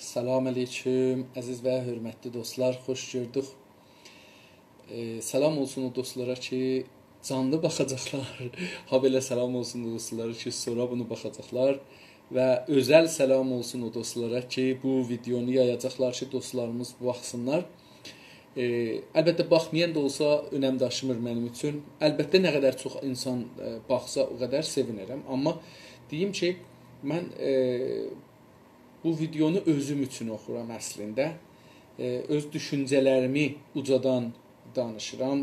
Salam aleyküm, əziz və hörmətli dostlar, xoş gördük. Salam olsun o dostlara ki, canlı baxacaqlar. Ha belə salam olsun o dostlara ki, sonra bunu baxacaqlar. Və özəl salam olsun o dostlara ki, bu videonu yayacaqlar ki, dostlarımız baxsınlar. Əlbəttə, baxmayan da olsa, önəm daşımır mənim üçün. Əlbəttə, nə qədər çox insan baxsa, o qədər sevinirəm. Amma deyim ki, mən bu videonu özüm üçün oxuram əslində. Öz düşüncələrimi ucadan danışıram.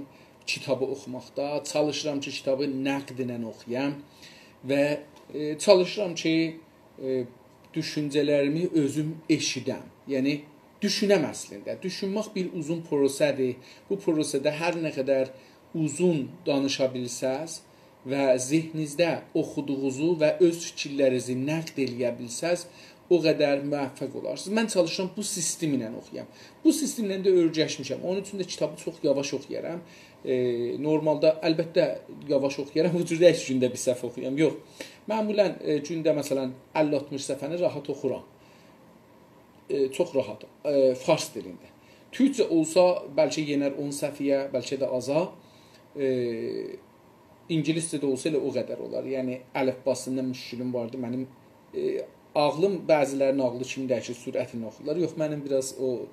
Kitabı oxumaqda çalışıram ki, kitabı nəqdlə oxuyam və çalışıram ki, düşüncələrimi özüm eşidəm. Yəni düşünəm əslində. Düşünmək bir uzun prosesdir. Bu prosesdə hər nə qədər uzun danışa bilsəz və zihninizdə oxuduğunuzu və öz fikirlərinizi nəqd eləyə bilsəz, o qədər müvəffəq olarsınız. Mən çalışıram bu sistemlə oxuyam. Bu sistemlə də öyrəşmişəm. Onun üçün də kitabı çox yavaş oxuyaram. Normalda əlbəttə yavaş oxuyaram. Bu cür heç gündə bir səhv oxuyam. Yox. Məmulən gündə məsələn 50-60 səhifəni rahat oxuram. Çox rahat. Fars dilində. Türkcə olsa bəlkə yenər 10 səhifəyə, bəlkə də aza. İngiliscə də olsa elə o qədər olar. Yəni əlifbasında müşkülüm vardı. Mənim ağlım bəzilərinin ağlı kimi dəyişir, sürətini oxuyurlar. Yox, mənim biraz o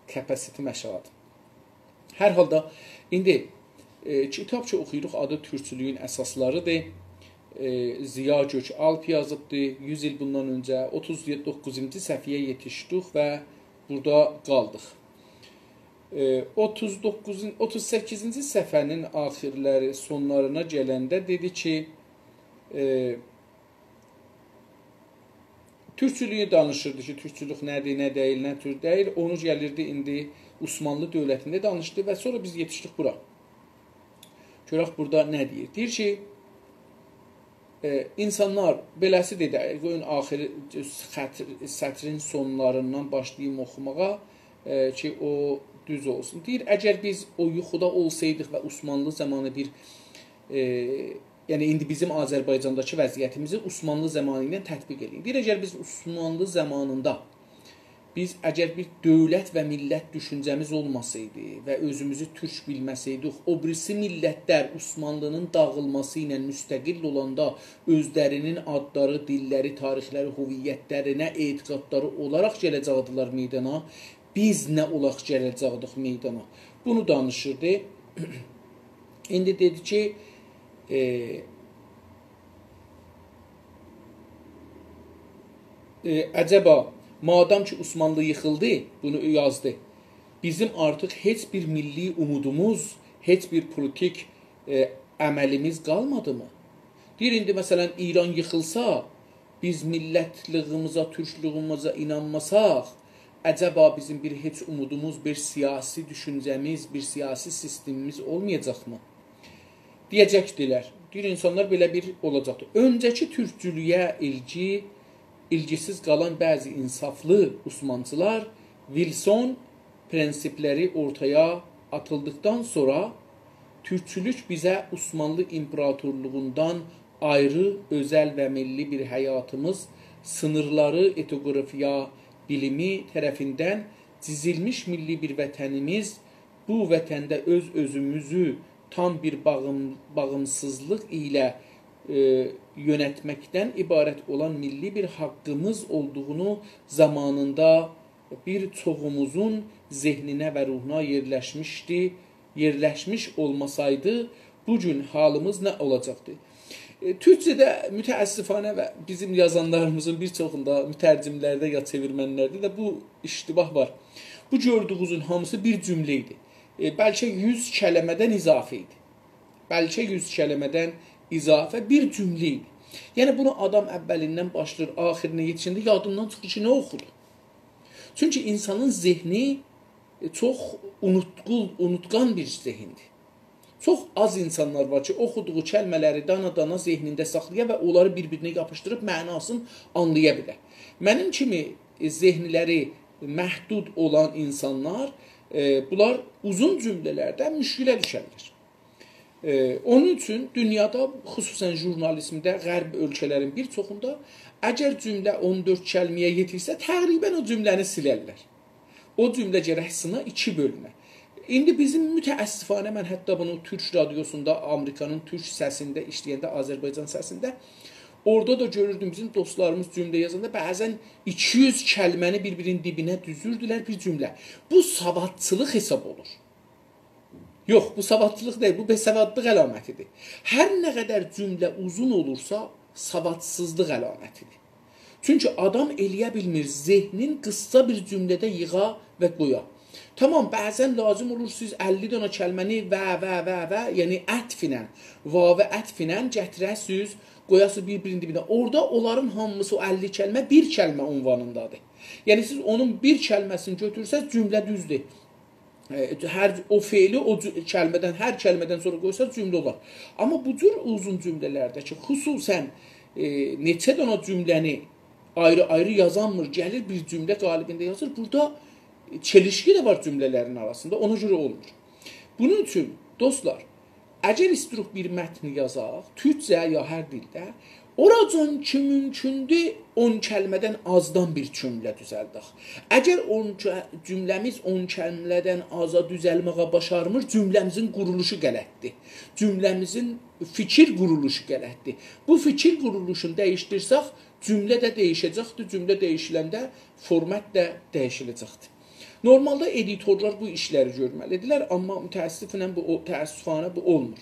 kapasitim aşağıdır. Hər halda indi kitab ki oxuyuruq, adı Türkçülüyün əsaslarıdır. Ziya Gökalp yazıbdır 100 il bundan öncə. 39-cu səhifəyə yetişdik və burada qaldıq. 38-ci səhifənin axirləri, sonlarına gələndə dedi ki, Türkçülüyü danışırdı ki, türkçülük nədir, nə deyil, nə tür deyil. Onu gəlirdi indi Osmanlı dövlətində danışdı və sonra biz yetişdik bura. Görək burada nə deyir? Deyir ki, insanlar, beləsi dedi, qoyun axiri sətrin sonlarından başlayayım oxumağa ki, o düz olsun. Deyir, əgər biz o yuxuda olsaydıq və Osmanlı zamanı bir yəni indi bizim Azərbaycandakı vəziyyətimizi Osmanlı zamanı ilə tətbiq edin. Deyir, əgər biz Osmanlı zamanında əgər bir dövlət və millət düşüncəmiz olmasaydı və özümüzü türk bilməsəydik, o birisi millətlər Osmanlının dağılması ilə müstəqil olanda özlərinin adları, dilləri, tarixləri, hüviyyətlərinə, etiqadları olaraq gələcəkdilər meydana, biz nə olaq gələcəkdik meydana. Bunu danışırdı. İndi dedi ki, əcəba, madam ki Osmanlı yıxıldı, bunu yazdı, bizim artıq heç bir milli umudumuz, heç bir politik əməlimiz qalmadı mı? Deyir, indi məsələn İran yıxılsa, biz millətliyimizə, türklüyümüzə inanmasaq, əcəba bizim bir heç umudumuz, bir siyasi düşüncəmiz, bir siyasi sistemimiz olmayacaqmı? Deyəcəkdilər. Deyir, insanlar belə bir olacaqdır. Öncəki türkcülüyə ilgisiz qalan bəzi insaflı Osmanlılar Wilson prensipləri ortaya atıldıqdan sonra türkçülük bizə Osmanlı imperatorluğundan ayrı, özəl və milli bir həyatımız, sınırları etnografiya bilimi tərəfindən çizilmiş milli bir vətənimiz, bu vətəndə öz-özümüzü tam bir bağımsızlıq ilə yönətməkdən ibarət olan milli bir haqqımız olduğunu zamanında bir çoxumuzun zehninə və ruhuna yerləşmiş olmasaydı, bugün halımız nə olacaqdı? Türkçədə mütəəssifanə və bizim yazanlarımızın bir çoxunda, mütərcimlərdə ya çevirmənlərdə də bu iştibah var. Bu gördüyünüzün hamısı bir cümlə idi. Bəlkə 100 kələmədən izafə idi. Bəlkə 100 kələmədən izafə bir cümlə idi. Yəni, bunu adam əvvəlindən başlayır, axirinə yetişəndə yadından çıxır ki, nə oxudu? Çünki insanın zehni çox unutqan bir zehindir. Çox az insanlar var ki, oxuduğu kəlmələri dana-dana zehnində saxlaya və onları bir-birinə yapışdırıb mənasını anlaya bilər. Mənim kimi zehnləri məhdud olan insanlar, bunlar uzun cümlələrdə müşkilə düşərlər. Onun üçün dünyada, xüsusən jurnalizmdə, qərb ölkələrin bir çoxunda əgər cümlə 14 kəlməyə yetirsə, təqribən o cümləni silərlər. O cümlə gərək sına 2 bölünə. İndi bizim mütəəssifanə, mən hətta bunu Türk radiosunda, Amerikanın Türk səsində işləyəndə, Azərbaycan səsində, orada da görürdüm bizim dostlarımız cümlə yazanda bəzən 200 kəlməni bir-birinin dibinə düzürdülər bir cümlə. Bu savadçılıq hesab olur. Yox, bu savadçılıq deyil, bu bəsavadlıq əlamətidir. Hər nə qədər cümlə uzun olursa, savadsızlıq əlamətidir. Çünki adam eləyə bilmir, zehnin qısa bir cümlədə yığa və qoya. Tamam, bəzən lazım olur siz 50 dənə kəlməni və, yəni ətfinə, və ətfinə gətirəsiniz, qoyasınız bir-birinin dibinə. Orada onların hamısı o 50 kəlmə bir kəlmə ünvanındadır. Yəni siz onun bir kəlməsini götürsəz, cümlə düzdür. O feili o kəlmədən, hər kəlmədən sonra qoysa cümlə olar. Amma bu cür uzun cümlələrdə ki, xüsusən neçə dənə cümləni ayrı-ayrı yazanmır, gəlir bir cümlə qalibində yazır. Burada çelişki də var cümlələrin arasında, ona görə olmur. Bunun üçün, dostlar, əgər istiruq bir mətni yazaq, türkcə ya hər dildə, oracan ki mümkündür 10 kəlmədən azdan bir cümlə düzəldək. Əgər cümləmiz 10 kəlmədən aza düzəlməyə başarmır, cümləmizin quruluşu qələtdir. Cümləmizin fikir quruluşu qələtdir. Bu fikir quruluşunu dəyişdirsək, cümlə də dəyişəcəkdir. Cümlə dəyişiləndə format da dəyişiləcəkdir. Normalda editorlar bu işləri görməlidirlər, amma təəssüfanə bu olmur.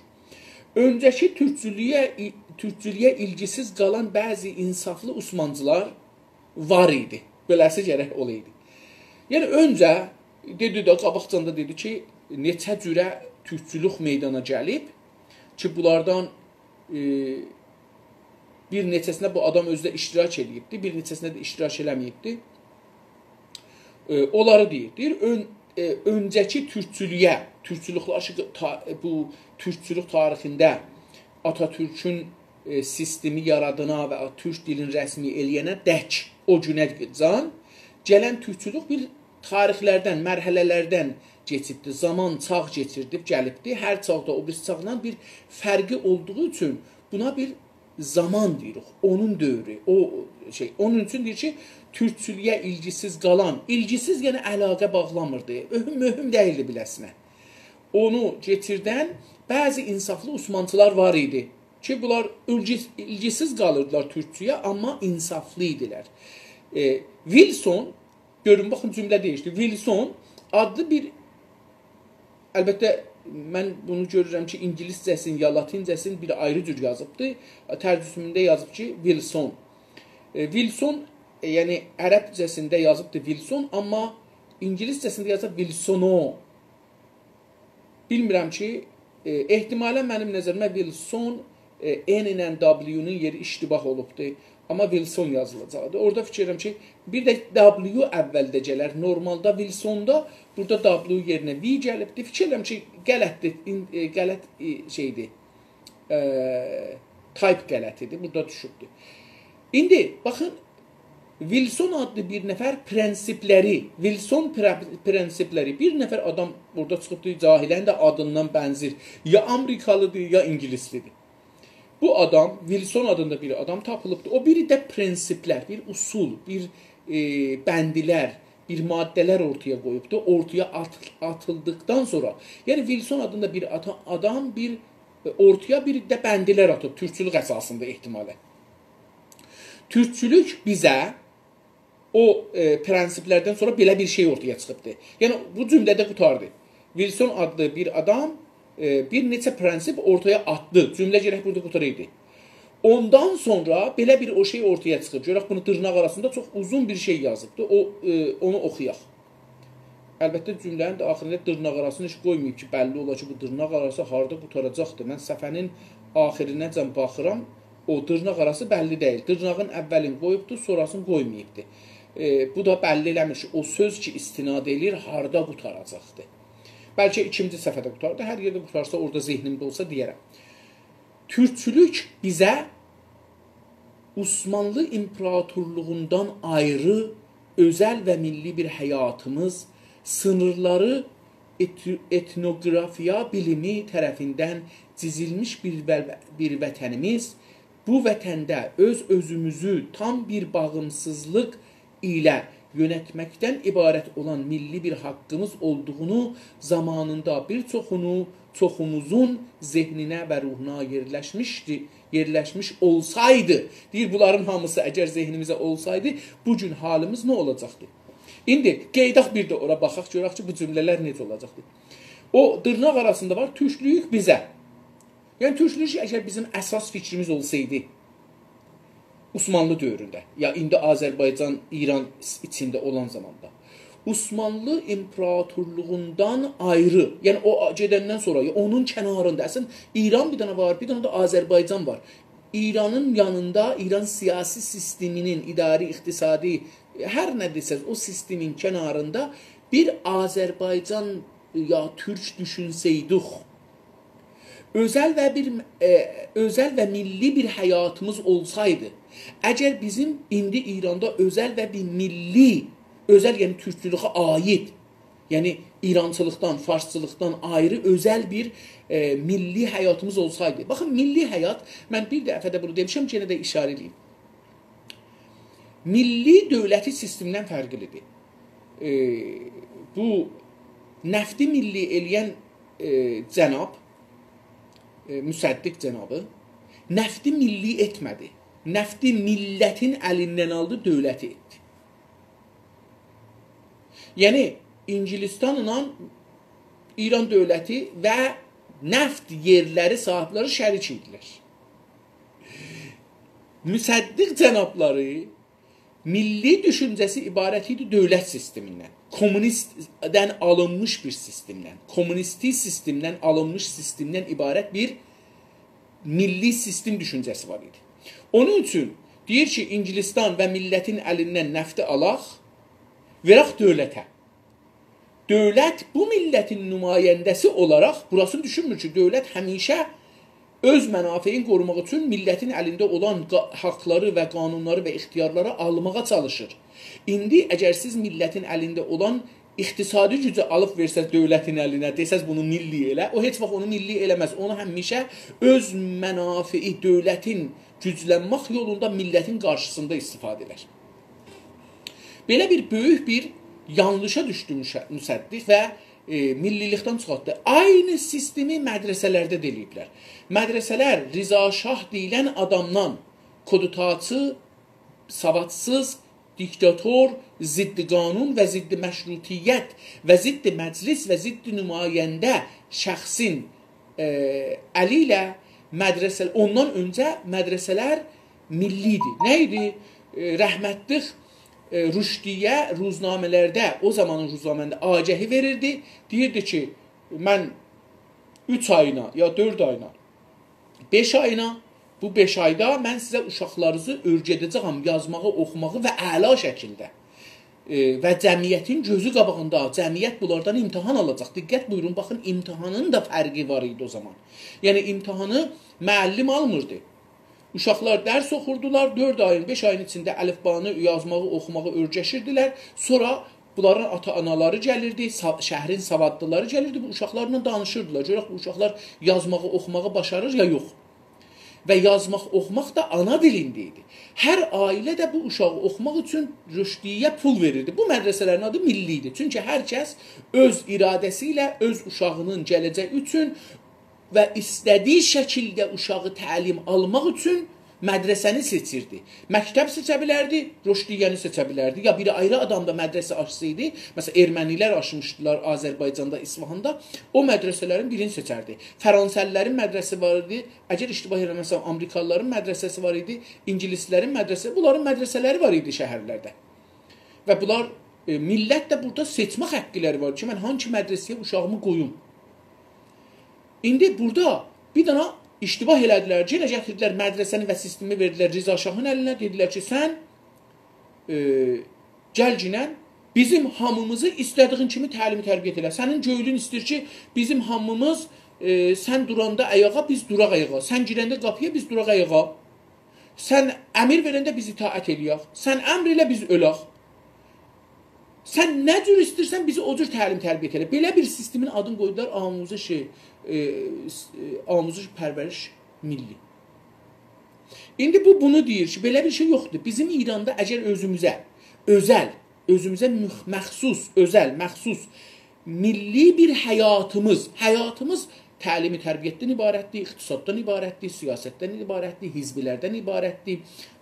Öncəki türkçülüyə ilgisiz qalan bəzi insaflı Osmancılar var idi. Beləsi gərək olaydı. Yəni, öncə, qabaqcanda dedi ki, neçə cürə türkçülük meydana gəlib ki, bunlardan bir neçəsində bu adam özdə iştirak edibdi, bir neçəsində də iştirak eləməyibdi. Onları deyir. Öncəki bu türkçülük tarixində Atatürkün sistemi yaradına və türk dilin rəsmi eləyənə dək o günə can gələn türkçülük bir tarixlərdən, mərhələlərdən keçibdir. Zaman çağ keçirdib, gəlibdir. Hər çağda o bir çağdan bir fərqi olduğu üçün buna bir zaman deyirik. Onun dövrü, onun üçün deyir ki, türkçülüyə ilgisiz qalan, ilgisiz yəni əlaqə bağlamırdı. Mühüm deyildi biləsinə. Onu getirdən bəzi insaflı Osmanlılar var idi ki, bunlar ilgisiz qalırdılar türkçüyə, amma insaflı idilər. Wilson, görün, baxın cümlə deyişdi. Wilson adlı bir, əlbəttə, mən bunu görürəm ki, ingiliscəsin ya latincəsin bir ayrı cür yazıbdır. Tərcüsümündə yazıb ki, Wilson. Wilson, yəni ərəbcəsində yazıbdır Wilson, amma ingiliscəsində yazıb Wilsono. Bilmirəm ki, ehtimalən mənim nəzərimə Wilson N ilə W-nun yeri iştibah olubdur. Amma Wilson yazılacaqdır. Orada fikir edirəm ki, bir də W əvvəldə gələr. Normalda Wilsonda burada W yerinə V gəlibdir. Fikir edirəm ki, qələt şeydir. Type qələtidir. Burada düşübdür. İndi, baxın, Wilson adlı bir nəfər prensipləri, bir nəfər adam burada çıxıbdır, cahilən də adından bənzir. Ya Amerikalıdır, ya İngilislidir. Bu adam, Wilson adında bir adam tapılıbdır. O biri də prensiplər, bir usul, bir bəndilər, bir maddələr ortaya qoyubdur. Ortaya atıldıqdan sonra, yəni Wilson adında bir adam ortaya bir də bəndilər atıb, türkçülük əsasında ehtimalən. Türkçülük bizə o prensiplərdən sonra belə bir şey ortaya çıxıbdır. Yəni, bu cümlədə qutardı. Wilson adlı bir adam bir neçə prensip ortaya atdı. Cümlə gərək burada qutarıydı. Ondan sonra belə bir o şey ortaya çıxır. Görək, bunu dırnaq arasında çox uzun bir şey yazıbdır. Onu oxuyaq. Əlbəttə, cümlənin də axırında dırnaq arasını heç qoymayıb ki, bəlli ola ki, bu dırnaq arası harada qutaracaqdır. Mən səfənin axirinəcən baxıram, o dırnaq arası bəlli deyil. Dırnağın əvvəlini qoyubdur, sonrasını qoymayıbdır. Bu da bəlli eləmir ki, o söz ki, istinad edir, harada qutaracaqdır. Bəlkə ikinci səfədə qutardı, hər yerdə qutarsa, orada zehnimdə olsa deyərəm. Türkçülük bizə Osmanlı imperatorluğundan ayrı, özəl və milli bir həyatımız, sınırları etnografiya bilimi tərəfindən cizilmiş bir vətənimiz, bu vətəndə özümüzü tam bir bağımsızlıq ilə yönetməkdən ibarət olan milli bir haqqımız olduğunu zamanında bir çoxumuzun zehninə və ruhuna yerləşmiş olsaydı, deyir bunların hamısı əgər zehnimizə olsaydı, bugün halimiz nə olacaqdı? İndi qeydaq bir də ora baxaq, görək ki, bu cümlələr necə olacaqdı? O dırnaq arasında var, türklüyük bizə. Yəni türklüyük əgər bizim əsas fikrimiz olsaydı, Osmanlı dövründə, ya indi Azərbaycan, İran içində olan zamanda, Osmanlı imperatorluğundan ayrı, yəni o gedəndən sonra, onun kənarında, əslən İran bir dənə var, bir dənə də Azərbaycan var. İranın yanında, İran siyasi sisteminin, idari, iqtisadi, hər nə desəz, o sistemin kənarında bir Azərbaycan ya Türk düşünsəydik, özəl və milli bir həyatımız olsaydı, əgər bizim indi İranda özəl və bir milli, özəl yəni türklülüğə aid, yəni İrançılıqdan, farsçılıqdan ayrı özəl bir milli həyatımız olsaydı. Baxın, milli həyat, mən bir dəfə də bunu demişəm, yenə də işarə edeyim. Milli dövləti sistemdən fərqlidir. Bu nəfti milli eləyən cənab, Müsəddiq cənabı, nəfti milli etmədi. Nəfti millətin əlindən aldı, dövləti etdi. Yəni, İngilistanla İran dövləti və nəft yerləri sahibləri şərik idilər. Müsəddiq cənabları milli düşüncəsi ibarət idi dövlət sistemindən. Kommunistdən alınmış bir sistemdən, kommunisti sistemdən alınmış sistemdən ibarət bir milli sistem düşüncəsi var idi. Onun üçün deyir ki, İngilistan və millətin əlindən nəfti alaq, verək dövlətə. Dövlət bu millətin nümayəndəsi olaraq, burasını düşünmür ki, dövlət həmişə öz mənafeyin qorumaq üçün millətin əlində olan haqları və qanunları və ixtiyarları almağa çalışır. İndi əgər siz millətin əlində olan iqtisadi gücü alıb versəz dövlətin əlinə, desəz bunu milli elə, o heç vaxt onu milli eləməz. Onu həmişə öz mənafei dövlətin güclənmək yolunda millətin qarşısında istifadə edər. Belə bir böyük bir yanlışa düşdü Müsəddiq və millilikdən çıxartdı. Aynı sistemi mədrəsələrdə deliyiblər. Mədrəsələr Rıza Şah deyilən adamdan kodutaçı, savadsız, diktator, ziddi qanun və ziddi məşrutiyyət və ziddi məclis və ziddi nümayəndə şəxsin əli ilə mədrəsələr, ondan öncə mədrəsələr millidir. Nə idi? Rəhmətlik Rüşdiyə ruznamələrdə, o zamanın ruznamələrində agəhi verirdi. Deyirdi ki, mən 3 ayına ya 4 ayına, 5 ayına, bu 5 ayda mən sizə uşaqlarınızı öyrədəcəyəm yazmağı, oxumağı və əla şəkildə. Və cəmiyyətin gözü qabağında, cəmiyyət bunlardan imtihan alacaq. Diqqət buyurun, baxın, imtihanın da fərqi var idi o zaman. Yəni, imtihanı müəllim almırdı. Uşaqlar dərs oxurdular, 4 ayın, 5 ayın içində əlifbanı, yazmağı, oxumağı öyrəşirdilər. Sonra bunların ata-anaları gəlirdi, şəhrin savadlıları gəlirdi, bu uşaqlarla danışırdılar. Görək, bu uşaqlar yazmağı, oxumağı başarır ya yox. Və yazmaq, oxumaq da ana dilində idi. Hər ailə də bu uşağı oxumaq üçün rüşdiyə pul verirdi. Bu mədrəsələrin adı milli idi. Çünki hər kəs öz iradəsi ilə öz uşağının gələcəyi üçün və istədiyi şəkildə uşağı təlim almaq üçün mədrəsəni seçirdi. Məktəb seçə bilərdi, rüşdiyyəni seçə bilərdi. Ya biri ayrı adam da mədrəsə açsaydı, məsələn, ermənilər açmışdılar Azərbaycanda, İsfahanda, o mədrəsələrin birini seçərdi. Fransəlilərin mədrəsi var idi, əgər iştibah eləməsəm, Amerikalıların mədrəsəsi var idi, İngilislərin mədrəsəsi, bunların mədrəsələri var idi şəhərlərdə. Və bunlar, millət də burada seçmə haqqıları var ki, mən hangi mədrəsəyə uşağımı qoyum. İndi burada bir dana İştibah elədilər, yenə gətirdilər mədrəsəni və sistemi verdilər Rıza Şahın əlinə, dedilər ki, sən gəl ginən bizim hamımızı istədiğin kimi təlimi tərbiyyət elə. Sənin göylün istəyir ki, bizim hamımız sən duranda ayağa, biz duraq ayağa. Sən girəndə qapıya, biz duraq ayağa. Sən əmir verəndə biz itaət eləyək. Sən əmr elə, biz ölək. Sən nə cür istəyirsən bizi o cür təlim tərbiyə elə. Belə bir sistemin adını qoydular amuzuş pərvəriş milli. İndi bu bunu deyir ki, belə bir şey yoxdur. Bizim İranda əgər özümüzə məxsus, məxsus milli bir həyatımız təlimi tərbiyyətdən ibarətdir, iqtisaddan ibarətdir, siyasətdən ibarətdir, hizbilərdən ibarətdir,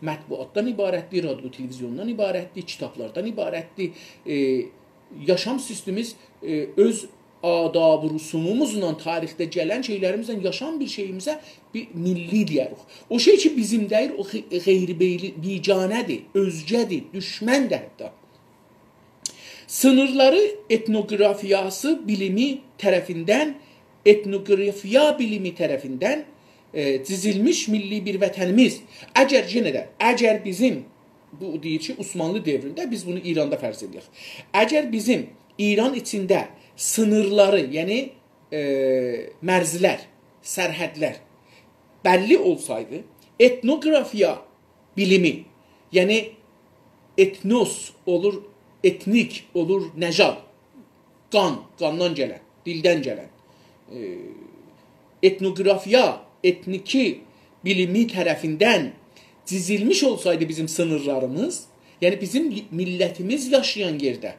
mətbuatdan ibarətdir, radio televizyondan ibarətdir, kitablardan ibarətdir. Yaşam sistemimiz öz adab-ı rusumumuzla, tarixdə gələn şeylərimizlə, yaşam bir şeyimizə bir milli deyirik. O şey ki bizim deyir, o qeyri-bicanədir, özgədir, düşməndir hətta. Sınırları etnografiyası bilimi tərəfindən çizilmiş milli bir vətənimiz. Əgər bizim, bu deyir ki, Osmanlı dövründə biz bunu İranda fərz edirik. Əgər bizim İran içində sınırları, yəni mərzlər, sərhədlər bəlli olsaydı, etnografiya bilimi, yəni etnos olur, etnik olur, nəcad, qandan gələn, dildən gələn. Etnografiya, etniki bilimi tərəfindən çizilmiş olsaydı bizim sınırlarımız, yəni bizim millətimiz yaşayan yerdə,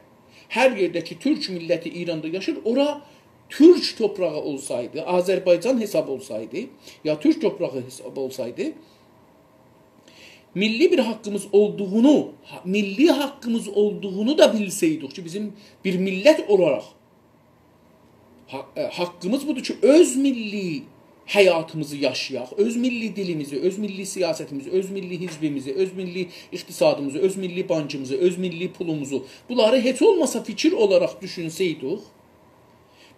hər yerdə ki, Türk milləti İranda yaşır, ora Türk toprağı olsaydı, Azərbaycan hesab olsaydı, ya Türk toprağı hesab olsaydı, milli bir haqqımız olduğunu da bilseydik ki, bizim bir millət olaraq haqqımız budur ki, öz milli həyatımızı yaşayaq, öz milli dilimizi, öz milli siyasətimizi, öz milli hizbimizi, öz milli iqtisadımızı, öz milli bankımızı, öz milli pulumuzu, bunları heç olmasa fikir olaraq düşünsəydik,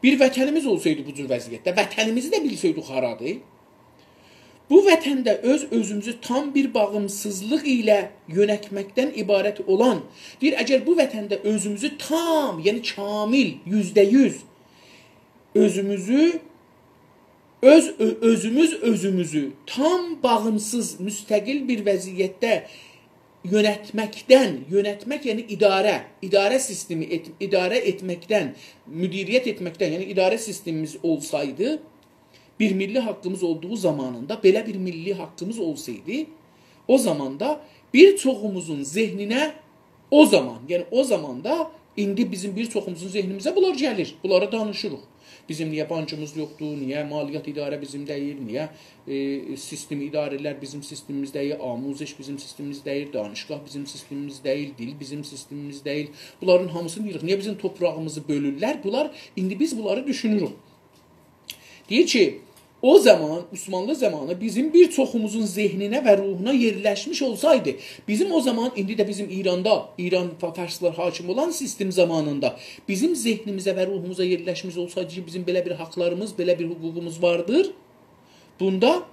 bir vətənimiz olsaydı bu cür vəziyyətdə, vətənimizi də bilsəydik haradır, bu vətəndə özümüzü tam bir bağımsızlıq ilə yönətməkdən ibarət olan, deyir, əgər bu vətəndə özümüzü tam, yəni kamil, %100 özümüzü tam bağımsız, müstəqil bir vəziyyətdə yönətmək yəni idarə sistemi, idarə etməkdən, müdiriyyət etməkdən, yəni idarə sistemimiz olsaydı, bir milli haqqımız olduğu zamanında, belə bir milli haqqımız olsaydı, o zamanda bir çoxumuzun zehninə o zamanda indi bizim bir çoxumuzun zehnimizə bunlar gəlir, bunlara danışırıq. Bizim niyə bankımız yoxdur, niyə maliyyat idarə bizim deyil, niyə sistemi idarələr bizim sistemimiz deyil, amuziş bizim sistemimiz deyil, danışqah bizim sistemimiz deyil, dil bizim sistemimiz deyil. Bunların hamısını deyirik. Niyə bizim toprağımızı bölürlər? İndi biz bunları düşünürük. Deyir ki, o zaman, Osmanlı zamanı bizim bir çoxumuzun zehninə və ruhuna yerləşmiş olsaydı, bizim o zaman, indi də bizim İranda, İran farslar hakim olan sistem zamanında bizim zehnimizə və ruhumuza yerləşmiş olsaydı ki, bizim belə bir haqlarımız, belə bir hüququmuz vardır, bunda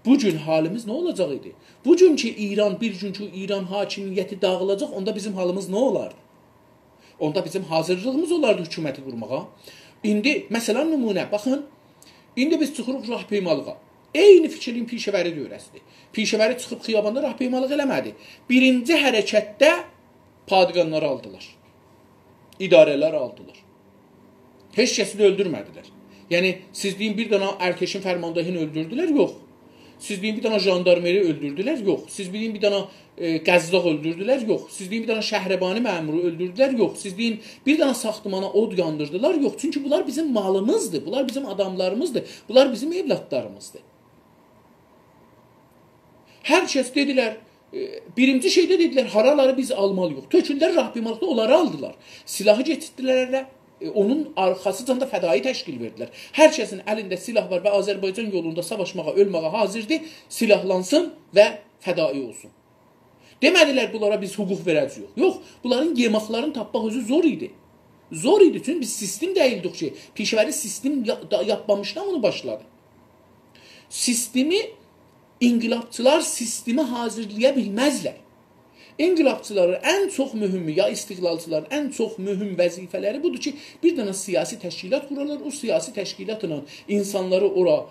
bugün halimiz nə olacaq idi? Bugün ki bir gün ki İran hakimiyyəti dağılacaq, onda bizim halımız nə olardı? Onda bizim hazırlığımız olardı hökuməti qurmağa. İndi, məsələn, nümunə, baxın, İndi biz çıxırıq rahpeymalığa. Eyni fikrin pişəvəri dövrəsidir. Pişəvəri çıxıb xiyabanda rahpeymalıq eləmədi. Birinci hərəkətdə padqanları aldılar. İdarələr aldılar. Heç kəsi də öldürmədilər. Yəni, siz deyin bir dana ərkeşin fərmandahini öldürdülər? Yox. Siz deyin bir dana jandarmeri öldürdülər? Yox. Siz deyin bir dana qəzzaq öldürdülər? Yox. Siz deyin bir dana şəhrəbani məmuru öldürdülər? Yox. Siz deyin bir dana saxtımana od yandırdılar? Yox. Çünki bunlar bizim malımızdır. Bunlar bizim adamlarımızdır. Bunlar bizim evlatlarımızdır. Hər kəs dedilər, birinci şeydə dedilər, haraları biz almalıyıq. Töküldər rahpeymalıqda onları aldılar. Silahı getirdilər, onun arxasıcan da fədai təşkil verdilər. Hər kəsin əlində silah var və Azərbaycan yolunda savaşmağa, ölməyə hazırdır, silahlansın və fədai olsun. Demədilər bunlara biz hüquq verəcəyik. Yox, bunların yemaklarını tapmaq özü zor idi. Zor idi, çünki biz sistem deyildik ki, pişəvəri sistem yapmamışdan onu başladı. Sistemi, inqilabçılar sistemi hazırlaya bilməzlər. İnqilabçıların ən çox mühümü, ya istiqlalçıların ən çox mühüm vəzifələri budur ki, bir dənə siyasi təşkilat qurarlar, o siyasi təşkilatla insanları ora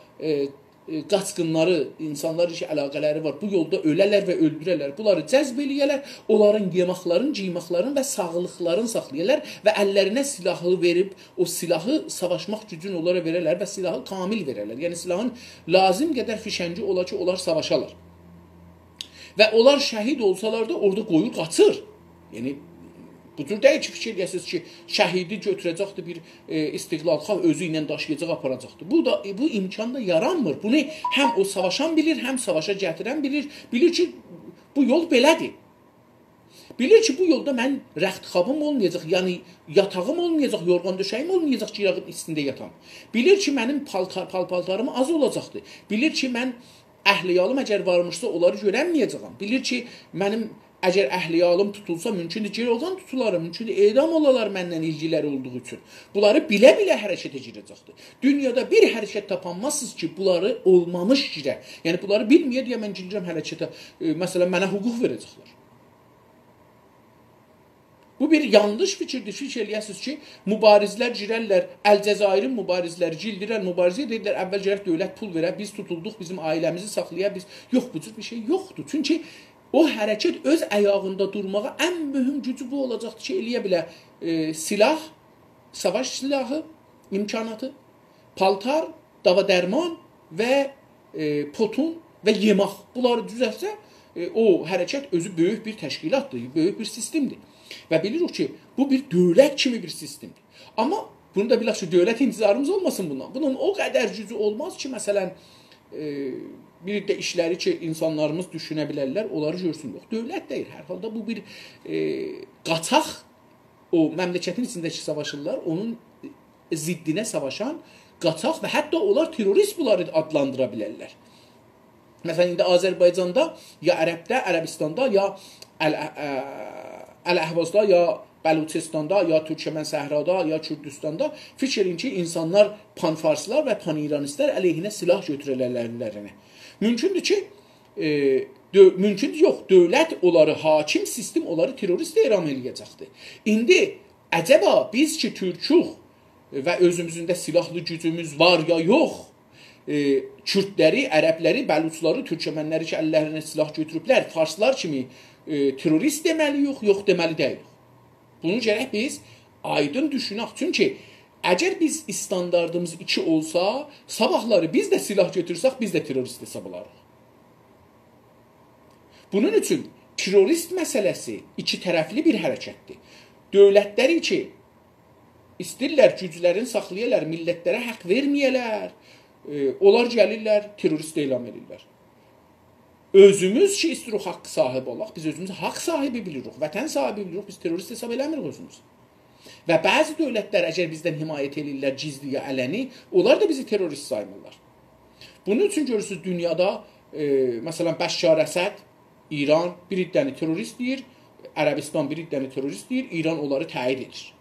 qaçqınları, insanlar işi əlaqələri var. Bu yolda ölələr və öldürələr. Bunları cəzb eləyərlər, onların yemaqların, giymaqların və sağlıqların saxlayırlar və əllərinə silahı verib, o silahı savaşmaq gücünü onlara verərlər və silahı kamil verərlər. Yəni silahın lazım qədər fişəngi ola ki, onlar savaşalar. Və onlar şəhid olsalar da orada qoyur qaçır. Yəni bu cür deyil ki, fikir eləyəsiniz ki, şəhidi götürəcəkdir bir istiqlalxah özü ilə daşıyacaq, aparacaqdır. Bu imkan da yaranmır. Bunu həm o savaşan bilir, həm savaşa gətirən bilir. Bilir ki, bu yol belədir. Bilir ki, bu yolda mən rəxtxabım olmayacaq, yəni yatağım olmayacaq, yorğan döşəyim olmayacaq ki, yağın üstündə yatam. Bilir ki, mənim paltarım az olacaqdır. Bilir ki, mən əhliyalım əgər varmışsa onları görənməyəcəm. Bilir ki, mənim əgər əhliyalım tutulsa, mümkündür girovdan tutularım, mümkündür edam olalar məndən ilgiləri olduğu üçün. Bunları bilə-bilə hərəkətə girəcəkdir. Dünyada bir hərəkət tapanmazsınız ki, bunları olmamış girə. Yəni, bunları bilməyə deyə mən girirəm hərəkətə. Məsələn, mənə hüquq verəcəklər. Bu bir yanlış fikirdir. Fikir eləyəsiniz ki, mübarizlər girərlər, Əlcəzairin mübarizləri girdirər, mübarizə edirlər, əvvəl girər dövlət pul verər, biz tutulduq, bizim ailəmizi saxlayar, biz... Yox, bu cür bir şey yoxdur. Çünki o hərəkət öz əyağında durmağa ən mühüm gücü bu olacaqdır ki, eləyə bilə silah, savaş silahı, imkanatı, paltar, dava dərman və potun və yemaq. Bunları düzəltsə, o hərəkət özü böyük bir təşkilatdır, böyük bir sistemdir. Və bilirik ki, bu bir dövlət kimi bir sistemdir. Amma bunu da bilək ki, dövlət intizarımız olmasın bundan. Bunun o qədər gücü olmaz ki, məsələn, bir də işləri ki, insanlarımız düşünə bilərlər, onları görsün. Yox, dövlət deyil. Hər halda bu bir qaçaq, o məmləkətin içindəki savaşırlar, onun ziddinə savaşan qaçaq və hətta onlar terrorist bunları adlandıra bilərlər. Məsələn, indi Azərbaycanda, ya Ərəbdə, Ərəbistanda, ya Əl-Əhvazda, ya Bəluçistanda, ya Türkmən Səhrada, ya Kürdistanda fikrin ki, insanlar panfarslar və paniranistlər əleyhinə silah götürələrlərini. Mümkündür ki, mümkündür yox, dövlət onları, hakim sistem onları terrorist eram eləyəcəkdir. İndi, əcəba biz ki, Türküq və özümüzün də silahlı gücümüz var ya yox, Kürdləri, Ərəbləri, Bəluçları, Türkmənləri ki, əllərinə silah götürüblər, farslar kimi terrorist deməli yox deməli deyil. Bunu gərək biz aydın düşünək. Çünki əgər biz standartımız 2 olsa, sabahları biz də silah götürsək, biz də terrorist hesab olarıq. Bunun üçün terrorist məsələsi iki tərəfli bir hərəkətdir. Dövlətləri ki, istəyirlər, güclərini saxlayırlar, millətlərə haqq verməyələr, onlar gəlirlər, terrorist elan edirlər. Özümüz ki, istirik haqqı sahibi olaq, biz özümüz haqq sahibi bilirik, vətən sahibi bilirik, biz terrorist hesab eləmirik özümüz. Və bəzi dövlətlər əgər bizdən himayət edirlər gizli ya ələni, onlar da bizi terrorist saymırlar. Bunun üçün görürsünüz dünyada, məsələn, Bəşşar Əsəd, İran bir iddəni terrorist deyir, Ərəbistan bir iddəni terrorist deyir, İran onları təyid edir.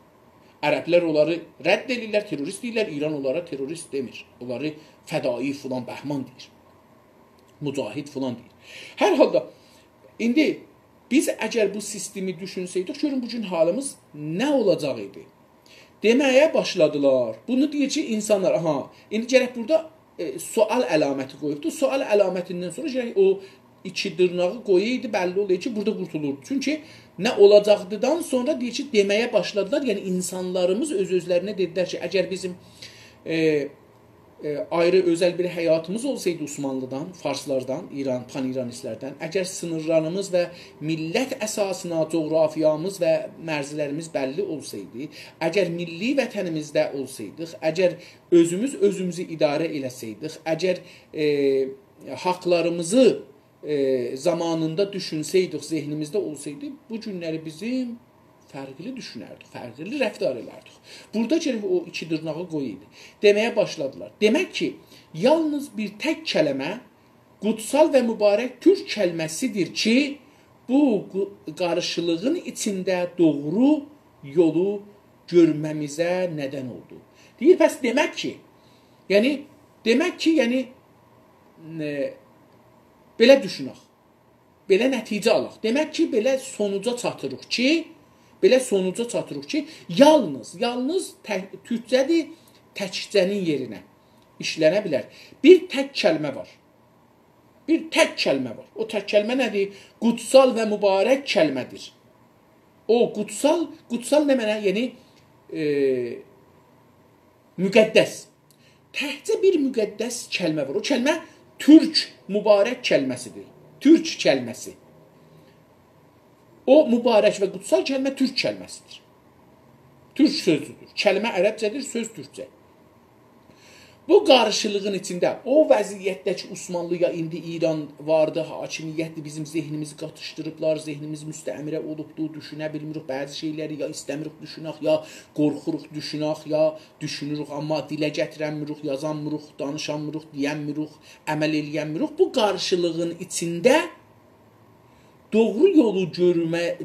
Ərəblər onları rədd edirlər, terrorist deyirlər, İran onlara terrorist demir. Onları fədai filan bəhman deyir. Mücahid filan deyir. Hər halda, indi biz əgər bu sistemi düşünsəydik, görün bugün halımız nə olacaq idi? Deməyə başladılar. Bunu deyir ki, insanlar, indi gərək burada sual əlaməti qoyubdur. Sual əlamətindən sonra gərək o iki dırnağı qoyaydı, bəlli oluyor ki, burada qurtulurdu. Çünki nə olacaqdıdan sonra deyir ki, deməyə başladılar. Yəni, insanlarımız öz-özlərinə dedilər ki, əgər bizim ayrı özəl bir həyatımız olsaydı Osmanlıdan, Farslardan, İran, paniranistlərdən, əgər sınırlarımız və millət əsasına coğrafiyamız və mərzilərimiz bəlli olsaydı, əgər milli vətənimizdə olsaydıq, əgər özümüzü idarə eləsəydik, əgər haqlarımızı zamanında düşünsəydik, zehnimizdə olsaydı, bu günləri bizim fərqli düşünərdik, fərqli rəftar edərdik. Burada gəlib o iki dırnağı qoyuydu. Deməyə başladılar. Demək ki, yalnız bir tək kəlmə qutsal və mübarək türk kəlməsidir ki, bu qarşılığın içində doğru yolu görməmizə nədən oldu. Deyir, pəs demək ki, belə düşünək, belə nəticə alaq. Demək ki, belə sonuca çatırıq ki, yalnız türkcədir təkcənin yerinə. işlənə bilər. Bir tək kəlmə var. Bir tək kəlmə var. O tək kəlmə nədir? Qutsal və mübarək kəlmədir. O qutsal nə mənə? Yəni müqəddəs. Təkcə bir müqəddəs kəlmə var. O kəlmə türk mübarək kəlməsidir. Türk kəlməsi. O mübarək və qutsal kəlmə türk kəlməsidir. Türk sözüdür. Kəlmə ərəbcədir, söz türkcə. Bu qarşılığın içində o vəziyyətdəki Osmanlıya indi İran vardı, hakimiyyətdir, bizim zehnimizi qatışdırıblar, zehnimiz müstəmirə olubdu, düşünə bilmirik bəzi şeyləri, ya istəmirik düşünək, ya qorxuruq düşünək, ya düşünürük, amma dilə gətirənmirik, yazanmırıq, danışanmırıq, deyənmirik, əməl eləyənmirik. Bu qarşılığın içində doğru yolu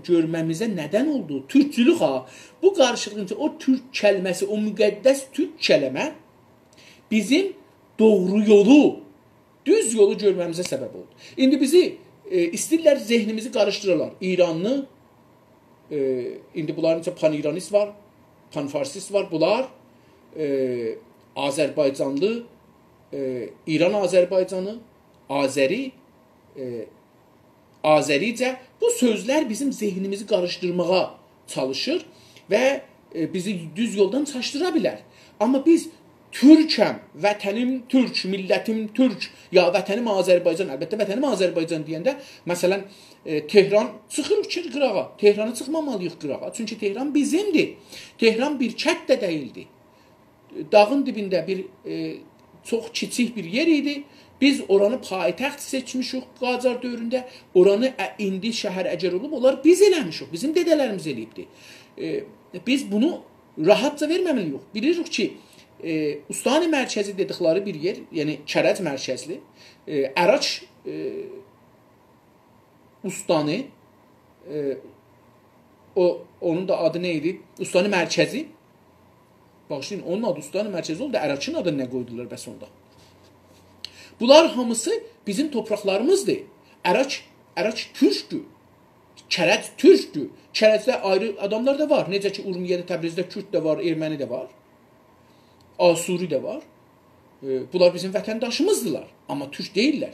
görməmizə nədən oldu? Türkçülük ha. Bu qarşılığın içində o türk kəlməsi, o müqəddəs türk kəlmə bizim doğru yolu, düz yolu görməmizə səbəb oldu. İndi bizi istəyirlər zehnimizi qarışdırırlar. İranlı, indi bunların içində pan-İranist var, pan-farsist var. Bunlar Azərbaycanlı, İran Azərbaycanı, Azəri, Azəricə. Bu sözlər bizim zehnimizi qarışdırmağa çalışır və bizi düz yoldan çaşdıra bilər. Amma biz Türkəm, vətənim türk, millətim türk, ya vətənim Azərbaycan, əlbəttə vətənim Azərbaycan deyəndə, məsələn, Tehran çıxırıq ki, qırağa. Tehranı çıxmamalıyıq qırağa. Çünki Tehran bizimdir. Tehran bir kənd də deyildi. Dağın dibində bir çox kiçik bir yer idi. Biz oranı paytaxt seçmişik Qacar dövründə. Oranı indi şəhər əgər olub, onlar biz eləmişik. Bizim dədələrimiz eləyibdi. Biz bunu rahatca verməməliyik. Bilirik ki, Ustani mərkəzi dedikləri bir yer, yəni Kərəc mərkəzli, Əraç Ustani, onun da adı nə idi? Ustani mərkəzi. Bağışlayın, onun adı Ustani mərkəzi oldu, Əraçın adını nə qoydular bəs onda? Bunlar hamısı bizim torpaqlarımızdır. Əraç türkdür. Kərəc türkdür. Kərəcdə ayrı adamlar da var. Necə ki, Urmiyədə, Təbrizdə Kürd də var, erməni də var. Asuri də var. Bunlar bizim vətəndaşımızdılar. Amma türk deyirlər.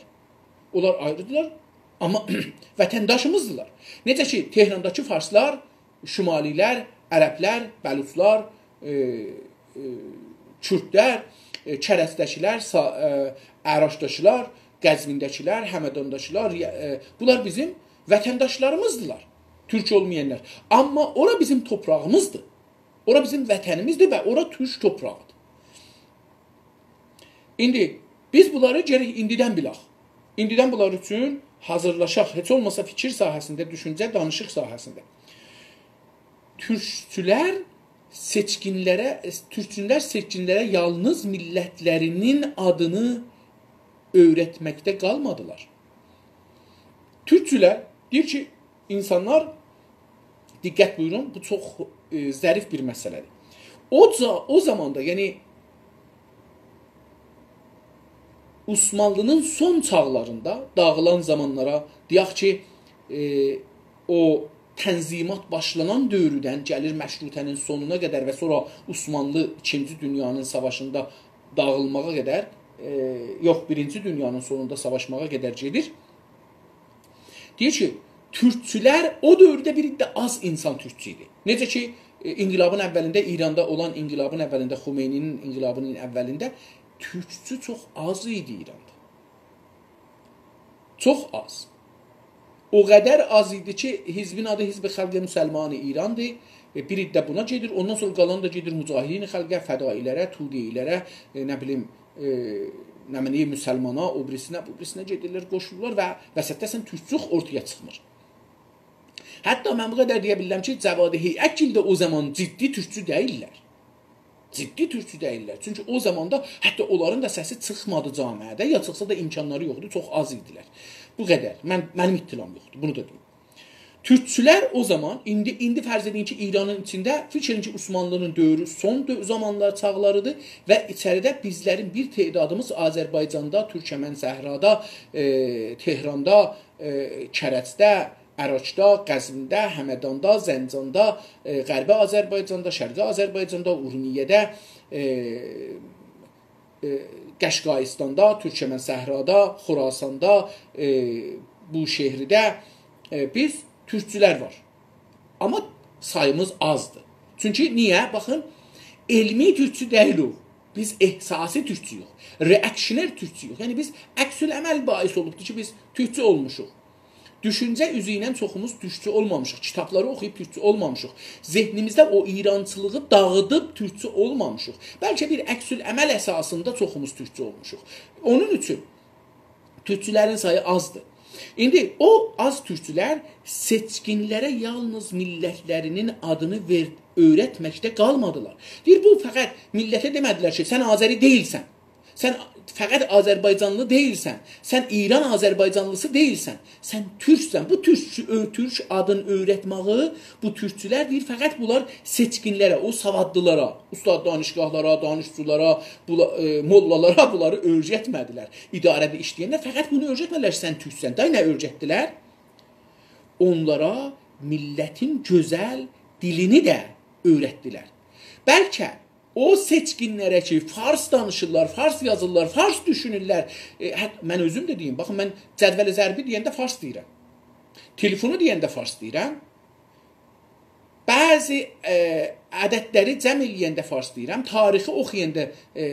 Onlar ayrıdılar. Amma vətəndaşımızdılar. Necə ki, Tehrandakı farslar, şimalilər, ərəblər, bəluçlar, kürdlər, kərəzdəkilər, əraçdakılar, Qəzvindəkilər, Həmədandakılar, bunlar bizim vətəndaşlarımızdılar. Türk olmayanlar. Amma ora bizim toprağımızdır. Ora bizim vətənimizdir və ora türk toprağıdır. İndi biz bunları gərək indidən bilək. İndidən bunlar üçün hazırlaşaq. Heç olmasa fikir sahəsində, düşüncə, danışıq sahəsində. Türkçülər seçkinlərə yalnız millətlərinin adını öyrətməkdə qalmadılar. Türkçülər deyir ki, insanlar, diqqət buyurun, bu çox zərif bir məsələdir. O zamanda, yəni Osmanlının son çağlarında, dağılan zamanlara, deyək ki, o tənzimat başlanan dövrdən gəlir məşrutənin sonuna qədər və sonra Osmanlı 2-ci dünyanın savaşında dağılmağa qədər, yox, 1-ci dünyanın sonunda savaşmağa qədər gedir. Deyir ki, türkçülər o dövrdə bir də az insan türkçü idi. Necə ki, inqilabın əvvəlində, İranda olan inqilabın əvvəlində, Xomeyninin inqilabının əvvəlində türkçü çox az idi İranda. Çox az. O qədər az idi ki, hizbin adı Hizb-i Xalq-i Müsəlmanı İrandır. Bir iddə buna gedir. Ondan sonra qalan da gedir mücahidin xalqə, fədailərə, tudiylərə, nə bilim, müsəlmana, o birisinə gedirlər, qoşulurlar və vəsətdə türkçülük ortaya çıxmır. Hətta mən bu qədər deyə bilirəm ki, Cəvadi Heyəkil də o zaman ciddi türkçü deyirlər. Ciddi türkçü deyirlər. Çünki o zamanda hətta onların da səsi çıxmadı camiədə, ya çıxsa da imkanları yoxdur, çox az idilər. Bu qədər. Mənim ittilam yoxdur, bunu da deyim. Türkçülər o zaman, indi fərz edin ki, İranın içində, fikrin ki, Osmanlının dövrü son zamanlar çağlarıdır və içəridə bizlərin bir tədadımız Azərbaycanda, Türkəmən Səhrada, Tehranda, Kərəcdə, Əraçda, Qəzvində, Həmədanda, Zəncanda, Qərbi Azərbaycanda, Şərqi Azərbaycanda, Urmiyədə, Qəşqaistanda, Türkmən səhrada, Xorasanda, bu şehridə biz türkçülər var. Amma sayımız azdır. Çünki niyə? Baxın, elmi türkçü deyil o. Biz ehsasi türkçüyük. Reaksiyonər türkçüyük. Yəni biz əksül əməl bais olubdur ki, biz türkçü olmuşuq. Düşüncə üzü ilə çoxumuz türkçü olmamışıq. Kitabları oxuyub türkçü olmamışıq. Zehnimizdə o İrançılığı dağıdıb türkçü olmamışıq. Bəlkə bir əksül əməl əsasında çoxumuz türkçü olmuşuq. Onun üçün türkçülərin sayı azdır. İndi o az türkçülər seçkinlərə yalnız millətlərinin adını öyrətməkdə qalmadılar. Deyir, bu fəqət millətə demədilər ki, sən Azəri deyilsən. Sən fəqət Azərbaycanlı deyilsən. Sən İran Azərbaycanlısı deyilsən. Sən türksən. Bu türk adını öyrətməyi bu türkçülər deyir, fəqət bunlar seçkinlərə, o savadlılara, ustad danışgahlara, danışçulara, mollalara bunları öyrətmədilər. İdarədə işləyənlər fəqət bunu öyrətmədilər, sən türksən. Day nə öyrətdilər? Onlara millətin gözəl dilini də öyrətdilər. Bəlkə o seçkinlərə ki, fars danışırlar, fars yazırlar, fars düşünürlər. Mən özüm də deyim, baxın, mən cədvəl-i zərbi deyəndə fars deyirəm. Telefonu deyəndə fars deyirəm. Bəzi ədədləri cəm eləyəndə fars deyirəm. Tarixi oxuyanda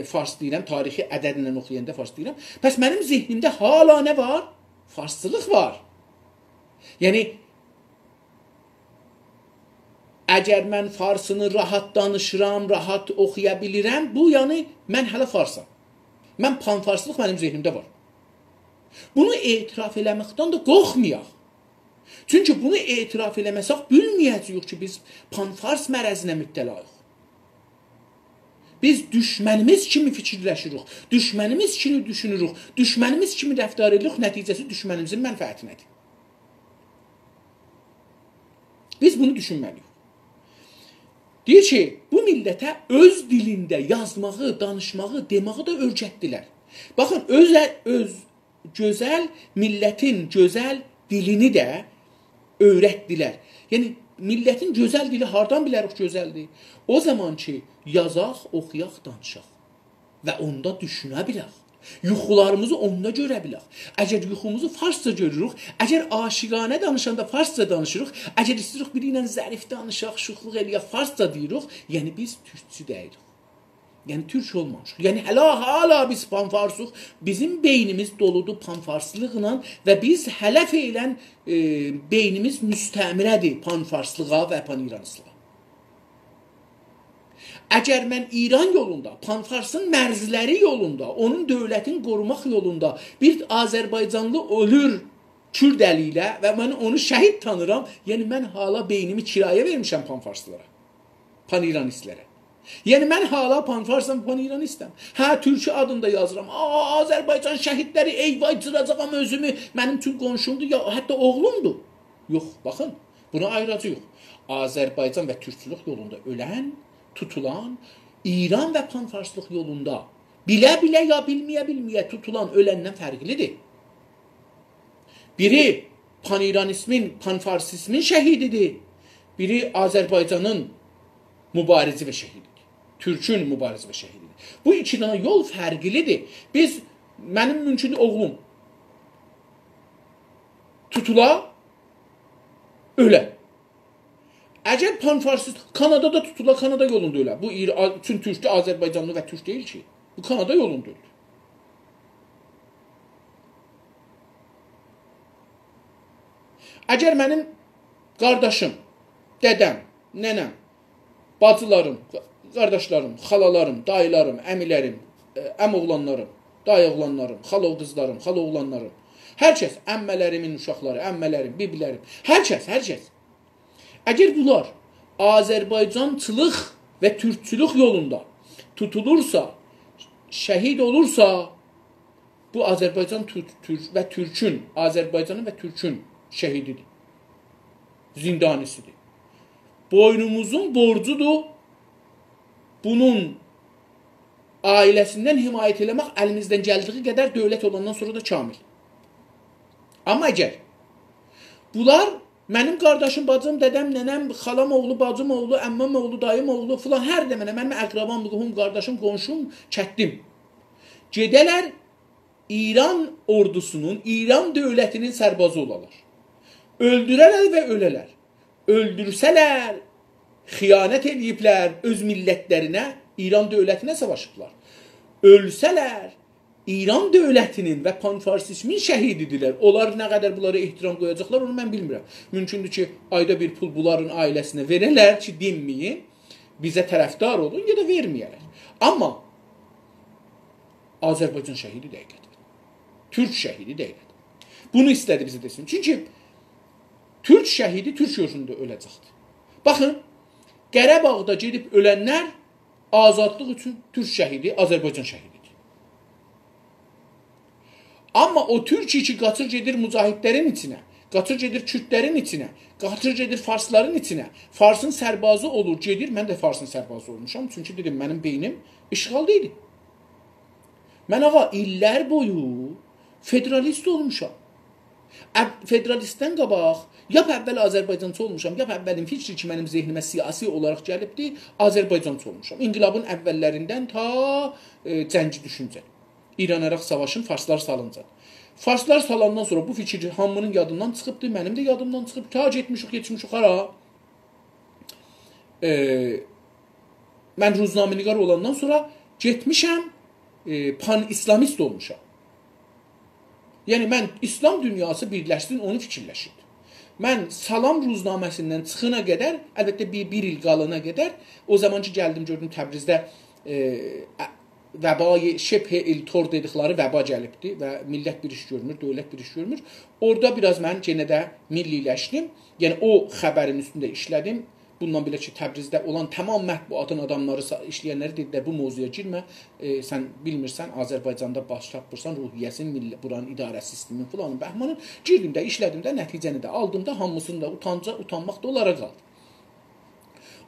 fars deyirəm. Tarixi ədədlə oxuyanda fars deyirəm. Bəs mənim zihnimdə hala nə var? Farslılıq var. Yəni, əgər mən farsını rahat danışıram, rahat oxuya bilirəm, bu yəni mən hələ farsam. Mən panfarslıq mənim zehnimdə var. Bunu etiraf eləməkdən də qorxmayaq. Çünki bunu etiraf eləməsək bilməyəcəyik ki, biz panfars mərəzinə mübtəlayıq. Biz düşmənimiz kimi fikirləşirik, düşmənimiz kimi düşünürük, düşmənimiz kimi rəftar edirik, nəticəsi düşmənimizin mənfəətinədir. Biz bunu düşünməliyik. Deyir ki, bu millətə öz dilində yazmağı, danışmağı, deməyi də öyrətdilər. Baxın, öz gözəl millətin gözəl dilini də öyrətdilər. Yəni, millətin gözəl dili hardan bilərik gözəldir? O zaman ki, yazaq, oxuyaq, danışaq və onda düşünə bilək. Yuxularımızı onda görə bilək. Əgər yuxumuzu farsca görürük, əgər aşiqanə danışanda farsca danışırıq, əgər istəyirik biri ilə zərif danışaq, şuxluq eləyək, farsca deyirik, yəni biz türkçü deyirik. Yəni türk olmamışıq. Yəni hala biz panfarsuq, bizim beynimiz doludur panfarslıqla və biz hələ feylən beynimiz müstəmirədir panfarslığa və paniranıslığa. Əgər mən İran yolunda, panfarsın mərzləri yolunda, onun dövlətin qorumaq yolunda bir Azərbaycanlı ölür Kürd əli ilə və mən onu şəhid tanıram, yəni mən hala beynimi kirayə vermişəm panfarslılara, paniranistlərə. Yəni mən hala panfarsam, paniranistəm. Hə, türkü adında yazıram. Azərbaycan şəhidləri, eyvay cıracağam özümü, mənim tüm qonşumdur, ya hətta oğlumdur. Yox, baxın, bunu ayıracaq. Azərbaycan və türkçülük yolunda ölən, tutulan, İran və panfarslıq yolunda bilə-bilə ya bilməyə-bilməyə tutulan öləndən fərqlidir. Biri paniranizmin, panfarsizmin şəhididir. Biri Azərbaycanın mübarizi və şəhididir. Türkün mübarizi və şəhididir. Bu iki dənə yol fərqlidir. Mənim mümkün oğlum tutula, ölə. Əgər panfarsist Kanadada tutula, Kanada yolunda ölə. Bu üçün türkdür, Azərbaycanlı və türk deyil ki. Bu Kanada yolunda öldü. Əgər mənim qardaşım, dədəm, nənəm, bacılarım, qardaşlarım, xalalarım, dayılarım, əmilərim, əmoğlanlarım, dayıoğlanlarım, xaloqızlarım, xaloğlanlarım, hər kəs, əmmələrimin uşaqları, əmmələrim, biblərim, hər kəs. Əgər bunlar Azərbaycançılıq və türkçülük yolunda tutulursa, şəhid olursa, bu Azərbaycan və türkün, Azərbaycanın və türkün şəhididir, zindanisidir. Boynumuzun borcudur, bunun ailəsindən himayət eləmək əlimizdən gəldiyi qədər dövlət olandan sonra da kamil. Amma əgər bunlar mənim qardaşım, bacım, dədəm, nənəm, xalam oğlu, bacım oğlu, əmməm oğlu, dayım oğlu filan hər də mənim əqrabam, qohum, qardaşım, qonşum, kətdim. gedələr İran ordusunun, İran dövlətinin sərbazı olalar. Öldürərlər və ölələr. Öldürsələr, xiyanət ediblər öz millətlərinə, İran dövlətinə savaşıblar. Ölsələr, İran dövlətinin və panfarsizmin şəhididirlər. Onlar nə qədər bunlara ehtiram qoyacaqlar, onu mən bilmirəm. Mümkündür ki, ayda bir pul bunların ailəsinə verələr ki, dinməyin, bizə tərəfdar olun, ya da verməyələr. Amma Azərbaycan şəhidi dəqiqədir. Türk şəhidi dəqiqədir. Bunu istədi bizə desin. Çünki Türk şəhidi Türk yurdunda öləcəkdir. Baxın, Qarabağda gedib ölənlər azadlıq üçün Türk şəhidi, Azərbaycan şəhididir. Amma o Türkiyə ki, qaçır gedir mücahidlərin içinə, qaçır gedir Kürdlərin içinə, qaçır gedir Farsların içinə, Farsın sərbazı olur, gedir, mən də Farsın sərbazı olmuşam, çünki dedim, mənim beynim işğalda idi. Mən ağa, illər boyu federalist olmuşam. Federalistdən qabaq, ya əvvəl Azərbaycançı olmuşam, ya əvvəlin fikri ki, mənim zehnimə siyasi olaraq gəlibdi, Azərbaycançı olmuşam. İnqilabın əvvəllərindən ta cəngi düşüncə. İran-Əraq savaşın Farslar salınca. Farslar salandan sonra bu fikir hamının yadından çıxıbdı, mənim də yadımdan çıxıb, ta getmişik hara. Mən ruznameniqar olandan sonra getmişəm, pan-islamist olmuşam. Yəni, mən İslam dünyası birləşsin, onu fikirləşirdim. Mən Salam ruznaməsindən çıxına qədər, əlbəttə bir il qalana qədər, o zaman ki, gəldim, gördüm Təbrizdə vəbayı, şebhe il-tor dedikləri vəba gəlibdi və millət bir iş görmür, dövlət bir iş görmür. Orada biraz mən yenə də milliləşdim. Yəni, o xəbərin üstündə işlədim. Bundan belə ki, Təbrizdə olan tamam mətbuatın adamları, işləyənləri dedilər, bu mövzuya girmə, sən bilmirsən, Azərbaycanda baş tapırsan, ruhiyyəsin, buranın idarə sistemin filanın, bəhmanın. Girdim də, işlədim də, nəticəni də aldım da, hamısını da utanmaq da onlara qaldı.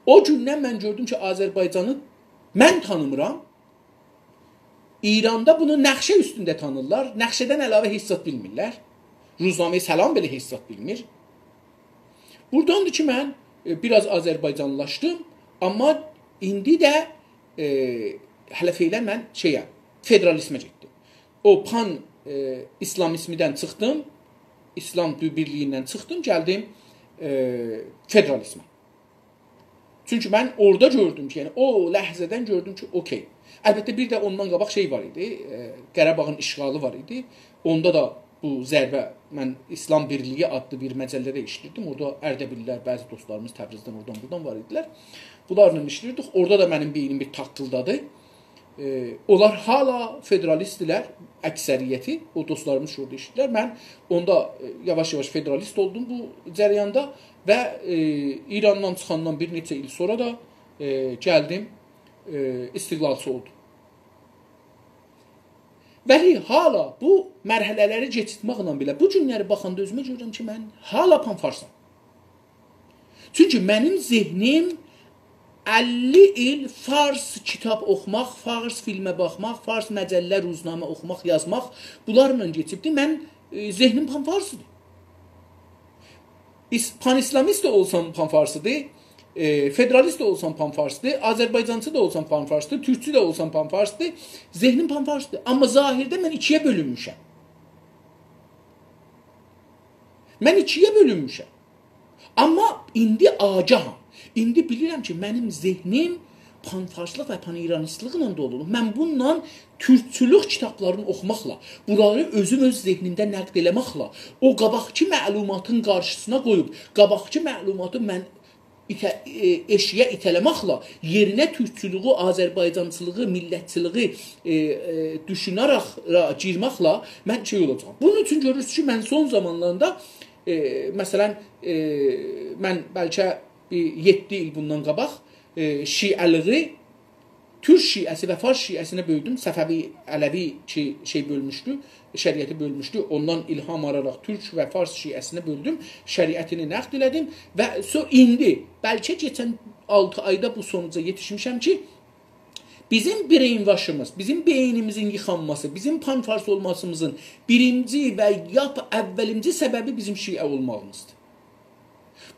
O gündən mən gördüm ki, Azərbaycanı mən tanımıram. İranda bunu nəxşə üstündə tanırlar. Nəxşədən əlavə hissat bilmirlər. Ruznamə-i Səlam belə hissat bilmir. Buradandır ki, mən biraz Azərbaycanlaşdım. Amma indi də hələ feylə mən federalizmə getdim. O pan-İslamismidən çıxdım. İslam birliyindən çıxdım. Gəldim federalizmə. Çünki mən orada gördüm ki, yəni o ləhzədən gördüm ki, okey. Əlbəttə, bir də ondan qabaq var idi, Qarabağın işğalı var idi. Onda da bu zərbə, mən İslam Birliyi adlı bir məcəllədə işləyirdim. Orada Ərdəbillər, bəzi dostlarımız Təbrizdən, oradan var idilər. Bunlarla işləyirdik. Orada da mənim beynim bir taqqıldadı. Onlar hala federalistdilər, əksəriyyəti, o dostlarımız orada işləyirlər. Mən onda yavaş-yavaş federalist oldum bu cərəyanda və İrandan çıxandan bir neçə il sonra da gəldim, istiqlalçı oldu. Bəli, hala bu mərhələləri keçirtməklə belə bu günləri baxanda özümə görürəm ki, mən hala panfarsam. Çünki mənim zehnim 50 il fars kitab oxumaq, fars filmə baxmaq, fars məcəllə, ruznamə oxumaq, yazmaq, bunlarla keçibdi. Mən zehnim panfarsıdır. Pan-İslamist də olsam panfarsıdır. Federalist də olsam panfarsdır, Azərbaycancı da olsam panfarsdır, Türkçü də olsam panfarsdır, zehnim panfarsdır. Amma zahirdə mən ikiyə bölünmüşəm. Mən ikiyə bölünmüşəm. Amma indi agaham. İndi bilirəm ki, mənim zehnim panfarslıq və pan-İranistlığla doludur. Mən bununla türkçülük kitablarını oxumaqla, bunları özüm öz zehnimdə nəqd eləməklə, o qabaqki məlumatın qarşısına qoyub, qabaqki məlumatı mən eşiyə itələməklə, yerinə türkçülüğü, Azərbaycancılığı, millətçiliği düşünərək girməklə mən olacaq. Bunun üçün görürsünüz ki, mən son zamanlarında, məsələn, mən bəlkə 7 il bundan qabaq şiəliği, Türk şiəsi və Fars şiəsinə böldüm. Səfəvi, Ələvi bölmüşdü, şəriəti bölmüşdü. Ondan ilham araraq Türk və Fars şiəsinə böldüm. Şəriətini nəqd elədim və indi, bəlkə keçən 6 ayda bu sonuca yetişmişəm ki, bizim brainwashımız, bizim beynimizin yıxanması, bizim panfars olmasımızın birinci və əvvəlimci səbəbi bizim şiə olmağımızdır.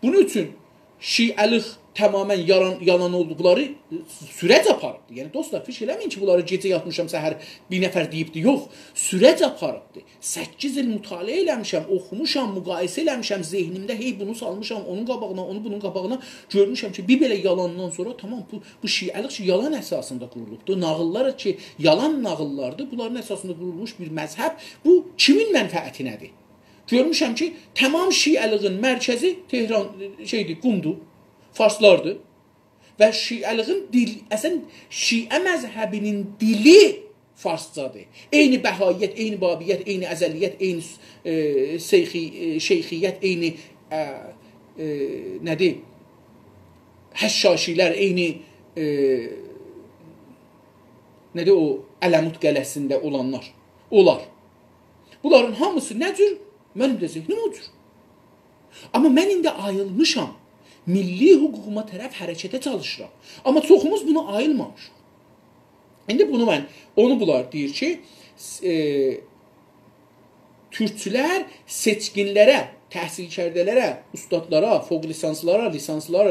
Bunun üçün şiəlik tamamən yalan olduqları sürəc aparıbdır. Yəni dostlar, fikir eləməyin ki, bunları gecə yatmışam, səhər bir nəfər deyibdi. Yox, sürəc aparıbdır. 8 il mütaliə eləmişəm, oxumuşam, müqayisə eləmişəm, zehnimdə hey bunu salmışam, onun qabağına, onu bunun qabağına, görmüşəm ki, bir belə yalandan sonra tamam bu şiəlik yalan əsasında qurulubdur. Nağıllar ki, yalan nağıllardır. Bunların əsasında qurulmuş bir məzhəb. Bu kimin mənfəətinədir? Görmüşəm ki, tamam şiəliğin mərkəzi Tehran Qumdur, farslardır və şiəliğin əslən şiə məzhəbinin dili farscadır. Eyni bəhayiyyət, eyni babiyyət, eyni əzəliyyət, eyni şeyxiyyət, eyni nədir? Həşşaşilər, eyni nədir o Ələmut qələsində olanlar. Olar. Bunların hamısı nə cür? Mənim də zehnim o cür. Amma mən indi ayılmışam. Milli hüququma tərəf hərəkətə çalışıram. Amma çoxumuz buna ayılmamışıq. İndi bunu bunlar deyir ki, türkçülər seçkinlərə, təhsilkərdələrə, ustadlara, fövq lisanslara,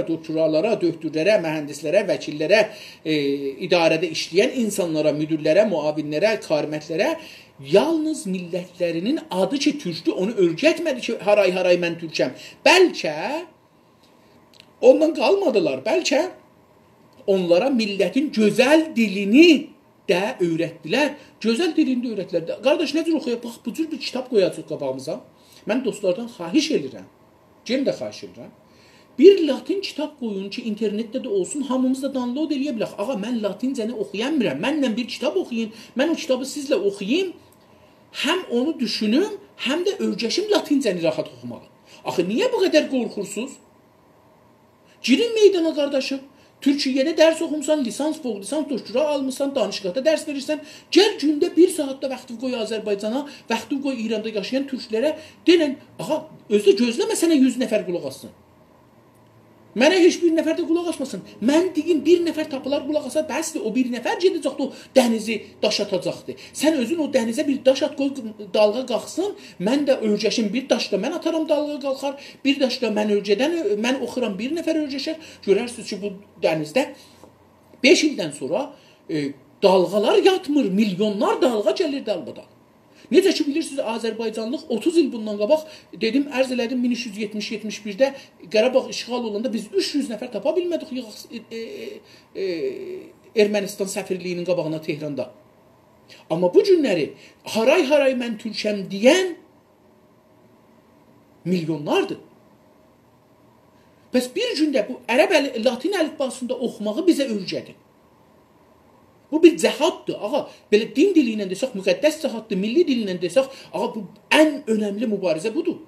doktorlara, döktürlərə, mühəndislərə, vəkillərə, idarədə işləyən insanlara, müdirlərə, müavinlərə, karmətlərə yalnız millətlərinin adı ki, türkdür, onu örgətmədi ki, haray mən türkəm. Bəlkə ondan qalmadılar. Bəlkə onlara millətin gözəl dilini də öyrətdilər. Gözəl dilini də öyrətdilər. Qardaş, necə oxuyaq? Bax, bu cür bir kitab qoyacaq qabağımıza. Mən dostlardan xahiş edirəm. Cem də xahiş edirəm. Bir latin kitab qoyun ki, internetdə də olsun, hamımız da download eləyə bilək. Ağa, mən latincəni oxuyanmıram. Mənlə bir kitab oxuyun. Mən o kitabı sizlə oxuyayım. Həm onu düşünüm, həm də öyrəşim latincəni rahat oxumağı. Axı, niyə bu qədər qorxursuz? Girin meydana qardaşım. Türkiyədə dərs oxumsan, lisans, fövq lisans, doktora almışsan, danışıqda dərs verirsən, gəl gündə 1 saatda vaxtı qoy Azərbaycana, vaxtı qoy İranda yaşayan türklərə, denən, ağa, özdə gözləmə sənə 100 nəfər qulaq assın. Mənə heç bir nəfər də qulaq asmasın. Mən deyim, bir nəfər tapılar qulaq asa, bəsdir, o bir nəfər gedəcəkdir, o dənizi daş atacaqdır. Sən özün o dənizə bir daş at, qoy dalğa qalxsın, mən də örgəşim, bir daşda mən ataram, dalğa qalxar, bir daşda mən oxuram, bir nəfər örgəşər. Görərsiniz ki, bu dənizdə 5 ildən sonra dalğalar yatmır, milyonlar dalğa gəlir dalbada. Necə ki, bilirsiniz, Azərbaycanlıq 30 il bundan qabaq, dedim, ərz elədim, 1370-71-də Qarabağ işğal olanda biz 300 nəfər tapa bilmədik Ermənistan səfirliyinin qabağına Tehranda. Amma bu günləri haray mən türkəm deyən milyonlardır. Bəs bir gündə bu latin əlifbasında oxumağı bizə öyrədin. Bu bir cəhaddır. Ağa, belə din dili ilə desək, müqəddəs cəhaddır, milli dili ilə desək, ağa, bu ən önəmli mübarizə budur.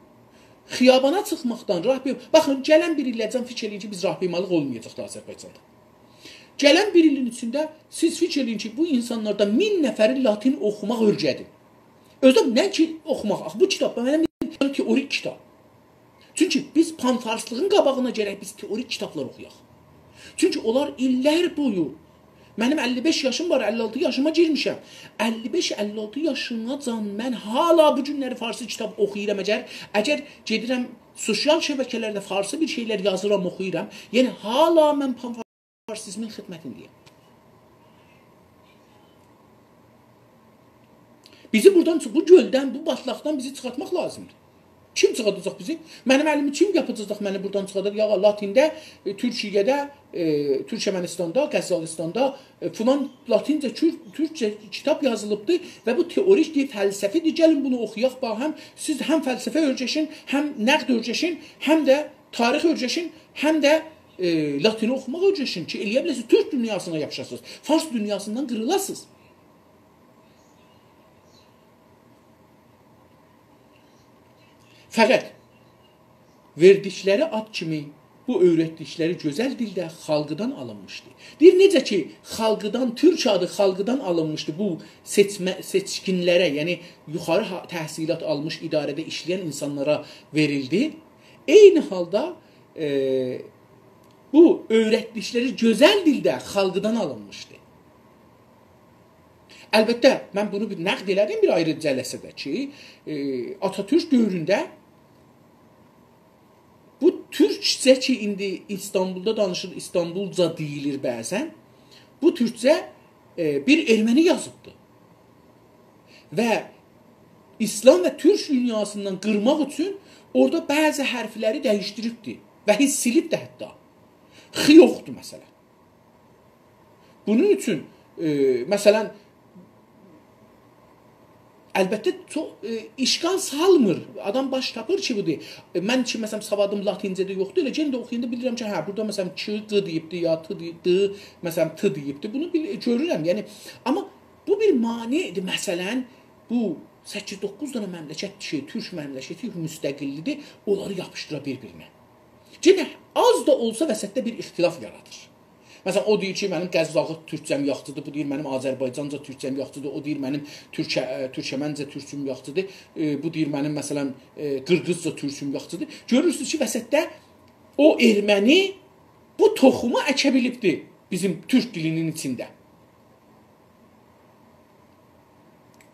Xiyabana çıxmaqdan, baxın, gələn bir illərdən fikir eləyin ki, biz rahbimalıq olmayacaqdır Azərbaycanda. Gələn bir ilin içində siz fikir eləyin ki, bu insanlardan 1000 nəfəri latin oxumaq öyrədin. Özüm nə ki oxumaq? Bu kitab mənim teorik kitab. Çünki biz panfarslığın qabağına gərək biz teorik kitablar oxuyaq. Çünki onlar illər boyu mənim 55 yaşım var, 56 yaşıma girmişəm. 55-56 yaşına can mən hala bu günləri farsı kitab oxuyuram. Əgər gedirəm sosial şəbəkələrdə farsı bir şeylər yazıram, oxuyuram. Yəni hala mən panfarsizmin xidmətindəyəm. Bizi buradan, bu göldən, bu batlaqdan bizi çıxartmaq lazımdır. Kim çıxadacaq bizi? Mənim əlimi kim yapacaq məni buradan çıxadacaq? Ya latində, Türkiyədə, Türkmenistanda, Qəzzalistanda filan latincə, türkcə kitab yazılıbdır və bu teorik fəlsəfidir. Gəlin bunu oxuyaq, həm siz həm fəlsəfə öyrəşin, həm nəqd öyrəşin, həm də tarix öyrəşin, həm də latini oxumaq öyrəşin ki, eləyə biləsiniz, türk dünyasına yapışasınız, fars dünyasından qırılasınız. Fəqət verdikləri ad kimi bu öyrətdikləri gözəl dildə xalqıdan alınmışdı. Deyir, necə ki, xalqıdan, türk adı xalqıdan alınmışdı bu seçkinlərə, yəni yuxarı təhsilat almış idarədə işləyən insanlara verildi. Eyni halda bu öyrətdikləri gözəl dildə xalqıdan alınmışdı. Əlbəttə, mən bunu nəqd elədim bir ayrı cəlsədə ki, Atatürk dövründə bu türkcə ki, indi İstanbulda danışır, İstanbulca deyilir bəzən. Bu türkcə bir erməni yazıbdır. Və İslam və türk dünyasından qırmaq üçün orada bəzi hərfləri dəyişdiribdir. Və heç silib də hətta. X yoxdur məsələn. Bunun üçün, məsələn, əlbəttə işqal salmır. Adam baş tapır ki, budur. Mən ki, məsələn, savadım latincədə yoxdur. Elə gəlin də oxuyanda bilirəm ki, hə, burada məsələn, ç, q deyibdir, ya t deyibdir, məsələn, t deyibdir. Bunu görürəm. Yəni, amma bu bir manidir. Məsələn, bu 8-9 dənə məmləkət türk məmləkəti müstəqillidir. Onları yapışdıra bir-birinə. Yenə az da olsa vəsətdə bir ixtilaf yaradır. Məsələn, o deyir ki, mənim Qəzzağı türkcəm yaxşıdır, bu deyir mənim Azərbaycanca türkcəm yaxşıdır, o deyir mənim türkçəməncə türküm yaxşıdır, bu deyir mənim məsələn qırğızca türküm yaxşıdır. Görürsünüz ki, vəsətdə o erməni bu toxumu əkə bilibdir bizim türk dilinin içində.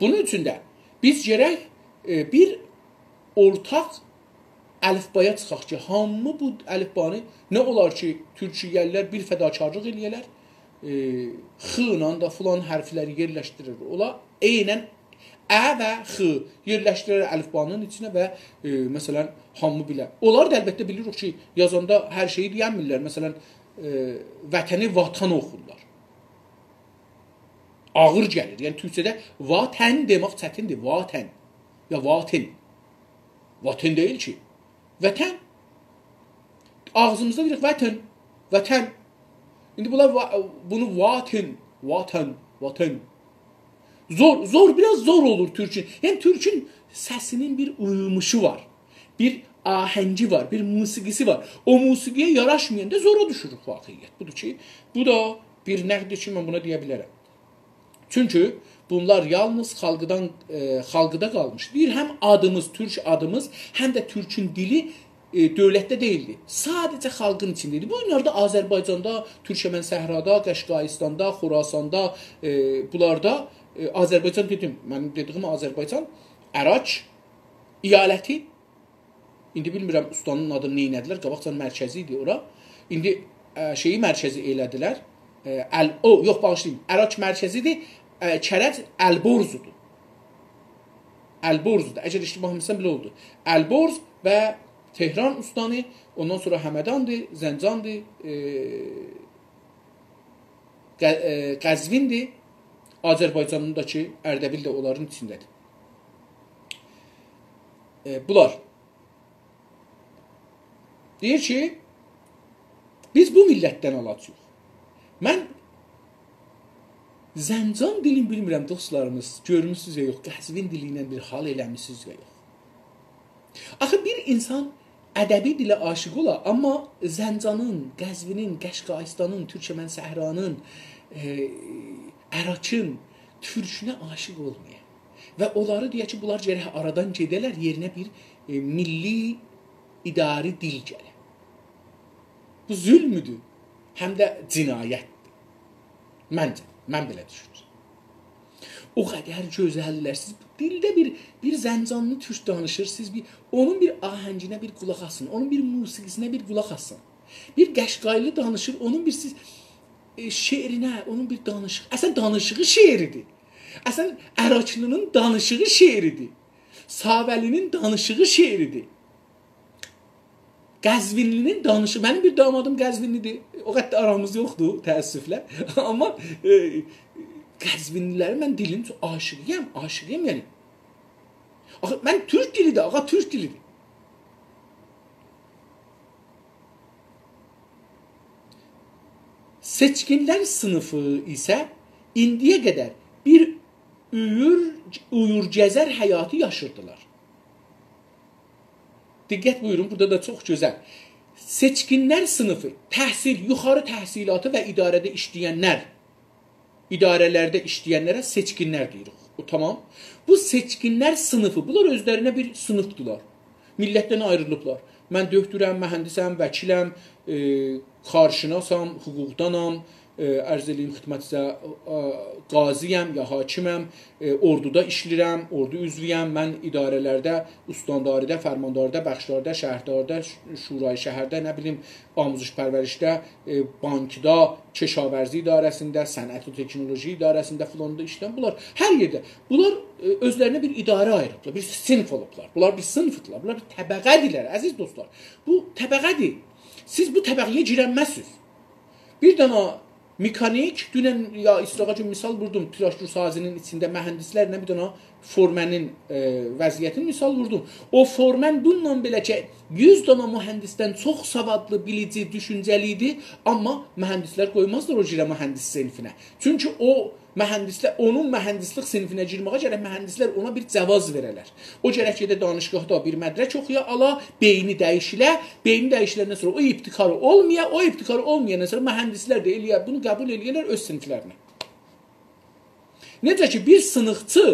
Bunun üçün də biz gərək bir ortaq əlifbaya çıxaq ki, hamı bu əlifbanı nə olar ki, türkiyəllər bir fədakarlıq eləyələr, x-la da filan hərfləri yerləşdirir. Ola eynən ə və x yerləşdirir əlifbanın içinə və məsələn, hamı bilər. Onlar da əlbəttə bilirik ki, yazanda hər şeyi deyəmirlər. Məsələn, vətəni vatan oxurlar. Ağır gəlir. Yəni, türkçədə vatən demək çətindir. Vatən. Ya vatin. Vatin deyil ki. Vətən. Ağzımızda deyirik vətən. Vətən. İndi bunlar bunu vatin. Vatan. Vatan. Zor, biraz zor olur türkün. Yəni, türkün səsinin bir uyumuşu var. Bir ahəngi var, bir musiqisi var. O musiqiyə yaraşmayanda zora düşürük vaqiyyət. Budur ki, bu da bir nəqdir ki, mən buna deyə bilərəm. Çünki bunlar yalnız xalqıda qalmış. Bir, həm adımız, türk adımız, həm də türkün dili dövlətdə deyildi. Sadəcə xalqın içindeydi. Bu günlərdə Azərbaycanda, Türkmən səhrada, Qəşqaistanda, Xorasanda, bunlarda Azərbaycan dedim, mənim dediyim Azərbaycan, Əraç iyaləti, indi bilmirəm ustanın adını neynədilər, qabaqcan mərkəzi idi ora. İndi şeyi mərkəzi elədilər. Yox, bağışlayayım, Əraç mərkəzidir, Kərəc Əlborzudur. Əlborzudur, əgər iştibahımızdan belə oldu. Əlborz və Tehran ustanı, ondan sonra Həmədandır, Zəncandır, Qəzvindir, Azərbaycanındakı Ərdəbil də onların içindədir. Bunlar deyir ki, biz bu millətdən alacağıq. Mən Zəncan dilini bilmirəm, dostlarımız, görmüsünüz ya yox, Qəzvin dili ilə bir hal eləmişsiniz ya yox. Axı bir insan ədəbi dilə aşıq ola, amma Zəncanın, Qəzvinin, Qəşqaistanın, Türkmən səhranın, Əraçın, türkünə aşıq olmaya və onları deyək ki, bunlar gərək aradan gedələr, yerinə bir milli idari dil gələ. Bu zülmüdür, həm də cinayətdir. Məncə, mən belə düşünürəm. O qədər gözəllər, siz dildə bir Zəncanlı türk danışırsınız, onun bir ahənginə bir qulaq asın, onun bir musiqisinə bir qulaq asın. Bir Qəşqaylı danışır, onun bir siz şeirinə, onun bir danışığı, əsən danışığı şeiridir. Əsən Əraçlının danışığı şeiridir. Savəlinin danışığı şeiridir. Qəzvinlinin danışığı, mənim bir damadım Qəzvinlidir. O qədər aramız yoxdur, təəssüflə. Amma Qəzvinliləri mən dilin aşığıyam yəni. Mən türk dilidir, ağa türk dilidir. Seçkinlər sınıfı isə indiyə qədər bir uyur-gəzər həyatı yaşırdılar. Diqqət buyurun, burada da çox gözəl. Seçkinlər sınıfı, təhsil, yuxarı təhsilatı və idarədə işləyənlər, idarələrdə işləyənlərə seçkinlər deyirik. Tamam. Bu seçkinlər sınıfı, bunlar özlərinə bir sınıfdılar. Millətdən ayrılıblar. Mən döktürəm, mühəndisəm, vəkiləm, xarşinasam, hüquqdanam, ərz eləyim xidmətinizə, qaziyəm ya hakiməm, orduda işləyirəm, ordu üzvüyəm, mən idarələrdə, ustandaridə, fərmandaridə, bəxşdarda, şəhərdarda, şurayı şəhərdə, nə bilim, amuzluq pərvərişdə, bankda, keşavərzi idarəsində, sənət və texnoloji idarəsində filanında işləyən bunlar hər yerdə. Bunlar özlərinə bir idarə ayırıblar, bir sinf olublar. Bunlar bir sınıfdırlar, bunlar bir təbəqədirlər, əziz dostlar. Bu təbəqədir. Siz bu təbəqəyə girənməzsiniz. Bir dənə mekanik, dünən ya İsraqa üçün misal vurdum, tirajdur sazinin içində mühəndislərlə bir dənə formənin vəziyyətini misal vurdum. O formən bununla belə ki, 100 dənə mühəndisdən çox savadlı, bilici, düşüncəli idi, amma mühəndislər qoymazlar o girə mühəndis sinfinə. Çünki o mühəndislər, onun mühəndislik sinfinə girməyə gərək mühəndislər ona bir cavaz verələr. O gərək gedə danışqahda bir mədrək oxuya, ala, beyni dəyişilə, beyni dəyişiləndən sonra o ibtikarı olmaya, o ibtikarı olmayandan sonra mühəndislər də eləyə, bunu qəbul eləyərlər öz sinflərinə. Necə ki, bir sınıqçı,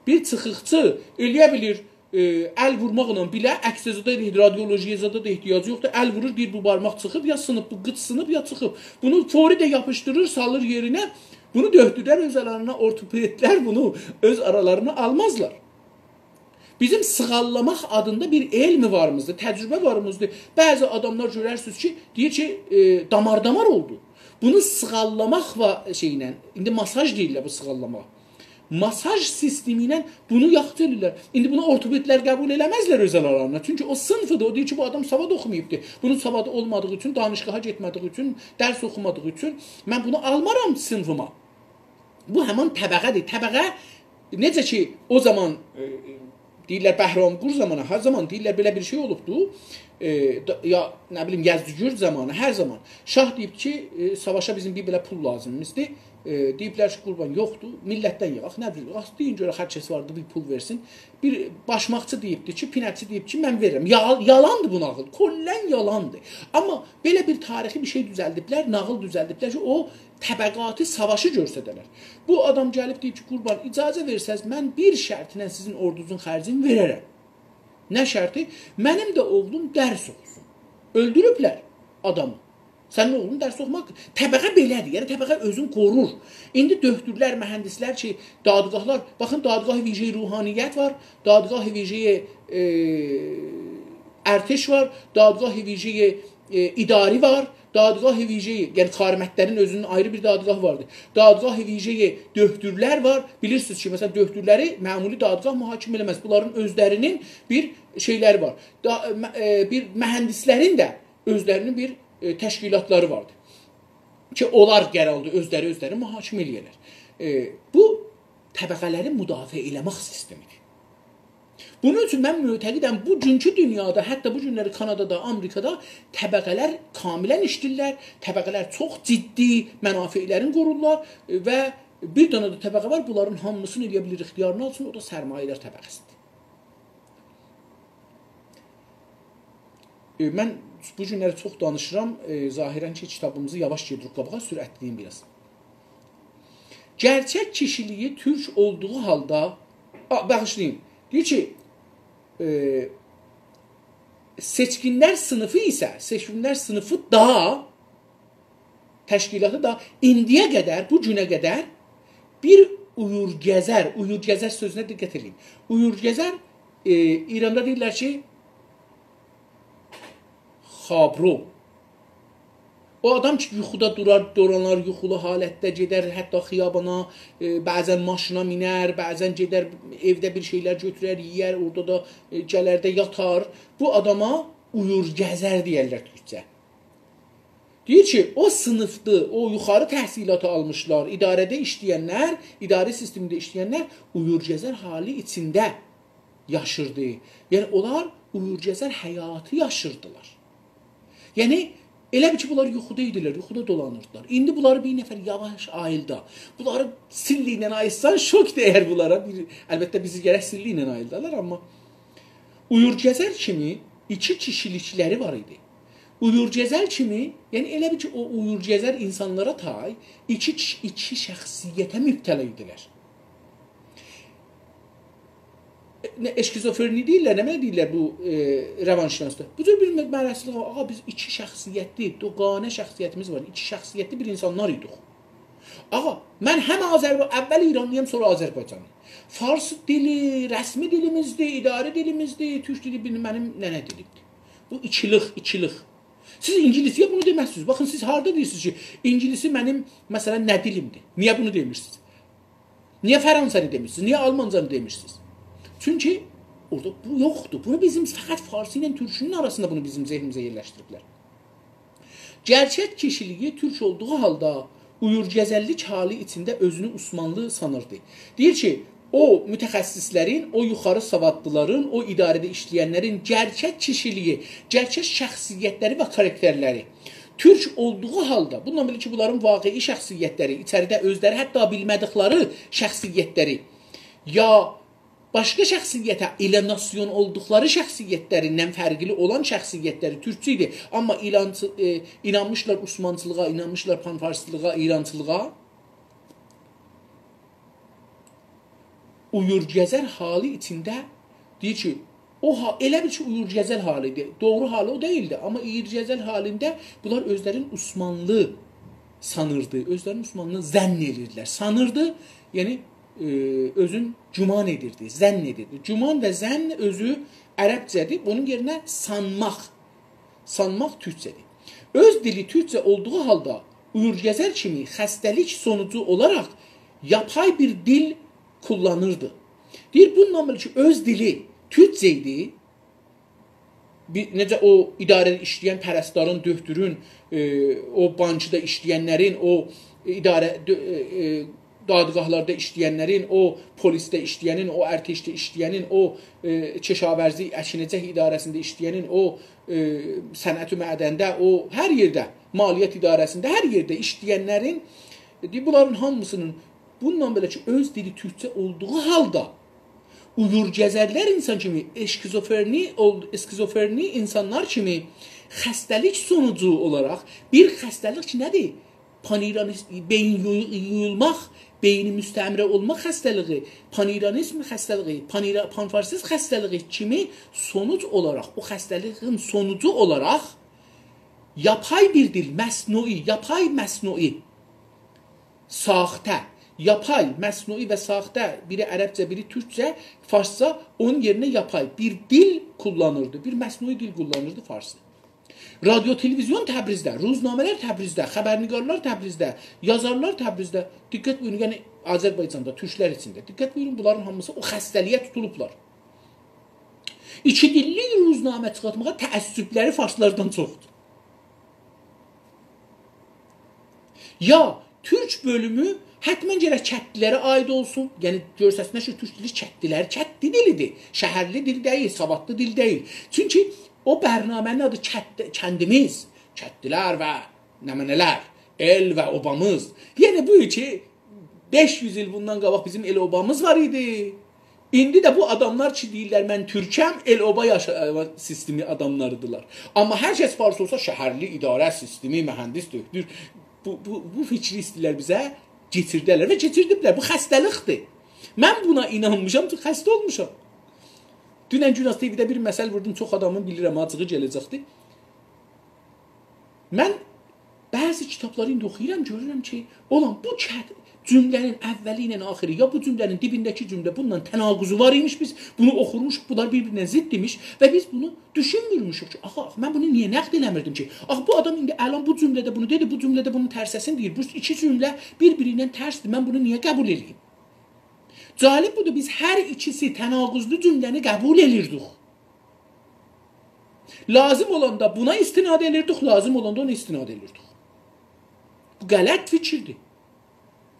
bir çıxıqçı eləyə bilir, əl vurmaqla bilə, əksəzədə radiolojiyə zada da ehtiyacı yoxdur. Əl vurur, deyir bu barmaq çıxıb, ya sınıb, bu qıç sınıb, ya çıxıb. Bunu fori də yapışdırır, salır yerinə. Bunu döhdülər öz aralarına, ortopedlər bunu öz aralarına almazlar. Bizim sığallamaq adında bir elmi varımızdır, təcrübə varımızdır. Bəzi adamlar görərsiniz ki, deyir ki, damar oldu. Bunu sığallamaq şeylə, indi masaj deyirlər bu sığallamaq. Masaj sistemi ilə bunu yaxşı edirlər. İndi bunu ortopedlər qəbul eləməzlər öz aralarına. Çünki o sınıfıdır. O deyir ki, bu adam savad oxumayıbdır. Bunun savadı olmadığı üçün, danışqaha getmədiyi üçün, dərs oxumadığı üçün mən bunu almaram sınıfıma. Bu həman təbəqədir. Təbəqə necə ki o zaman deyirlər Bəhramqur zamanı, hər zaman deyirlər belə bir şey olubdu. Ya nə bilim Yəzdügürd zamanı, hər zaman şah deyib ki, savaşa bizim bir belə pul lazımdır. Deyiblər ki, qurban yoxdur, millətdən yığaq, nə bilir, deyin görə hər kəs vardı bir pul versin. Bir başmaqçı deyibdir ki, pinəkçi deyib ki, mən verirəm. Yalandır bu nağıl, kollən yalandır. Amma belə bir tarixi bir şey düzəldiblər, nağıl düzəldiblər ki, o təbəqatı savaşı görsədələr. Bu adam gəlib deyib ki, qurban, icazə versəz, mən bir şərtinə sizin ordunuzun xərcini verərəm. Nə şərti? Mənim də oğlum dərs oxusun. Öldürüblər adamı. Sənin oğlun dərs oxumaq, təbəqə belədir, yəni təbəqə özün qorur. İndi döhdürlər, mühəndislər ki, dadgahlar, baxın, dadgah-ı vicə-i ruhaniyyət var, dadgah-ı vicə-i ərteş var, dadgah-ı vicə-i idari var, dadgah-ı vicə-i, yəni xarmətlərin özünün ayrı bir dadgahı vardır. Dadgah-ı vicə-i döhdürlər var, bilirsiniz ki, məsələn, döhdürləri məmuli dadgah mühakim eləməz. Bunların özlərinin bir şeyləri var. Bir mühəndislərin də özlərinin bir təşkilatları vardır. Ki, onlar gəraldı, özləri mühakim eləyərlər. Bu, təbəqələri müdafiə eləmək sistemidir. Bunun üçün mən mütəqidəm, bu günkü dünyada, hətta bu günləri Kanadada, Amerikada təbəqələr kamilən işləyirlər, təbəqələr çox ciddi mənafiələrin qorurlar və bir dənə də təbəqə var, bunların hamısını eləyə bilir, ixtiyarını alsın, o da sərmayələr təbəqəsidir. Mən bu günləri çox danışıram, zahirən ki, kitabımızı yavaş gedirik qabağa, sürətliyim biraz. Gerçək kişiliyi türk olduğu halda, bağışlayın, deyir ki, seçkinlər sınıfı da, təşkilatı da indiyə qədər, bu günə qədər bir uyur-gəzər sözünə diqqət edin. Uyur-gəzər, İranda deyirlər ki, xabro. O adam ki, yuxuda duranlar yuxulu halətdə gedər, hətta xiyabana, bəzən maşına minər, bəzən gedər, evdə bir şeylər götürər, yiyər, orada da gələrdə yatar. Bu adama uyur-gəzər deyərlər türkcə. Deyir ki, o sınıfdır, o yuxarı təhsilatı almışlar, idarədə işləyənlər, idarə sistemində işləyənlər uyur-gəzər hali içində yaşırdı. Yəni, onlar uyur-gəzər həyatı yaşırdılar. Yəni, elə bir ki, bunlar yuxuda idilər, yuxuda dolanırdılar. İndi bunları bir nəfər yavaş ayılda, bunları silli ilə ayılsan, şok deyər bunlara. Əlbəttə, bizi gərək silli ilə ayıldalar, amma uyur-gəzər kimi iki kişilikləri var idi. Uyur-gəzər kimi, yəni elə bir ki, o uyur-gəzər insanlara tay iki şəxsiyyətə mübtəla idilər. eşkizofreni deyirlər, nə deyirlər bu rəvanşünassda? Bu cür bir mərhələlik var. Ağa biz iki şəxsiyyətli, doğanə şəxsiyyətimiz var. İki şəxsiyyətli bir insanlar idik. Ağa, mən həm əvvəl İranlıyam, sonra Azərbaycanlıyam. Fars dili rəsmi dilimizdir, idarə dilimizdir, türk dili mənim nənə dilimdir. Bu ikilik. Siz İngilisiyə bunu deməzsiniz. Baxın, siz harada deyirsiniz ki, İngilisi mənim, məsələn, nə dilimdir? Niyə bunu demirsiniz? Niyə Fransanı demirsiniz? Niyə Almancanı demirsiniz? Çünki orada bu yoxdur. Bunu bizim fəqət Farsi ilə türkünün arasında bunu bizim zehnimizə yerləşdiriblər. Gerçək kişiliyi türk olduğu halda uyur gəzəllik hali içində özünü Osmanlı sanırdı. Deyir ki, o mütəxəssislərin, o yuxarı savadlıların, o idarədə işləyənlərin gerçək kişiliyi, gerçək şəxsiyyətləri və karakterləri türk olduğu halda, bununla belə ki, bunların vaqei şəxsiyyətləri, içəridə özləri hətta bilmədikləri şəxsiyyətləri ya başqa şəxsiyyətə ilanasyon olduqları şəxsiyyətlərindən fərqli olan şəxsiyyətləri türkçə idi. Amma inanmışlar Osmançılığa, inanmışlar panfarslığa, İrançılığa. Uyur gəzər halı içində deyir ki, elə bir ki, uyur gəzər halidir. Doğru halı o deyildi. Amma uyur gəzər halində bunlar özlərin Osmanlı sanırdı. Özlərin Osmanlı zənn edirdilər. Sanırdı, yəni özün güman edirdi, zənn edirdi. Güman və zənn özü ərəbcədir. Bunun yerinə sanmaq türkçədir. Öz dili türkçə olduğu halda uyur gəzər kimi xəstəlik sonucu olaraq yapay bir dil kullanırdı. Deyir, bununla belə ki, öz dili türkçə idi. Necə o idarədə işləyən pərəstarın, döhtürün, o bankda işləyənlərin, o dadgahlarda işləyənlərin, o polisdə işləyənin, o ərteşdə işləyənin, o Keşavərzi Əkinəcək idarəsində işləyənin, o sənət-ü mədəndə, o hər yerdə, maliyyət idarəsində, hər yerdə işləyənlərin, bunların hamısının bununla belə ki, öz dili türkçə olduğu halda uyur gəzərlər insan kimi, eskizofreni insanlar kimi xəstəlik sonucu olaraq bir xəstəlik ki, nədir? Beyin yuyulmaq, beyni müstəmrə olmaq xəstəliyi, paniranizm xəstəliyi, panfarsist xəstəliyi kimi sonuc olaraq, o xəstəliyin sonucu olaraq yapay bir dil, məsnui, yapay məsnui, saxtə, yapay, məsnui və saxtə, biri ərəbcə, biri türkcə, farsça, onun yerinə yapay bir dil kullanırdı, bir məsnui dil kullanırdı farsı. Radyo, televizyon Təbrizdə, ruznamələr Təbrizdə, xəbərnigarlar Təbrizdə, yazarlar Təbrizdə. Diqqət buyurun, yəni Azərbaycanda, türklər içində. Diqqət buyurun, bunların hamısı o xəstəliyə tutulublar. İki dilli ruznamə çıxartmağa təəssübləri farslardan çoxdur. Ya türk bölümü hətmən gərək kətlilərə aid olsun. Yəni görsəsinə ki, türk dili kətdilər, kətdi dilidir. Şəhərli dil deyil, savadlı dil deyil. Çünki o bərnamənin adı kəndimiz, kətdilər və nəmənələr, el və obamız. Yəni bu ki, 500 il bundan qabaq bizim el obamız var idi. İndi də bu adamlar ki, deyirlər, mən türkəm, el oba yaşama sistemi adamlarıdırlar. Amma hər kəs fars olsa, şəhərli idarə sistemi, mühəndis döktür. Bu fikri istəyirlər bizə getirdilər və getirdiblər. Bu xəstəlikdir. Mən buna inanmışam ki, xəstə olmuşam. Dünən Günas TV-də bir məsəl vurdum, çox adamın bilirəm, acığı gələcəkdir. Mən bəzi kitabları indi oxuyuram, görürəm ki, olan bu cümlənin əvvəli ilə axırı, ya bu cümlənin dibindəki cümlə bununla tənaqüzü var imiş, biz bunu oxurmuşuq, bunlar bir-birinə zidd imiş və biz bunu düşünmürmüşük ki, mən bunu niyə nəqd eləmirdim ki? Bu adam indi əlan bu cümlədə bunu dedi, bu cümlədə bunun tərsəsini deyir. Bu iki cümlə bir-birindən tərsdir, mən bunu niyə qəbul edeyim? Cəlib budur, biz hər ikisi tənaqüzlü cümləni qəbul edirdik. Lazım olanda buna istinad edirdik, lazım olanda ona istinad edirdik. Bu qələt fikirdir.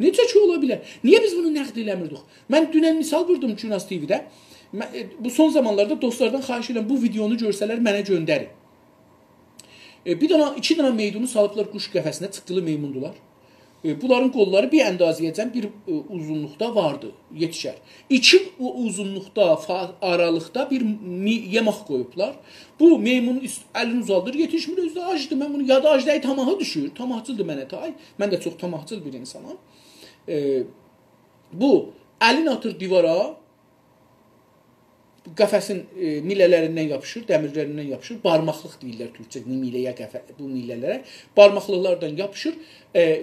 Necə ki ola bilər? Niyə biz bunu nəqd eləmirdik? Mən dünən misal vurdum Günas TV-də. Bu son zamanlarda dostlardan xahiş edirəm, bu videonu görsələr mənə göndərin. İki dənə meydunu salıblar quş qəfəsinə, çıxılı meymundular. Bunların qolları bir əndaziyəcən bir uzunluqda vardı, yetişər. İki uzunluqda, aralıqda bir yemək qoyublar. Bu meymunun əlini uzaldır, yetişmir, özü də acıdır. Mən bunu yada acıdır, tamahı düşür. Tamahçıldır mənə tay. Mən də çox tamahçıl bir insanam. Bu əlini atır divara. qəfəsin millələrindən yapışır, dəmirlərindən yapışır. Barmaqlıq deyirlər türkcə milləyə bu millələrə. Barmaqlıqlardan yapışır.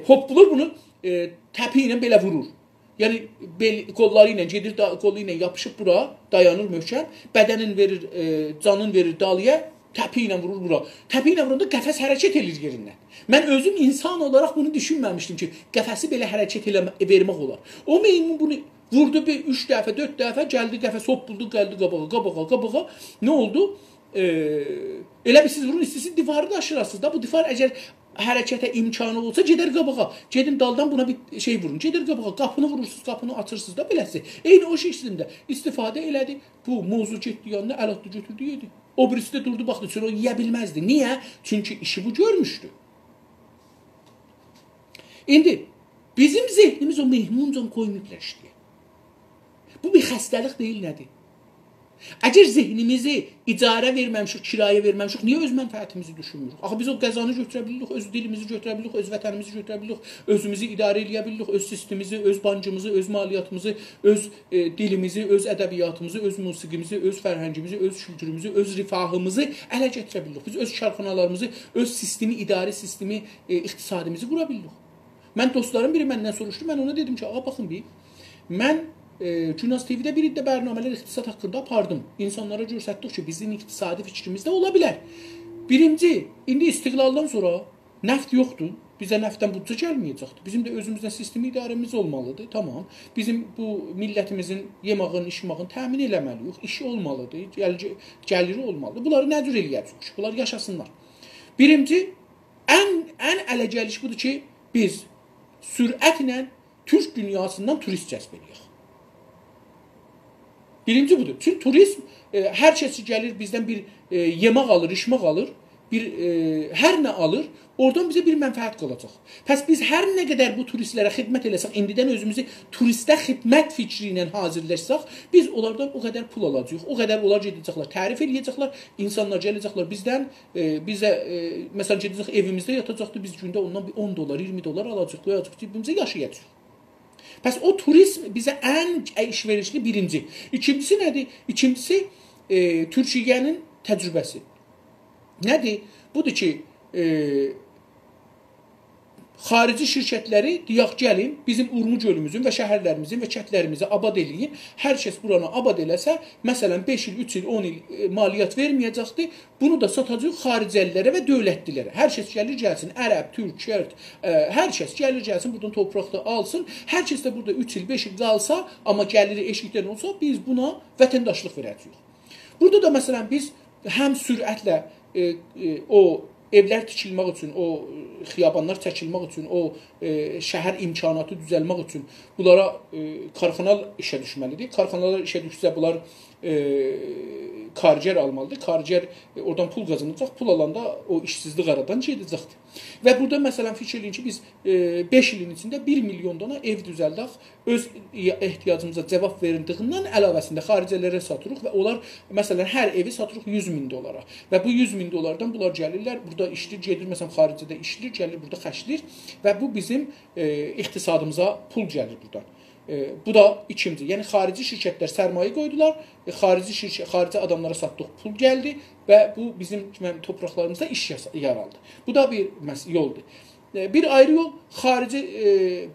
Hoppular bunu təpi ilə belə vurur. Yəni qolları ilə gedir, qolu ilə yapışıb bura, dayanır möhkəm. Bədənin verir, canın verir dalıya, təpi ilə vurur bura. Təpi ilə vuranda qəfəs hərəkət edir yerindən. Mən özüm insan olaraq bunu düşünməmişdim ki, qəfəsi belə hərəkət vermək olar. O meymun bunu vurdu bir 3 dəfə, 4 dəfə, gəldi qəfəs hop buldu, gəldi qabağa. Nə oldu? Elə bir siz vurun, istəsiz divarı da aşırasınız da. Bu divar əgər hərəkətə imkanı olsa gedər qabağa. Gedin daldan buna bir şey vurun. Gedər qabağa. Qapını vurursunuz, qapını açırsınız da beləsi. Eyni o şəkildə istifadə elədi. Bu mövzu getdi yanına, əl atdı götürdü yedi. O birisi də durdu baxdı, sonra o yeyə bilməzdi. Niyə? Çünki işi bu görmüşdü. İndi bizim zehnimiz o meymuncan qoymayıblar işləyir. Bu bir xəstəlik deyil, nədir? Əgər zehnimizi icarə verməmişik, kirayə verməmişik, niyə öz mənfəətimizi düşünmürük? Axı biz o qəzanı götürə bilirik, öz dilimizi götürə bilirik, öz vətənimizi götürə bilirik, özümüzü idarə eləyə bilirik, öz sistemimizi, öz bancımızı, öz maliyyatımızı, öz dilimizi, öz ədəbiyyatımızı, öz musiqimizi, öz fərhəngimizi, öz kültürümüzü, öz rifahımızı ələ gətirə bilirik. Biz öz karxanalarımızı, öz sistemi, idarə sistemi, iqtisadimizi qura bilirik. Mən dostlarım biri məndən soruşdu, mən ona dedim ki, ağa baxın bir, mən Cünaz TV-də bir iddə bərnamələr iqtisad haqqında apardım. İnsanlara göstərdik ki, bizim iqtisadi fikrimiz də ola bilər. Birinci, indi istiqlaldan sonra nəft yoxdur. Bizə nəftdən büdcə gəlməyəcəkdir. Bizim də özümüzdən sistemi idarəmiz olmalıdır. Tamam. Bizim bu millətimizin yemağın, içmağın təmin eləməliyik. İşi olmalıdır, gəliri olmalıdır. Bunları nə cür eləyəcəyik? Bunlar yaşasınlar. Birinci, ən ələ gəliş budur ki, biz sürətlə Türk dünyasından turist cəzb edirik. Birinci budur. Çünki turizm hər kəsi gəlir bizdən bir yemək alır, içmək alır, bir hər nə alır, oradan bizə bir mənfəət qalacaq. Pəs biz hər nə qədər bu turistlərə xidmət eləsək, indidən özümüzü turistə xidmət fikri ilə hazırlaşsaq, biz onlardan o qədər pul alacağıq, o qədər onlar gedəcəklər, tərif eləyəcəklər, insanlar gələcəklər bizdən, bizə məsələn gedəcək evimizdə yatacaqdır, biz gündə ondan bir 10 dolar, 20 dolar alacaq, qoyacaq, cibimizə yaşayacaq. Pəs o turizm bizə ən işverişli birinci. İkincisi nədir? İkincisi Türkiyənin təcrübəsi. Nədir? Budur ki, xarici şirkətləri deyək gəlin, bizim Urmu gölümüzün və şəhərlərimizin və kətlərimizi abad eləyin. Hər kəs buranı abad eləsə, məsələn 5 il, 3 il, 10 il maliyyat verməyəcəkdir. Bunu da satacaq xaricəlilərə və dövlətlilərə. Hər kəs gəlir gəlsin, ərəb, türk, şərt, hər kəs gəlir gəlsin, buradan torpaqda alsın. Hər kəs də burada 3 il, 5 il qalsa, amma gəliri eşikdən olsa, biz buna vətəndaşlıq verəcəyik. Burada da məsələn biz həm sürətlə o evlər tikilmək üçün, o xiyabanlar çəkilmək üçün, o şəhər imkanatı düzəlmək üçün bunlara karxanalar işə düşməlidir. Karxanalar işə düşsə bunlar karger almalıdır. Karger oradan pul qazanacaq. Pul alanda o işsizlik aradan gedəcəkdir. Və burada məsələn fikir eləyin ki, biz 5 ilin içində 1 milyon dana ev düzəldək, öz ehtiyacımıza cavab verildiyindən əlavəsində xaricələrə satırıq və onlar məsələn hər evi satırıq 100 min dolara. Və bu 100 min dolardan bunlar gəlirlər, burada işləyir, gedir məsələn xaricədə işləyir, gəlir burada xərcləyir və bu bizim iqtisadımıza pul gəlir buradan. Bu da ikinci. Yəni xarici şirkətlər sərmayə qoydular, xarici adamlara satdıq, pul gəldi və bu bizim torpaqlarımızda iş yaraldı. Bu da bir yoldur. Bir ayrı yol, xarici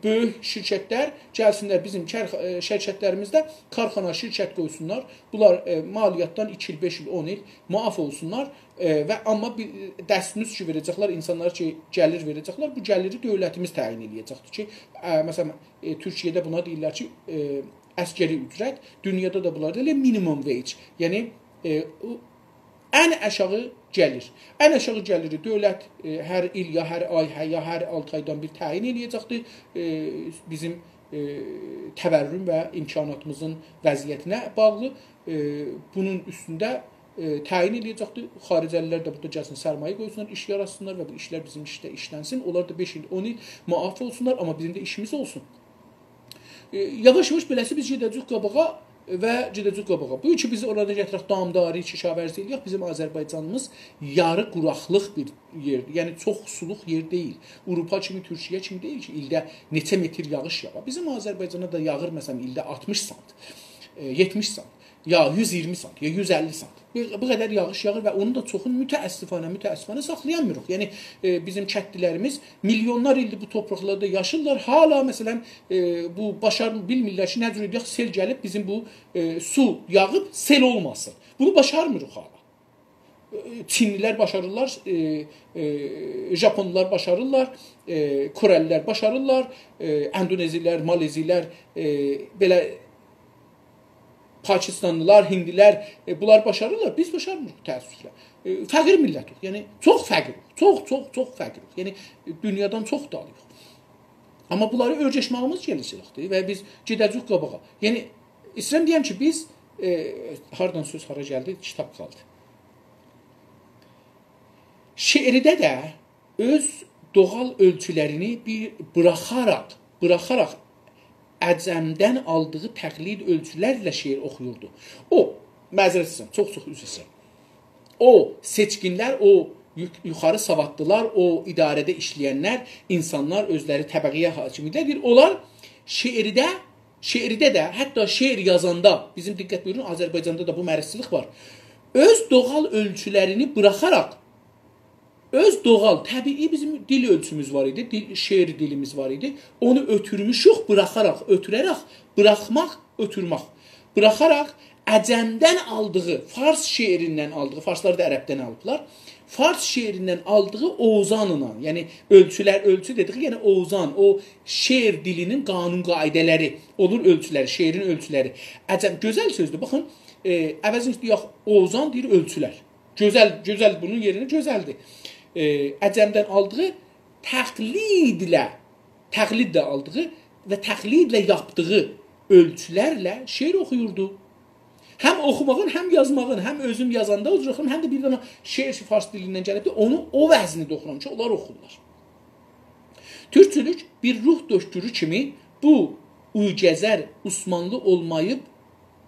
böyük şirkətlər gəlsinlər bizim şirkətlərimizdə karxana, şirkət qoysunlar. Bunlar maliyyatdan 2 il, 5 il, 10 il muaf olsunlar və amma dəstmüz ki verəcəklər, insanlar ki gəlir verəcəklər, bu gəliri dövlətimiz təyin eləyəcəkdir ki, məsələn Türkiyədə buna deyirlər ki, əskəri ücrət, dünyada da bunlar deyirlər minimum wage, yəni ən aşağı gəlir. Ən aşağı gəliri dövlət hər il, ya hər ay, ya hər 6 aydan bir təyin eləyəcəkdir bizim təvərrüm və imkanatımızın vəziyyətinə bağlı. Bunun üstündə təyin eləyəcəkdir. Xaricəlilər də burada gəlsin, sərmayə qoysunlar, iş yaratsınlar və bu işlər bizim işdə işlənsin. Onlar da 5 il, 10 il muaf olsunlar, amma bizim də işimiz olsun. Yavaş-yavaş beləsi biz gedəcəyik qabağa və gedəcək qabağa. Bu ki biz orada gətirək damdarı, kişavərzi eləyək. Bizim Azərbaycanımız yarı quraqlıq bir yerdir. Yəni çox suluq yer deyil. Avropa kimi, Türkiyə kimi deyil ki, ildə neçə metr yağış yağır. Bizim Azərbaycana da yağır məsələn ildə 60 sant, 70 sant. ya 120 sant, ya 150 sant. Bu qədər yağış yağır və onu da çoxunu mütəəssifانə saxlayamırıq. Yəni bizim kəndlilərimiz milyonlar ildir bu torpaqlarda yaşırlar. Hala məsələn bu bilmirlər ki, nə cür edək, sel gəlib bizim bu su yağıb sel olmasın. Bunu başarmırıq hala. Çinlilər başarırlar, Japonlar başarırlar, Korelilər başarırlar, Endonezilər, Malezilər, belə Pakistanlılar, Hindilər, bunlar başarırlar, biz başarmırıq təəssüflə. Fəqir millətik, yəni çox fəqirik, çox fəqirik. Yəni dünyadan çox dalıyıq. Amma bunları öyrəşməyimiz gələcəkdir və biz gedəcəyik qabağa. Yəni istəyirəm deyəm ki, biz hardan söz hara gəldi, kitab qaldı. Şeirdə də öz doğal ölçülərini buraxaraq əcəmdən aldığı təqlid ölçülərlə şeir oxuyurdu. O, məzərət istəyirəm, çox üzr istəyirəm. O, seçkinlər, o yuxarı savadlılar, o idarədə işləyənlər, insanlar özləri təbəqəyə hakimidirlər. Onlar şeirdə də, hətta şeir yazanda, bizim diqqət buyurun, Azərbaycanda da bu mərəzçilik var. Öz doğal ölçülərini buraxaraq, öz doğal, təbii bizim dil ölçümüz var idi, şeir dilimiz var idi. Onu ötürmüşük, ötürərək, buraxmaq, ötürmək. Buraxaraq, əcəmdən aldığı, fars şeirindən aldığı, farsları da ərəbdən alıblar, fars şeirindən aldığı ozanla, yəni ölçü dedik, yəni ozan, o şeir dilinin qanun qaidələri, olur ölçüləri, şeirin ölçüləri. Gözəl sözdür, baxın, əvəzin deyək, ozan deyir ölçülər. Gözəl bunun yerinə gözəldir. Əcəmdən aldığı təqlid də aldığı və təqlidlə yapdığı ölçülərlə şeir oxuyurdu. Həm oxumağın, həm yazmağın, həm özüm yazanda oxuyuram, həm də bir dənə şeir fars dilindən gəlibdir. Onu o vəzni də oxuram ki, onlar oxurlar. Türkçülük bir ruh döşkürü kimi bu uyğəzər Osmanlı olmayıb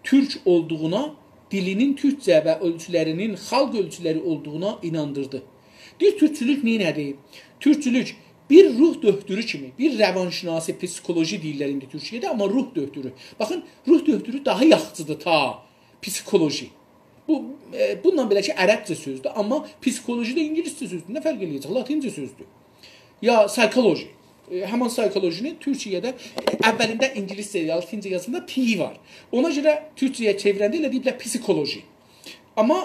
türk olduğuna, dilinin türkcə və ölçülərinin xalq ölçüləri olduğuna inandırdı. Bir türkçülük nədir? Türkçülük bir ruh döhtürü kimi, bir rəvanşinasi, psikoloji deyirlər indi Türkiyədə, amma ruh döhtürü. Baxın, ruh döhtürü daha yaxçıdır ta psikoloji. Bundan belə ki, ərəbcə sözdür, amma psikoloji də ingiliscə sözdür. Nə fərq eləyəcək? Latincə sözdür. Ya psikoloji. Həman psikolojinin Türkiyədə əvvəlində ingiliscə, latincə yazında P var. Ona görə Türkiyəyə çevirəndə elə deyiblər psikoloji. Amma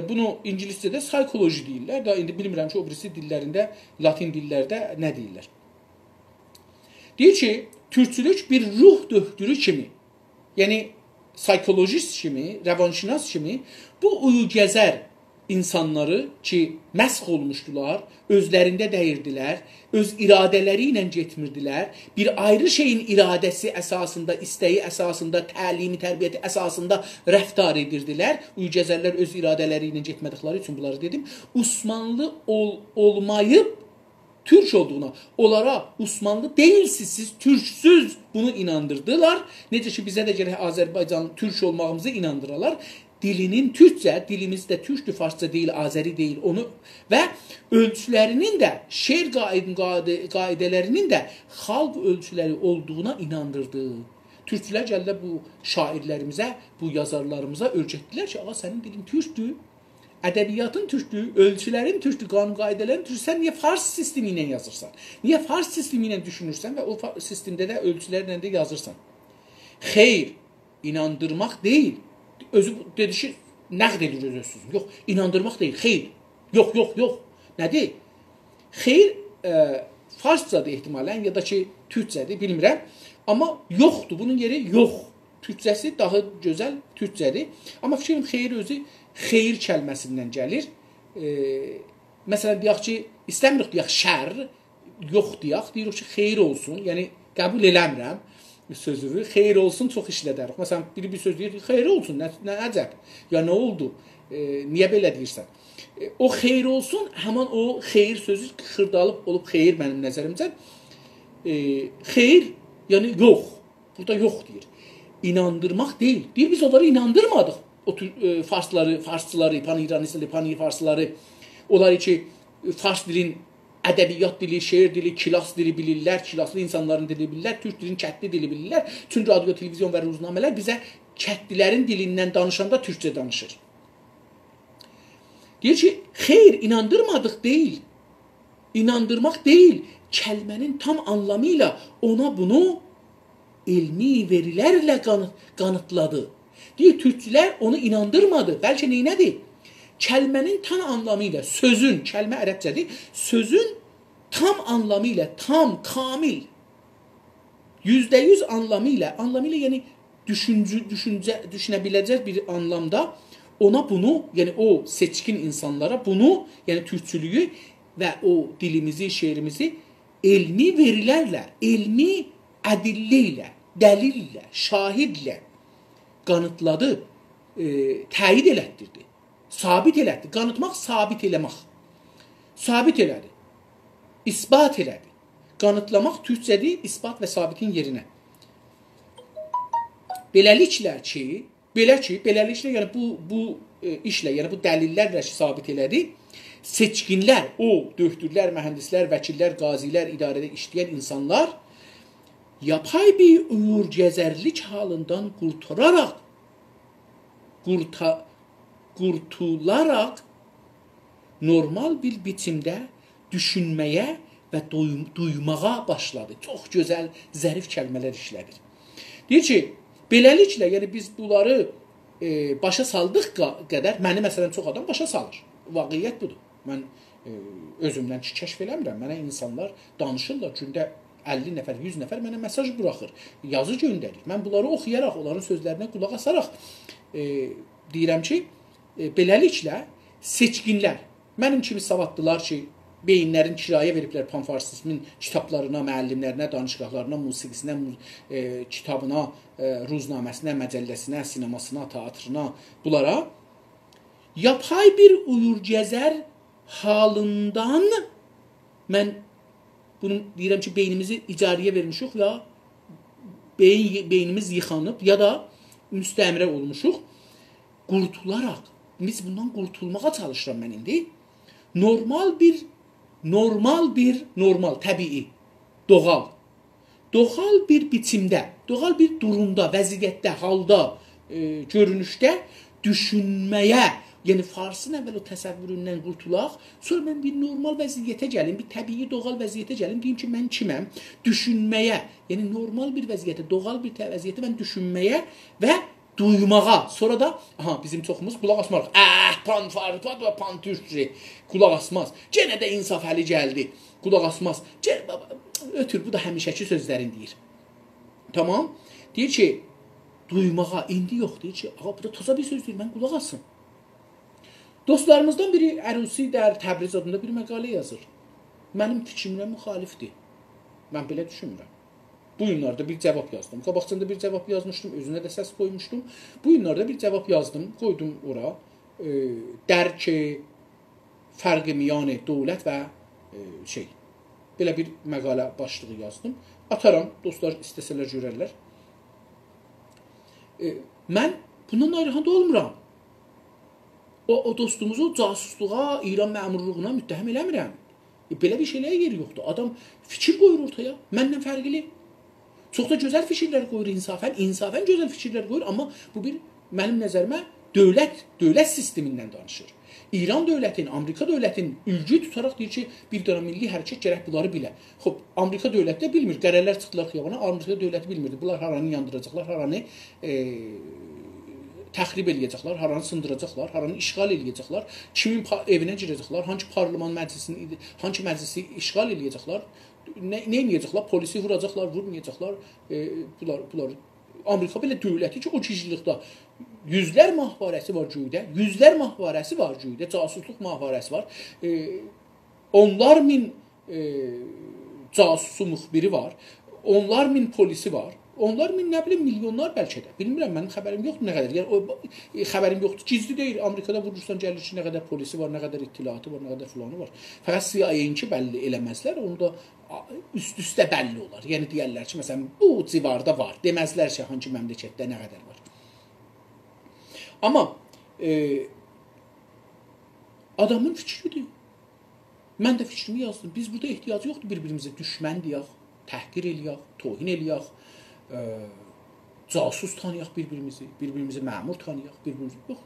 bunu ingiliscədə psikoloji deyirlər. Da indi bilmirəm ki, o birisi dillərində, latin dillərdə nə deyirlər. Deyir ki, türkçülük bir ruh döhtürü kimi, yəni psikolojist kimi, rəvanşinas kimi bu uyğəzər insanları ki, məsx olmuşdular, özlərində dəyirdilər, öz iradələri ilə getmirdilər, bir ayrı şeyin iradəsi əsasında, istəyi əsasında, təlimi, tərbiyyəti əsasında rəftar edirdilər. Uyğəzərlər öz iradələri ilə getmədikləri üçün bunları dedim. Osmanlı olmayıb türk olduğuna, onlara Osmanlı deyilsiz, siz türksüz bunu inandırdılar. Necə ki, bizə də gərək Azərbaycan türk olmağımızı inandıralar. Dilinin türkcə, dilimiz də türkdür, farsça deyil, azəri deyil onu və ölçülərinin də, şeir qaidələrinin də xalq ölçüləri olduğuna inandırdı. Türkçülər gəldi bu şairlərimizə, bu yazarlarımıza öyrətdilər ki, ağa sənin dilin türkdür, ədəbiyyatın türkdür, ölçülərin türkdür, qanun qaidələrin türkdür, sən niyə fars sistemi ilə yazırsan? Niyə fars sistemi ilə düşünürsən və o sistemdə də ölçülərlə də yazırsan? Xeyr, inandırmaq deyil. Özü dedi ki, nəqd edir öz-özsüz. Yox, inandırmaq deyil. Xeyr. Yox. Nədir? Xeyr, farscadır ehtimalən, ya da ki, türkcədir, bilmirəm. Amma yoxdur, bunun yeri yox. Türkcəsi daha gözəl türkcədir. Amma fikrim xeyr özü xeyr kəlməsindən gəlir. Məsələn, deyək ki, istəmirik deyək şər, yox deyək, deyirik ki, xeyr olsun. Yəni, qəbul eləmirəm sözünü, xeyr olsun, çox işlədərik. Məsələn, bir söz deyir, xeyr olsun, nə əcəb, ya nə oldu, niyə belə deyirsən? O xeyr olsun, həman o xeyr sözü xırdalıb olub xeyr mənim nəzərimcə. Xeyr, yəni yox, burada yox deyir. İnandırmaq deyil. Deyir, biz onları inandırmadıq. O farsçıları, pan-İranistləri, pan-farsçıları, onları ki, fars dilin ədəbiyyat dili, şeir dili, kilas dili bilirlər, kilaslı insanların dili bilirlər, türk dilinin kətli dili bilirlər. Bütün radio, televizyon və ruznamələr bizə kətlilərin dilindən danışanda türkçə danışır. Deyir ki, xeyr, inandırmadıq deyil. İnandırmaq deyil. Kəlmənin tam anlamıyla ona bunu elmi verilərlə qanıtladı. Deyir, türkçülər onu inandırmadı. Bəlkə neynədir? Kəlmənin tam anlamıyla, sözün, kəlmə ərəbcədir, sözün tam anlamıyla, tam, kamil, %100 anlamıyla yəni düşünə biləcək bir anlamda ona bunu, yəni o seçkin insanlara bunu, yəni türkçülüyü və o dilimizi, şeirimizi elmi verilərlə, elmi ədillə ilə, dəlillə, şahidlə qanıtladı, təyid elətdirdi, sabit elətdi. Qanıtmaq, sabit eləmək. Sabit elədi, isbat elədi. Qanıtlamaq türkçədir, isbat və sabitin yerinə. Beləliklə, yəni bu işlə, yəni bu dəlillərlə dəlillərlə sabit elədi. Seçkinlər, o döktürlər, mühəndislər, vəkillər, qazilər, idarədə işləyən insanlar yapay bir uyurgezerlik halından kurtularak normal bir biçimdə düşünməyə və duymağa başladı. Çox gözəl, zərif kəlmələr işlədir. Deyir ki, beləliklə, yəni biz bunları başa saldıq qədər, məni məsələn çox adam başa salır. Vaqiyyət budur. Mən özümdən kəşf eləmirəm. Mənə insanlar danışırlar, gündə 50 nəfər, 100 nəfər mənə mesaj buraxır, yazı göndərir. Mən bunları oxuyaraq, onların sözlərinə qulaq asaraq deyirəm ki, beləliklə seçkinlər, mənim kimi savadlılar ki, beyinlərin kirayə veriblər panfarsizmin kitablarına, müəllimlərinə, danışıqlarına, musiqisinə, kitabına, ruznaməsinə, məcəlləsinə, sinemasına, teatrına, bunlara yapay bir uyurgezər halından mən bunu deyirəm ki, beynimizi icarəyə vermişik ya beynimiz yıxanıb ya da müstəmirə olmuşuq. Qurtularaq, biz bundan qurtulmağa çalışıram mən indi. Normal, təbii, doğal bir biçimdə, doğal bir durumda, vəziyyətdə, halda, görünüşdə düşünməyə, yəni Farsın əvvəl o təsəvvüründən qurtulaq, sonra mən bir normal vəziyyətə gəlim, bir təbii, doğal vəziyyətə gəlim, deyim ki, mən kiməm? Düşünməyə, yəni normal bir vəziyyətə, doğal bir vəziyyətə mən düşünməyə və duymağa. Sonra da, bizim çoxumuz qulaq asmarıq. Panfarpad və pantürkçü qulaq asmaz. Yenə də insaf əli gəldi, qulaq asmaz. Ötür, bu da həmişəki sözlərin deyir. Tamam? Deyir ki, duymağa, indi yox, deyir ki, bu da toza bir söz deyir, mən qulaq asım. Dostlarımızdan biri Ərusi Dər Təbriz adında bir məqalə yazır. Mənim fikrimlə müxalifdir. Mən belə düşünmürəm. Bu günlarda bir cavab yazdım. Qabaqcında bir cavab yazmışdım, özünə də səs qoymuşdum. Bu günlarda bir cavab yazdım, qoydum ora. Dərk fərqi miyanə dövlət və belə bir məqalə başlığı yazdım. Ataram, dostlar istəsələr görərlər. Mən bundan narahat olmuram. O dostumuzu casusluğa, İran məmurluğuna müttəhim eləmirəm. Belə bir şeyləyə yer yoxdur. Adam fikir qoyur ortaya, məndən fərqli. Çox da gözəl fikirlər qoyur insafən gözəl fikirlər qoyur, amma bu bir mənim nəzərimə dövlət sistemindən danışır. İran dövlətin, Amerika dövlətin ülgü tutaraq deyir ki, bir dənə milli hərəkət gərək bunları bilə. Xoş, Amerika dövləti də bilmir. Qərərlər çıxdılar xiyabana, Amerika dövləti bilmirdi. Bunlar haranı yandıracaqlar, haranı təxrib eləyəcəklər, haranı sındıracaqlar, haranı işğal eləyəcəklər, kimin evinə girəcəklər, hangi parlament məclisini, hangi məclisi işğal eləyəcəklər, nə eləyəcəklər, polisi vuracaqlar, vurmayacaqlar. Bunlar Amerika belə dövləti ki, o giclikdə yüzlər mahvarəsi var göydə, casusluq mahvarəsi var. Onlar min casusu müxbiri var, onlar min polisi var. Onlar nə bilim milyonlar bəlkə də. Bilmirəm, mənim xəbərim yoxdur nə qədər. Yəni xəbərim yoxdur. Gizli deyil. Amerikada vurursan gəlir ki, nə qədər polisi var, nə qədər ittilatı var, nə qədər filanı var. Fəqət CIA-inki bəlli eləməzlər. Onu da üst-üstə bəlli olar. Yəni deyərlər ki, məsələn, bu civarda var. Deməzlər ki, hangi məmləkətdə nə qədər var. Amma adamın fikridir. Mən də fikrimi yazdım. Biz burada ehtiyacı yoxdur bir-birimizə düşmən deyək, təhqir eləyək, tohin eləyək, casus tanıyaq bir-birimizi, bir-birimizi məmur tanıyaq, bir-birimizi yox.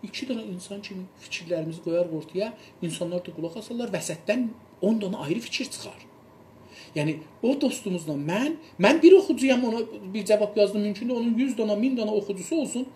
İki dənə insan kimi fikirlərimizi qoyar ortaya, insanlar da qulaq asarlar, vəsətdən 10 dənə ayrı fikir çıxar. Yəni o dostumuzla mən bir oxucuyam, ona bir cavab yazdım, mümkündür onun 100 dənə, 1000 dənə oxucusu olsun.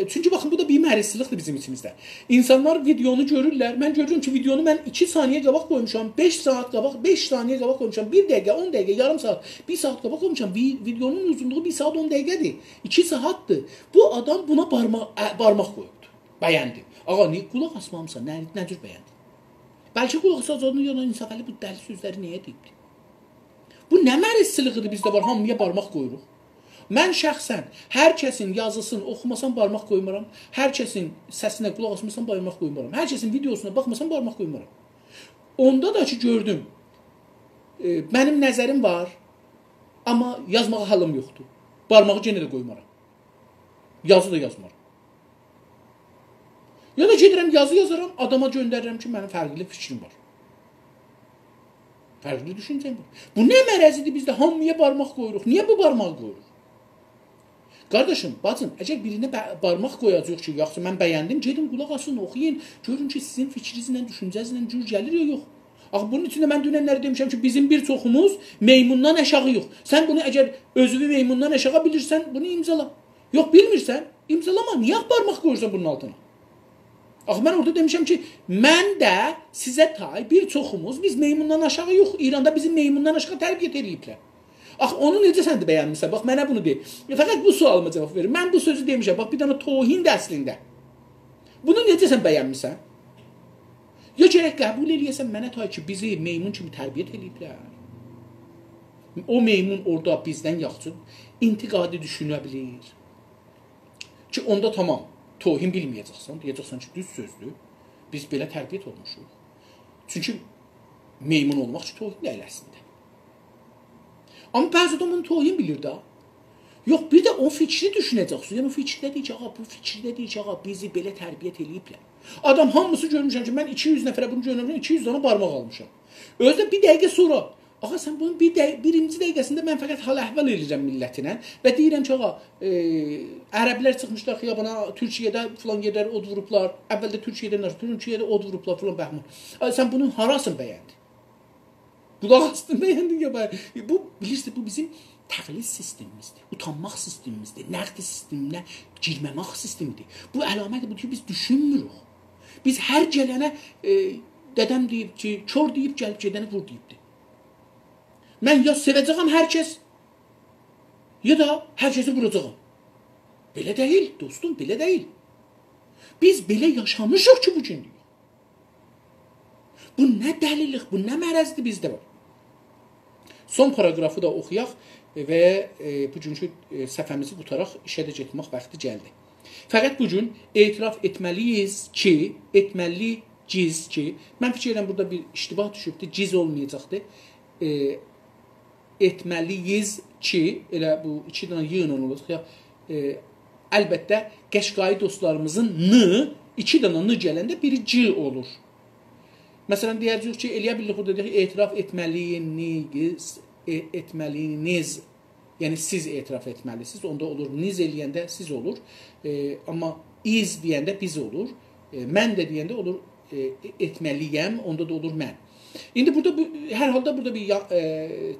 Çünki baxın bu da bir məruzluqdur bizim içimizdə. İnsanlar videonu görürlər. Mən görürəm ki, videonu mən 2 saniyə qabaq qoymuşam, 5 saat qabaq, 5 saniyə qabaq qoymuşam, 1 dəqiqə, 10 dəqiqə, yarım saat, 1 saat qabaq qoymuşam. Videonun uzunluğu 1 saat 10 dəqiqədir. 2 saatdır. Bu adam buna barmaq qoyubdu. Bəyəndi. Ağa, niyə qulaq asmamısan? Nə cür bəyəndin? Bəlkə qulaq asacağını yana insafəli bu dəli sözləri niyə deyibdi? Bu nə məruzluqdur bizdə var? Hamıya barmaq qoyuruq. Mən şəxsən hər kəsin yazısını oxumasam barmaq qoymuram. Hər kəsin səsinə qulaq asmasam barmaq qoymuram. Hər kəsin videosuna baxmasam barmaq qoymuram. Onda da ki gördüm. Mənim nəzərim var, amma yazmağa halım yoxdur. Barmağı yenə də qoymaram. Yazı da yazmaram. Ya da gedirəm yazı yazaram, adama göndərirəm ki, mənim fərqli fikrim var. Fərqli düşüncəm var. Bu nə mərəzidir bizdə? Hamıya barmaq qoyuruq. Niyə bu barmağı qoyuruq? Qardaşım, bacım, əgər birinə barmaq qoyacaq ki, yaxşı mən bəyəndim, gedin qulaq asın, oxuyun, görün ki, sizin fikrinizlə, düşüncənizlə cür gəlir ya yox. Axı bunun içində mən dünənləri demişəm ki, bizim bir çoxumuz meymundan aşağı yox. Sən bunu əgər özünü meymundan aşağı bilirsən, bunu imzala. Yox, bilmirsən, imzalama. Niyə barmaq qoyursan bunun altına? Axı mən orada demişəm ki, mən də sizə tay bir çoxumuz biz meymundan aşağı yox. İranda bizim meymundan aşağı tərbiyə ediblər. Axı onu necə sən də bəyənmirsən? Bax mənə bunu de. Fəqət bu sualıma cavab verin. Mən bu sözü demişəm. Bax bir dənə tohin əslində. Bunu necə sən bəyənmirsən? Ya gərək qəbul eləyəsən mənə tay ki, bizi meymun kimi tərbiyə ediblər. O meymun orada bizdən yaxşı intiqadi düşünə bilir. Ki onda tamam. Tohin bilməyəcəksən. Deyəcəksən ki, düz sözdür. Biz belə tərbiyə olmuşuq. Çünki meymun olmaq ki, tohin əslində. Amma bəzi adam onu tohin bilir də. Yox, bir də o fikri düşünəcəksən. Yəni o fikirdə deyir ki, ağa, bu fikirdə deyir ki, ağa, bizi belə tərbiyyət eləyiblər. Adam hamısı görmüşəm ki, mən 200 nəfərə bunu görmüşəm, 200 dənə barmaq almışam. Özdə bir dəqiqə sonra, ağa, sən bunun birinci dəqiqəsində mən fəqət hal-əhval eləyirəm millətinə və deyirəm ki, ağa, ərəblər çıxmışlar xiyabana, Türkiyədə filan yerləri od vurublar, əvvəldə Türkiyədə od vurublar filan bəhman. Sən bunun harasını bəyəndin? Qulaq astın bəyəndin ya bəyəndin? Bu, bilirsiniz, bu bizim təqlid sistemimizdir, utanmaq sistemimizdir, nəqd sisteminə girməmək sistemidir. Bu əlamətdir, bu ki, biz düşünmürük. Biz hər gələnə dədəm deyib ki, kör deyib, gəlib gedəni vur deyibdir. Mən ya sevəcəyəm hər kəs, ya da hər kəsi vuracağım. Belə deyil, dostum, belə deyil. Biz belə yaşamışıq ki, bu gün deyil. Bu nə dəlilik, bu nə mərəzdir bizdə var. Son paragrafı da oxuyaq və bugünkü səhifəmizi qutaraq işə də getmək vaxtı gəldi. Fəqət bugün etiraf etməliyiz ki, mən fikir edirəm burada bir iştibah düşübdür, ciz olmayacaqdır. Etməliyiz ki, elə bu 2 dənə yığın olacaq ya, əlbəttə Qəşqai dostlarımızın n, 2 dənə n gələndə biri c olur. Məsələn, deyəcəyik ki, eləyə bilirik burada deyək, etiraf etməliyiniz, yəni siz etiraf etməlisiniz, onda olur, niz eləyəndə siz olur, amma iz deyəndə biz olur, mən də deyəndə olur, etməliyəm, onda da olur mən. İndi burada, hər halda burada bir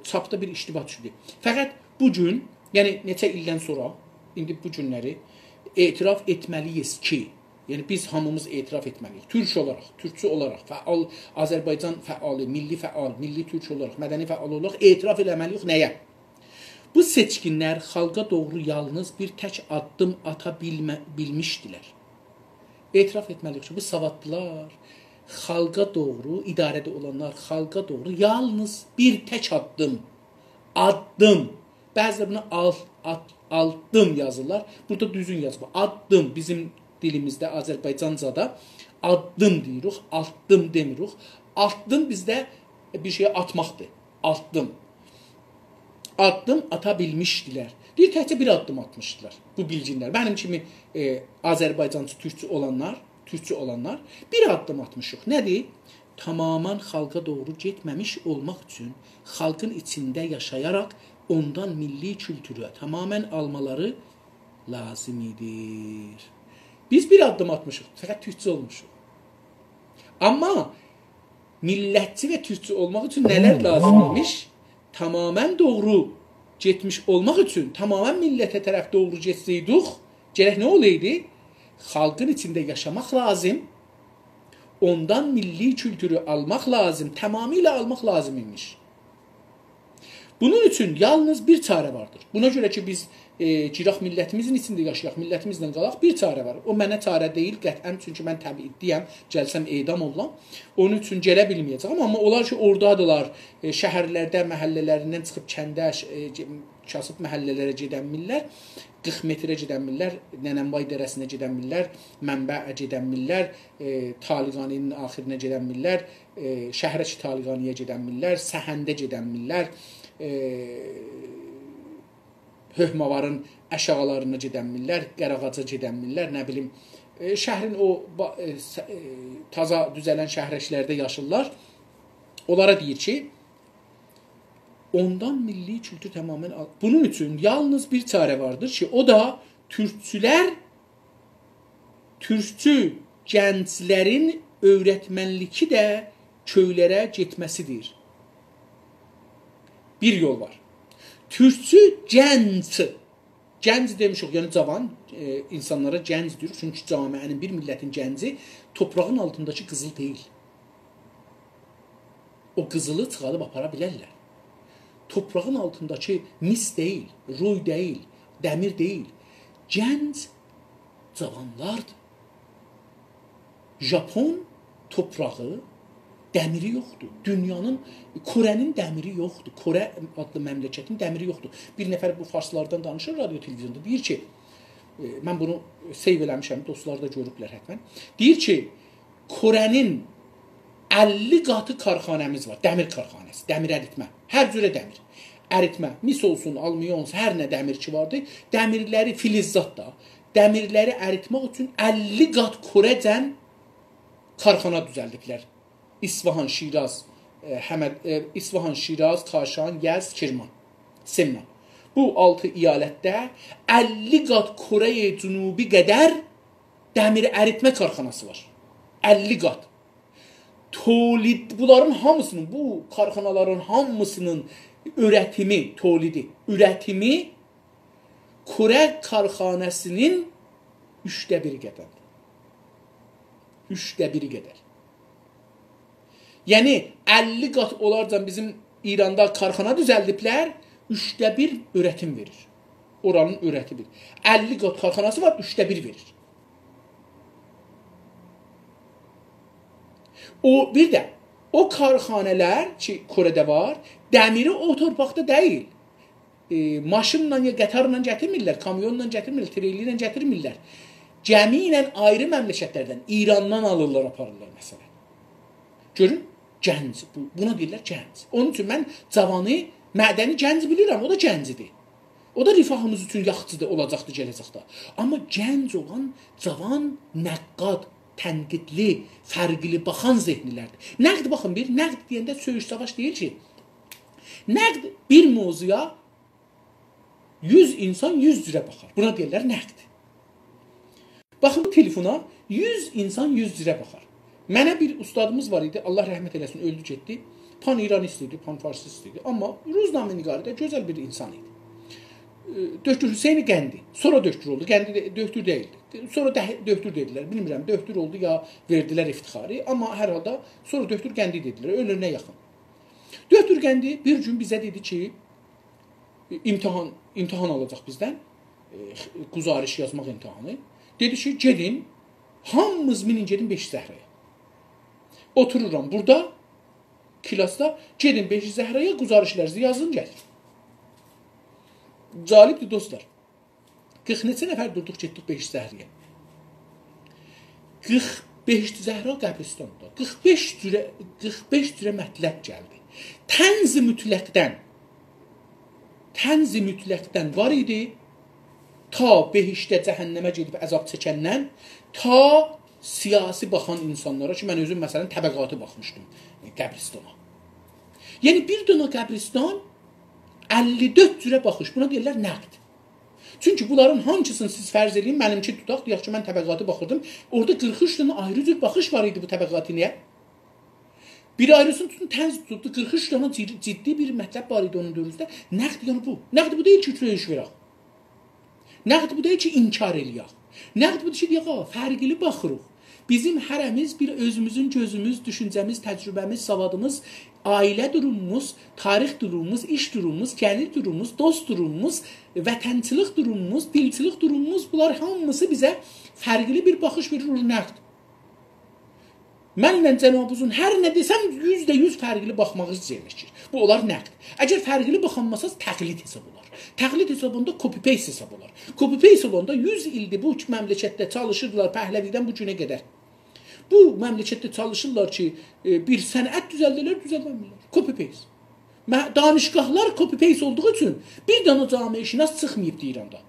çapda bir iştibah düşüdür. Fəqət bugün, yəni neçə ildən sonra, indi bu günləri etiraf etməliyiz ki, yəni biz hamımız etiraf etməliyik. Türk olaraq, türkçü olaraq, fəal, Azərbaycan fəalı, milli fəal, milli türk olaraq, mədəni fəal olaraq etiraf eləməliyik nəyə? Bu seçkinlər xalqa doğru yalnız bir tək addım ata bilmişdilər. Etiraf etməliyik ki, bu savadlılar, xalqa doğru, idarədə olanlar xalqa doğru yalnız bir tək addım, bəziləri buna addım yazırlar, burada düzün yazılır, addım, bizim dilimizdə, Azərbaycancada addım deyirik, addım demirik. Addım bizdə bir şeyə atmaqdır, addım. Addım ata bilmişdilər. Bir təkcə bir addım atmışdılar bu bilginlər. Mənim kimi Azərbaycancı, türkçü olanlar bir addım atmışıq. Nədir? tamamən xalqa doğru getməmiş olmaq üçün xalqın içində yaşayaraq ondan milli kültürü tamamən almaları lazım idir. Biz bir addım atmışıq, fəqət türkçə olmuşuq. Amma millətçi və türkçə olmaq üçün nələr lazım imiş? Tamamən doğru getmiş olmaq üçün, tamamən millətə tərəf doğru getsəydik, gərək nə olaydı? Xalqın içində yaşamaq lazım, ondan milli kültürü almaq lazım, tamamilə almaq lazım imiş. Bunun üçün yalnız bir çarə vardır. Buna görə ki, biz giraq millətimizin içində yaşayaq, millətimizlə qalaq, bir çarə var. O mənə çarə deyil, qətən, çünki mən təbiiddiyəm, gəlsəm edam oluram. Onun üçün gələ bilməyəcəm. Amma onlar ki, oradadılar, şəhərlərdə, məhəllələrindən çıxıb kəndə, kasıb məhəllələrə gedənmirlər, 40 metrə gedənmirlər, Nənənbay dərəsinə gedənmirlər, Mənbəə gedənmirlər, Taliqaninin axirinə gedənmirlər, Şəhrəki Taliqaniyə gedənmirlər, Səhəndə gedənmirlər, Höhmavarın əşağalarına gedənmirlər, Qarağaca gedənmirlər, nə bilim, şəhrin o taza düzələn şəhrəşlərdə yaşırlar. Onlara deyir ki, ondan milli kültür tamamən... Bunun üçün yalnız bir çarə vardır ki, o da türkçülər, türkçü gənclərin öyrətmənliki də köylərə getməsidir. Bir yol var. Türkçü gənc. Gənc demişik, yəni cavan insanlara gənc deyir. Çünki camiənin, bir millətin gənci toprağın altındakı qızıl deyil. O qızılı çıxarıb apara bilərlər. Toprağın altındakı mis deyil, ruy deyil, dəmir deyil. Gənc cavanlardır. Japon toprağı dəmiri yoxdur. Dünyanın, Korənin dəmiri yoxdur. Korə adlı məmləkətin dəmiri yoxdur. Bir nəfər bu farslardan danışır radio televizyonda. Deyir ki, mən bunu seyv eləmişəm, dostlar da görüblər hətmən. Deyir ki, Korənin 50 qatı karxanəmiz var. Dəmir karxanəsi, dəmir əritmə. Hər cürə dəmir. Əritmə, mis olsun, almiyons, hər nə dəmir ki vardır. Dəmirləri filizzat da. Dəmirləri əritmək üçün 50 qat Korəcən karxana düzəldiblər. İsfahan, Şiraz, İsfahan, Şiraz, Kaşan, Yəz, Kirman, Semnan. Bu 6 iyalətdə 50 qat Koreyə Cünubi qədər dəmir əritmə karxanası var. 50 qat. Bunların hamısının, bu karxanaların hamısının ürətimi Korə karxanəsinin 3də 1 qədərdir. 3də 1 qədər. Yəni 50 qat olarcan bizim İranda karxana düzəldiblər, 3də 1 öyrətim verir. Oranın öyrətimi. 50 qat karxanası var, 3də 1 verir. Bir də o karxanələr ki, Korədə var, dəmiri o torpaqda deyil. Maşınla ya qatarla gətirmirlər, kamyonla gətirmirlər, treyli ilə gətirmirlər. Cəmi ilə ayrı məmləkətlərdən, İrandan alırlar, aparırlar məsələn. Görün, gənc. Buna deyirlər gənc. Onun üçün mən cavanı, mədəni gənc bilirəm, o da gəncidir. O da rifahımız üçün yaxçıdır, olacaqdır gələcəkdə. Amma gənc olan, cavan, nəqqad, tənqidli, fərqli baxan zehnilərdir. Nəqd baxın, bir nəqd deyəndə söyüş savaş deyir ki, nəqd bir mövzuya 100 insan 100 cürə baxar. Buna deyirlər nəqd. Baxın telefona 100 insan 100 cürə baxar. Mənə bir ustadımız var idi, Allah rəhmət eləsin, öldü getdi. Pan İranist idi, pan farsist idi. Amma Ruznamə-nigarı da gözəl bir insan idi. Döktür Hüseyni Qəndi. Sonra döktür oldu. Qəndi döktür deyildi. Sonra döktür dedilər. Bilmirəm, döktür oldu ya verdilər iftixarı. Amma hər halda sonra döktür Qəndi dedilər. Ölürünə yaxın. Döktür Qəndi bir gün bizə dedi ki, imtahan alacaq bizdən. Quzarış yazmaq imtahanı. Dedi ki, gedin, hamımız minin gedin Beşi Zəhraya. Otururam burada, klasda, gedin Beşi Zəhraya, quzarışlarınızı yazın, gəlin. Calibdir dostlar. 40 neçə nəfər durduq, getdik Beşi Zəhraya. 45 Zəhra qəbristanda. 45 cürə mətləb gəldi. Tənz-i mütləqdən var idi, ta behişdə cəhənnəmə gedib əzab çəkəndən, ta siyasi baxan insanlara ki, mən özüm məsələn təbəqatı baxmışdım qəbristana. Yəni bir dənə qəbristan 54 cürə baxış. Buna deyirlər nəqd. Çünki bunların hamısını siz fərz edin, mənimki tutaq, deyək ki, mən təbəqatı baxırdım. Orada 43 dənə ayrı cür baxış var idi bu təbəqatı niyə? Bir ayrısını tutun, tənz tutdu, 43 dənə ciddi bir mətləb var idi onun dövründə. Nəqd yəni bu. Nəqd bu deyil ki, ütüləyiş verək. Nəqd bu deyil ki, inkar eləyək. Nəqd bu deyil ki, deyək, fərqli baxırıq. Bizim hərəmiz bir özümüzün gözümüz, düşüncəmiz, təcrübəmiz, savadımız, ailə durumumuz, tarix durumumuz, iş durumumuz, gəlir durumumuz, dost durumumuz, vətənçilik durumumuz, dilçilik durumumuz, bunlar hamısı bizə fərqli bir baxış verir, o nəqd. Mənlə Cənab-ı hər nə desəm %100 fərqli baxmağı istəyir. Bu olar nəqd. Əgər fərqli baxanmasaz təqlid hesab olar. Təqlid hesabında copy-paste hesab olar. Copy-paste olanda 100 ildir bu məmləkətdə çalışırdılar Pəhləvidən bu günə qədər. Bu məmləkətdə çalışırlar ki, bir sənət düzəldilər, düzəlməmirlər. Copy-paste. Danışqahlar copy-paste olduğu üçün bir dənə camiəşünas çıxmayıbdı İranda.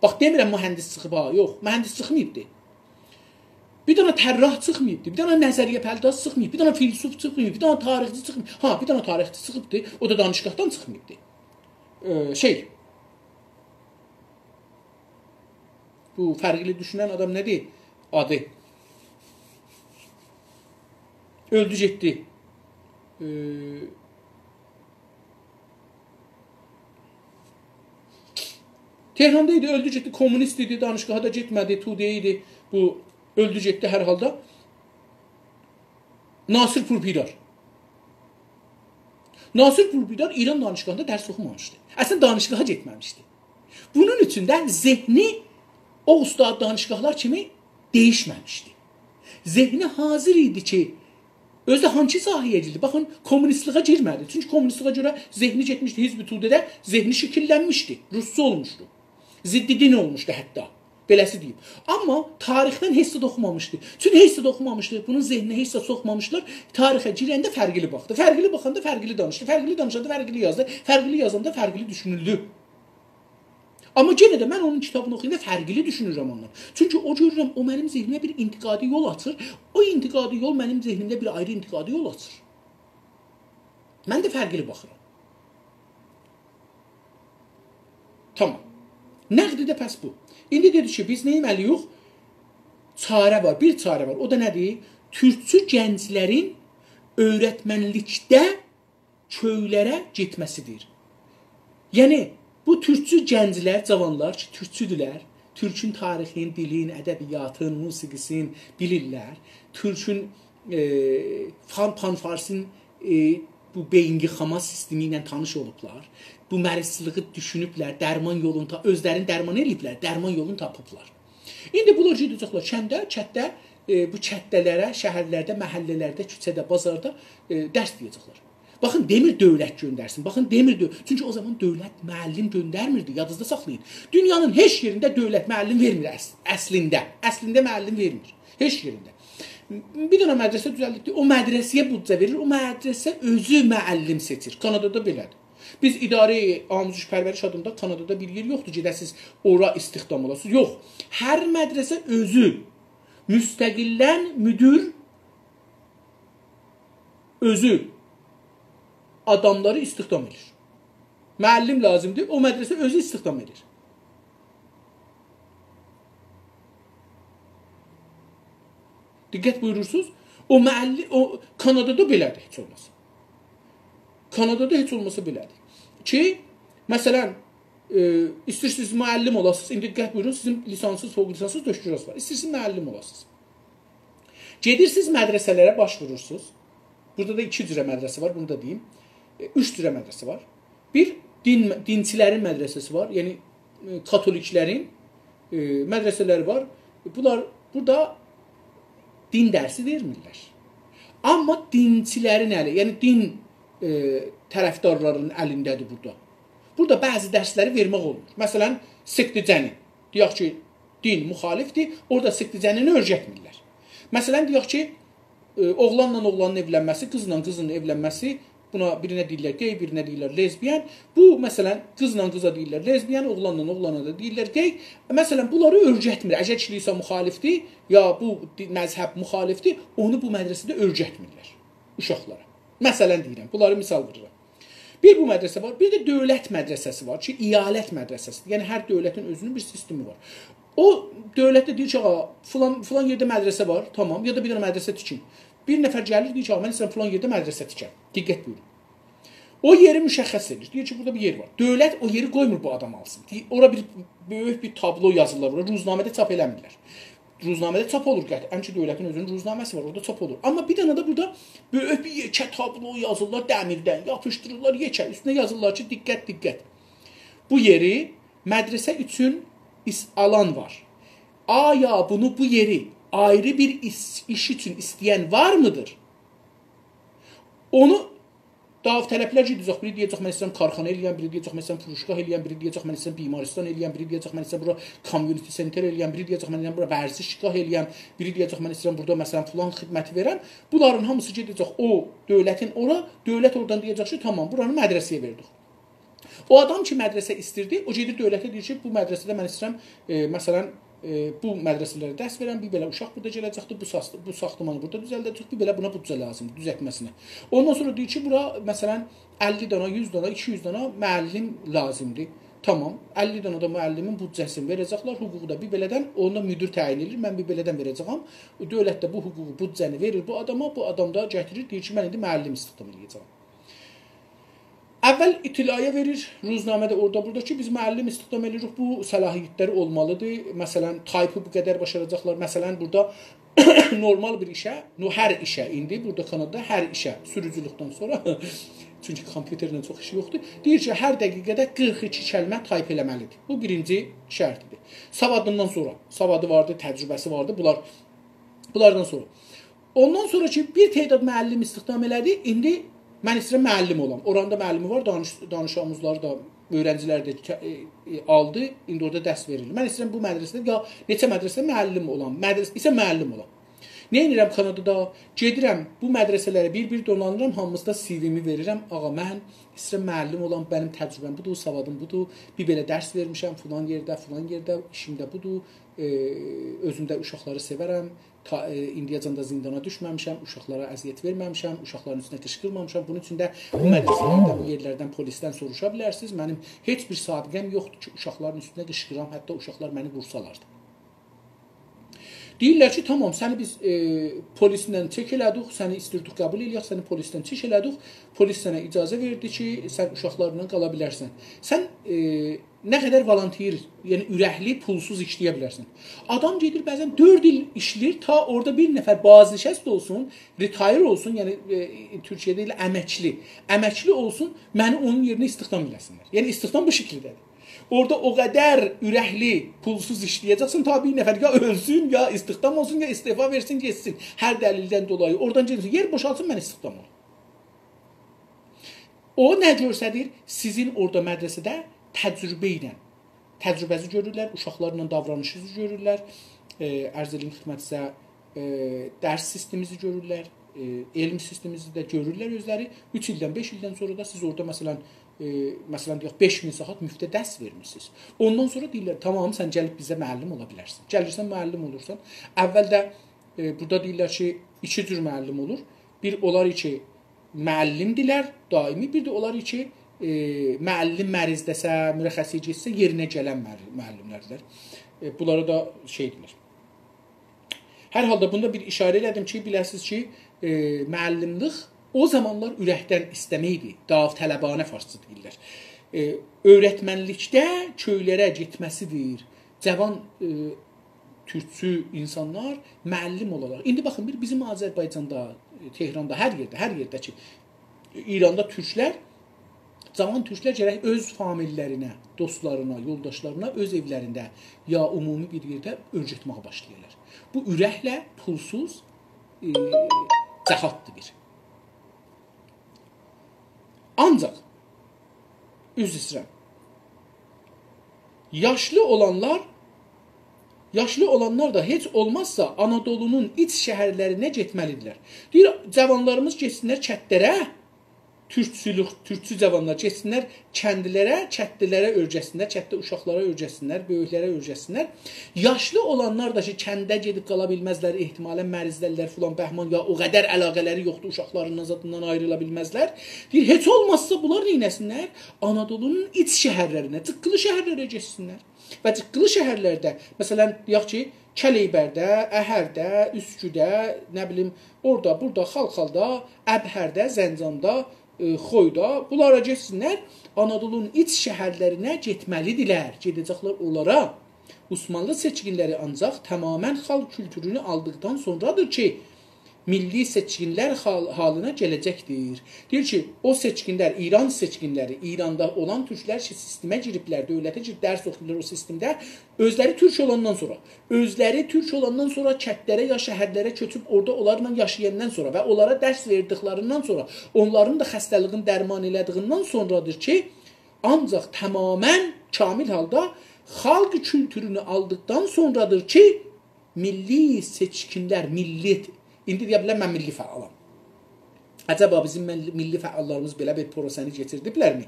Bax demirəm mühəndis çıxıb ha, yox, mühəndis çıxmayıbdı. Bir dənə tərrah çıxmayıbdı, bir dənə nəzəriyyə pəldaz çıxmayıb, bir dənə filsuf çıxmayıb, bir dənə tarixçi çıxmayıb. Ha, bir dənə tarixçi çıxıbdı, o da danışqahdan çıxmayıbdı. Bu fərqli düşünən adam nədir? Adı. Öldü getdi. Tehranda idi, öldü getdi, komünist idi, danışqaha da getmədi, Tudiyə idi. Bu öldü getdi hər halda. Nasir Purpidar. Nasir Purpidar İran danışqahında dərs oxumamışdı. Əslində danışqaha getməmişdi. Bunun üçün də zehni o ustad danışqahlar kimi değişməmişdi. Zehni hazır idi ki, özü də hangi sahəyə girdi? Baxın, komünistliğə girmədi. Çünki komünistliğə görə zehni getmişdi. Hizb-i Tudidə zehni şəkillənmişdi. Rusça olmuşdu. Ziddidin olmuşdu hətta. Beləsi deyib. Amma tarixdən heç də oxumamışdı. Çünki heç də oxumamışdı. Bunun zehninə heç də soxmamışlar. Tarixə girəndə fərqli baxdı. Fərqli baxanda fərqli danışdı. Fərqli danışanda fərqli yazdı. Fərqli yazanda fərqli düşünüldü. Amma yenə də mən onun kitabını oxuyanda fərqli düşünürəm ondan. Çünki o görürəm, o mənim zehnimə bir intiqadi yol açır. O intiqadi yol mənim zehnimdə bir ayrı intiqadi yol açır. Mən də fərqli baxıram. Tamam. Nəqdi də pəs bu. İndi dedik ki, biz nə etməliyik? Çarə var, bir çarə var. O da nədir? Türkçü gənclərin öyrətmənlikdə köylərə getməsidir. Yəni, bu türkçü gənclər, cavanlar ki, türkçüdürlər, türkün tarixin, dilin, ədəbiyyatın, musiqisin bilirlər. Türkün pan-farsin bu beyinqixama sistemi ilə tanış olublar. Bu mərisliği düşünüblər, dərman yolunu, özlərini dərman ediblər, dərman yolunu tapıblar. İndi bunlar gedəcəklər kəndə, kətdə, bu kətdələrə, şəhərlərdə, məhəllələrdə, küçədə, bazarda dərs deyəcəklər. Baxın, demir dövlət göndərsin. Baxın, demir dövlət. Çünki o zaman dövlət müəllim göndərmirdi. Yadınızda saxlayın. Dünyanın heç yerində dövlət müəllim vermir əslində. Əslində müəllim vermir. Heç yerində. Bir dənə mədrəsə düzəldikdə o mədrəsəyə büdcə verir. O mədrəsə özü müəllim seçir. Kanadada belədir. Biz idarə amuzuş pərvəriş adında Kanadada bir yer yoxdur. Gedəsiz ora istihdam olasınız. Yox. Hər mədrəsə özü müstəqillən müdür özü adamları istihdam edir. Müəllim lazımdır, o mədrəsə özü istihdam edir. Diqqət buyurursunuz, o müəllim, o Kanadada belədir heç olmasa. Kanadada heç olmasa belədir. Ki, məsələn, istəyirsiniz müəllim olasınız, indi diqqət buyurun, sizin lisansız, fövq lisansız döşkürası var. İstəyirsiniz müəllim olasınız. Gedirsiniz mədrəsələrə başvurursunuz. Burada da 2 cürə mədrəsə var, bunu da deyim. 3 cürə mədrəsə var. Bir, dinçilərin mədrəsəsi var. Yəni, katoliklərin mədrəsələri var. Bunlar burada din dərsi vermirlər. Amma dinçilərin əli, yəni din tərəfdarlarının əlindədir burada. Burada bəzi dərsləri vermək olmur. Məsələn, sekticəni. Deyək ki, din müxalifdir, orada sekticənini öyrətmirlər. Məsələn, deyək ki, oğlanla oğlanın evlənməsi, qızla qızın evlənməsi Buna birinə deyirlər gay, birinə deyirlər lezbiyan. Bu məsələn qızla qıza deyirlər lezbiyan, oğlanla oğlana da deyirlər gay. Məsələn bunları öyrətmir. Əgər kilsə müxalifdir ya bu məzhəb müxalifdir, onu bu mədrəsədə öyrətmirlər uşaqlara. Məsələn deyirəm, bunları misal verirəm. Bir bu mədrəsə var, bir də dövlət mədrəsəsi var ki, əyalət mədrəsəsidir. Yəni hər dövlətin özünün bir sistemi var. O dövlətdə deyir ki, filan yerdə mədrəsə var, tamam, ya da bir dənə mədrəsə tikin. Bir nəfər gəlir deyir ki, mən istəyirəm filan yerdə mədrəsə tikəm. Diqqət buyurun. O yeri müşəxəs edir. Deyir ki, burada bir yer var. Dövlət o yeri qoymur bu adam alsın. Ora bir böyük bir tablo yazırlar, ruznamədə çap eləmirlər. Ruznamədə çap olur qəti. Ki, dövlətin özünün ruznaməsi var, orada çap olur. Amma bir dənə də burada böyük bir yekə tablo yazırlar dəmirdən, yapışdırırlar yekə. Üstünə yazırlar ki, diqqət, diqqət. Bu yeri mədrəsə üçün alan var. Aya bunu bu yeri ayrı bir iş üçün istəyən var mıdır? Onu davtələblər gedəcək, biri deyəcək, mən istəyirəm karxana eləyəm, biri deyəcək, mən istəyirəm furuşgah eləyəm, biri deyəcək, mən istəyirəm bimaristan eləyəm, biri deyəcək, mən istəyirəm bura community center eləyəm, biri deyəcək, mən istəyirəm bura vərzişgah eləyəm, biri deyəcək, mən istəyirəm burada məsələn filan xidməti verəm. Bunların hamısı gedəcək o dövlətin ora, dövlət oradan deyəcək ki, tamam, buranı mədrəsəyə verdik. O adam ki, mədrəsə istirdi, o gedir dövlətə deyir ki, bu mədrəsədə mən istəyirəm, məsələn, bu mədrəsələrə dərs verən bir belə uşaq burada gələcəkdir, bu saxtamanı burada düzəldəcək, bir belə buna büdcə lazımdır, düzəltməsinə. Ondan sonra deyir ki, bura məsələn 50 dana, 100 dana, 200 dana müəllim lazımdır. Tamam, 50 dana da müəllimin büdcəsini verəcəklər, hüququ da bir belədən, onda müdir təyin edir, mən bir belədən verəcəyəm. Dövlət də bu hüququ, büdcəni verir bu adama, bu adam da gətirir, deyir ki, mən indi müəllim istihdam edəcəyəm. Əvvəl itilaya verir, ruznamədə orada burada ki, biz müəllim istihdam edirik, bu səlahiyyətləri olmalıdır. Məsələn, taypı bu qədər başaracaqlar. Məsələn, burada normal bir işə, hər işə indi, burada Kanadada hər işə, sürücülükdən sonra, çünki kompüterlə çox işi yoxdur, deyir ki, hər dəqiqədə 42 kəlmə tayp eləməlidir. Bu birinci şərtidir. Savadından sonra, savadı vardı, təcrübəsi vardı, bunlardan sonra. Ondan sonra ki, bir tədad müəllim istihdam elədi, indi mən istəyirəm müəllim olam. Oranda müəllimi var, danışanımızları da, öğrenciləri də aldı, indi orada dərs verilir. Mən istəyirəm bu mədrəsədə, ya neçə mədrəsədə müəllim olam, isə müəllim olam. Nə edirəm Kanadada? Gedirəm, bu mədrəsələrə bir-bir dolanıram, hamımızda CV-mi verirəm. Ağa, mən istəyirəm müəllim olam, mənim təcrübəm budur, savadım budur, bir belə dərs vermişəm, filan yerdə, işimdə budur, özümdə uşaqları sevərəm, indiyəcən də zindana düşməmişəm, uşaqlara əziyyət verməmişəm, uşaqların üstünə qışqırmamışam. Bunun üçün də bu mədrəsələrdə, bu yerlərdən, polisdən soruşa bilərsiniz. Mənim heç bir sabiqəm yoxdur ki, uşaqların üstünə qışqıram, hətta uşaqlar məni vursalardı. Deyirlər ki, tamam, səni biz polislə çək elədik, səni istirdik, qəbul eləyək, səni polisdən çək elədik, polis sənə icazə verdi ki, sən uşaqlarla qala bilərsən. Sən nə qədər volontier, yəni ürəkli, pulsuz işləyə bilərsən. Adam gedir, bəzən 4 il işləyir, ta orada bir nəfər baznişəst olsun, retire olsun, yəni Türkiyədə ilə əməkli olsun, məni onun yerinə istihdam eləsinlər. Yəni istihdam bu şəkildədir. Orada o qədər ürəkli, pulsuz işləyəcəksin, tabi nəfər ya ölsün, ya istihdam olsun, ya istifa versin, geçsin. Hər dəlildən dolayı. Oradan gelsin, yer boşalsın, mən istihdam olum. O nə görsədir? Sizin orada mədrəsədə təcrübə ilə, təcrübəzi görürlər, uşaqlarla davranışınızı görürlər, ərz elm xidmətinizə dərs sistemimizi görürlər, elm sistemimizi də görürlər özləri. 3 ildən, 5 ildən sonra da siz orada məsələn deyək 5000 saat müftə dərs vermisiniz. Ondan sonra deyirlər, tamam, sən gəlib bizə müəllim ola bilərsən. Gəlirsən, müəllim olursan. Əvvəldə burada deyirlər ki, 2 cür müəllim olur. Bir olar ki, müəllimdilər, daimi. Bir də olar ki, müəllim mərizdəsə, mürəxxəsi getsə, yerinə gələn müəllimlərdirlər. Bunlara da şey deyilir. Hər halda bunda bir işarə elədim ki, biləsiniz ki, müəllimlik o zamanlar ürəkdən istəməkdir, davtələbanə farsça deyirlər. Öyrətmənlikdə köylərə getməsidir. Cavan türkçü insanlar müəllim olarlar. İndi baxın, bizim Azərbaycanda, Tehranda, hər yerdə ki, İranda türklər, cavan türklər gərək öz famillərinə, dostlarına, yoldaşlarına, öz evlərində ya ümumi bir yerdə öyrətməyə başlayırlar. Bu ürəklə pulsuz cəhatdır bir. Ancaq, üzr istəyirəm, yaşlı olanlar da heç olmazsa Anadolunun iç şəhərlərinə getməlidirlər. Deyir, cavanlarımız getsinlər kətlərə, türkçü cavanlar getsinlər kəndlilərə öyrəsinlər, kənddə uşaqlara öyrəsinlər, böyüklərə öyrəsinlər. Yaşlı olanlar da ki, kəndə gedib qala bilməzlər, ehtimalən mərizlərlər filan bəhman ya o qədər əlaqələri yoxdur, uşaqlarından zadından ayrıla bilməzlər. Deyir, heç olmazsa bunlar neynəsinlər? Anadolunun iç şəhərlərinə, tıqqılı şəhərlərə getsinlər. Və tıqqılı şəhərlərdə, məsələn, deyək ki, Kələybərdə, Əhərdə, Üsküdə, nə bilim, orada, burada, Xalxalda, Əbhərdə, Zəncanda, Xoyda, bunlara getsinlər, Anadolunun iç şəhərlərinə getməlidirlər, gedəcəklər onlara. Osmanlı seçkinləri ancaq tamamən xalq kültürünü aldıqdan sonradır ki, milli seçkinlər halına gələcəkdir. Deyir ki, o seçkinlər, İran seçkinləri, İranda olan türklər ki, sistemə giriblər, dövlətə girib dərs oxuyurlar o sistemdə, özləri türk olandan sonra kəndlərə ya şəhərlərə köçüb orada onlarla yaşayandan sonra və onlara dərs verdiklərindən sonra, onların da xəstəliğin dərman elədiyindən sonradır ki, ancaq tamamən kamil halda xalq kültürünü aldıqdan sonradır ki, milli seçkinlər, millət, İndi deyə bilər, mən milli fəalam. Əcəba bizim milli fəallarımız belə bir prosəni getirdiblərmi?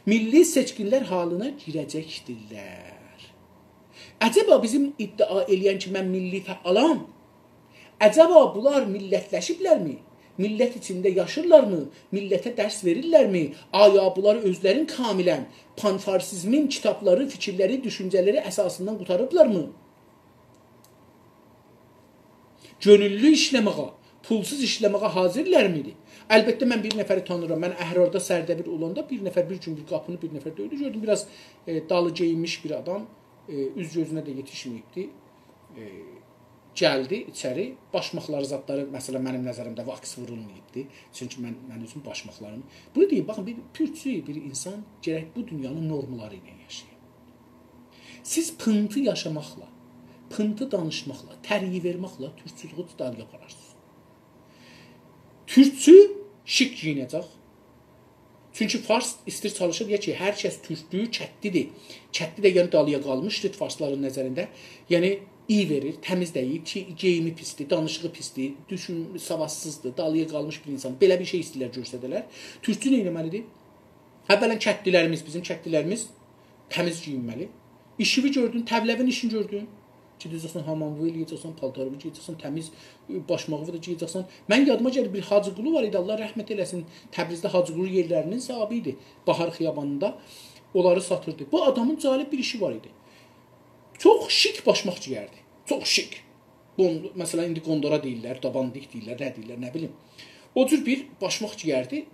Milli seçkinlər halına girəcəkdirlər. Əcəba bizim iddia eləyən ki, mən milli fəalam? Əcəba bunlar millətləşiblərmi? Millət içində yaşırlarmı? Millətə dərs verirlərmi? Aya bunlar özlərin kamilən panfarsizmin kitabları, fikirləri, düşüncələri əsasından qutarıblarmı? Gönüllü işləməyə, pulsuz işləməyə hazırlərmıydı? Əlbəttə, mən bir nəfəri tanıram. Mən Əhrarda sərdəbir olanda bir nəfər bir gün bir qapını bir nəfər döydü. Gördüm, biraz dalı geyinmiş bir adam, üz gözünə də yetişməyibdi. Gəldi içəri, başmaqları zadları, məsələn, mənim nəzərimdə vaks vurulmayıbdı. Çünki mən özüm başmaqlarım. Bunu deyim, baxın, bir türkçü bir insan gərək bu dünyanın normları ilə yaşayır. Siz pıntı yaşamaqla, pıntı danışmaqla, təriyi verməklə türkçülüğü tutarlı yapararsınız. Türkçü şik giyinəcək. Çünki fars istir çalışır, deyək ki, hər kəs türkdür, kətlidir. Kətli də yəni dalıya qalmışdır farsların nəzərində. Yəni, iyi verir, təmiz deyil, geyimi pisdir, danışığı pisdir, düşün, savadsızdır, dalıya qalmış bir insan. Belə bir şey istəyirlər, görsədələr. Türkçü nə eləməlidir? Həbələn kətlilərimiz, bizim kətlilərimiz təmiz giyinməli. İşivi gördün, təvləvin işini gördün. Gidəcəksən hamamı eləyəcəksən, paltarını geyəcəksən, təmiz başmağı da geyəcəksən. Mən yadıma gəlir, bir Hacıqulu var idi, Allah rəhmət eləsin. Təbrizdə Hacıqulu yerlərinin sahibi idi. Bahar xiyabanında onları satırdı. Bu adamın cəlib bir işi var idi. Çox şik başmaq giyərdi. Çox şik. Məsələn, indi qondora deyirlər, dabandik deyirlər, nə deyirlər, nə bilim. O cür bir başmaq giyərdi.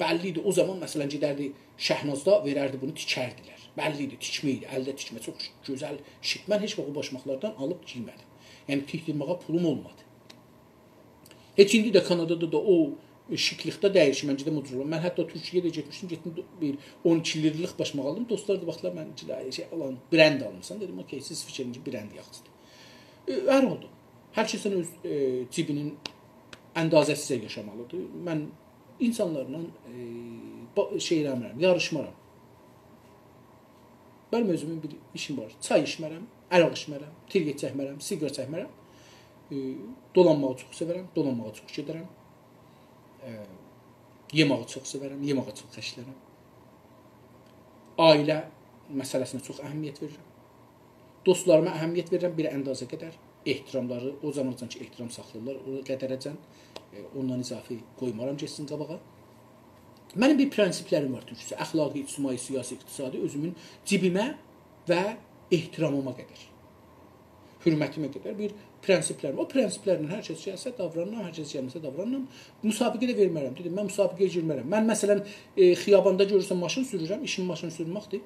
Bəlli idi. O zaman, məsələn, gedərdi Şəhnazda verərdi bunu, tikərdilər. Bəlli idi, tikmə idi, əldə tikmə, çox gözəl, şik. Mən heç vaxt o başmaqlardan alıb giymədim. Yəni, tikdirməyə pulum olmadı. Heç indi də Kanadada da o şiklikdə dəyişməncidə müdürlüyüm. Mən hətta Türkiyəyə də getmişdim, getdim bir 12 lirlik başmaq aldım. Dostlar da baxdılar, mən brend almışsan. Dedim, okey, siz fikrinci brend yaxşıdır. Hər oldu. Hər kəsin öz cibinin əndazəsi ilə yaşamalıdır. Mən insanlarla şey eləmirəm, yarışmaram. Mənim özümün bir işim var. Çay içmərəm, əraq içmərəm, tirget çəkmərəm, siqar çəkmərəm. Dolanmağı çox sevərəm, dolanmağa çox gedərəm. Yeməyi çox sevərəm, yeməyə çox xəşlərəm. Ailə məsələsinə çox əhəmiyyət verirəm. Dostlarıma əhəmiyyət verirəm bir əndazə qədər. Ehtiramları, o zamancan ki, ehtiram saxlayırlar, o qədərəcən ondan izafi qoymaram getsin qabağa. Mənim bir prinsiplərim var türkçə. Əxlaqi, ictimai, siyasi, iqtisadi özümün cibimə və ehtiramıma qədər. Hürmətimə qədər bir prinsiplərim. O prinsiplərimlə hər kəs gəlsə davranıram, hər kəs gəlməsə davranıram. Müsabiqə də vermərəm. Dedim, mən müsabiqəyə girmərəm. Mən məsələn xiyabanda görürsən maşın sürürəm, işim maşın sürməkdir.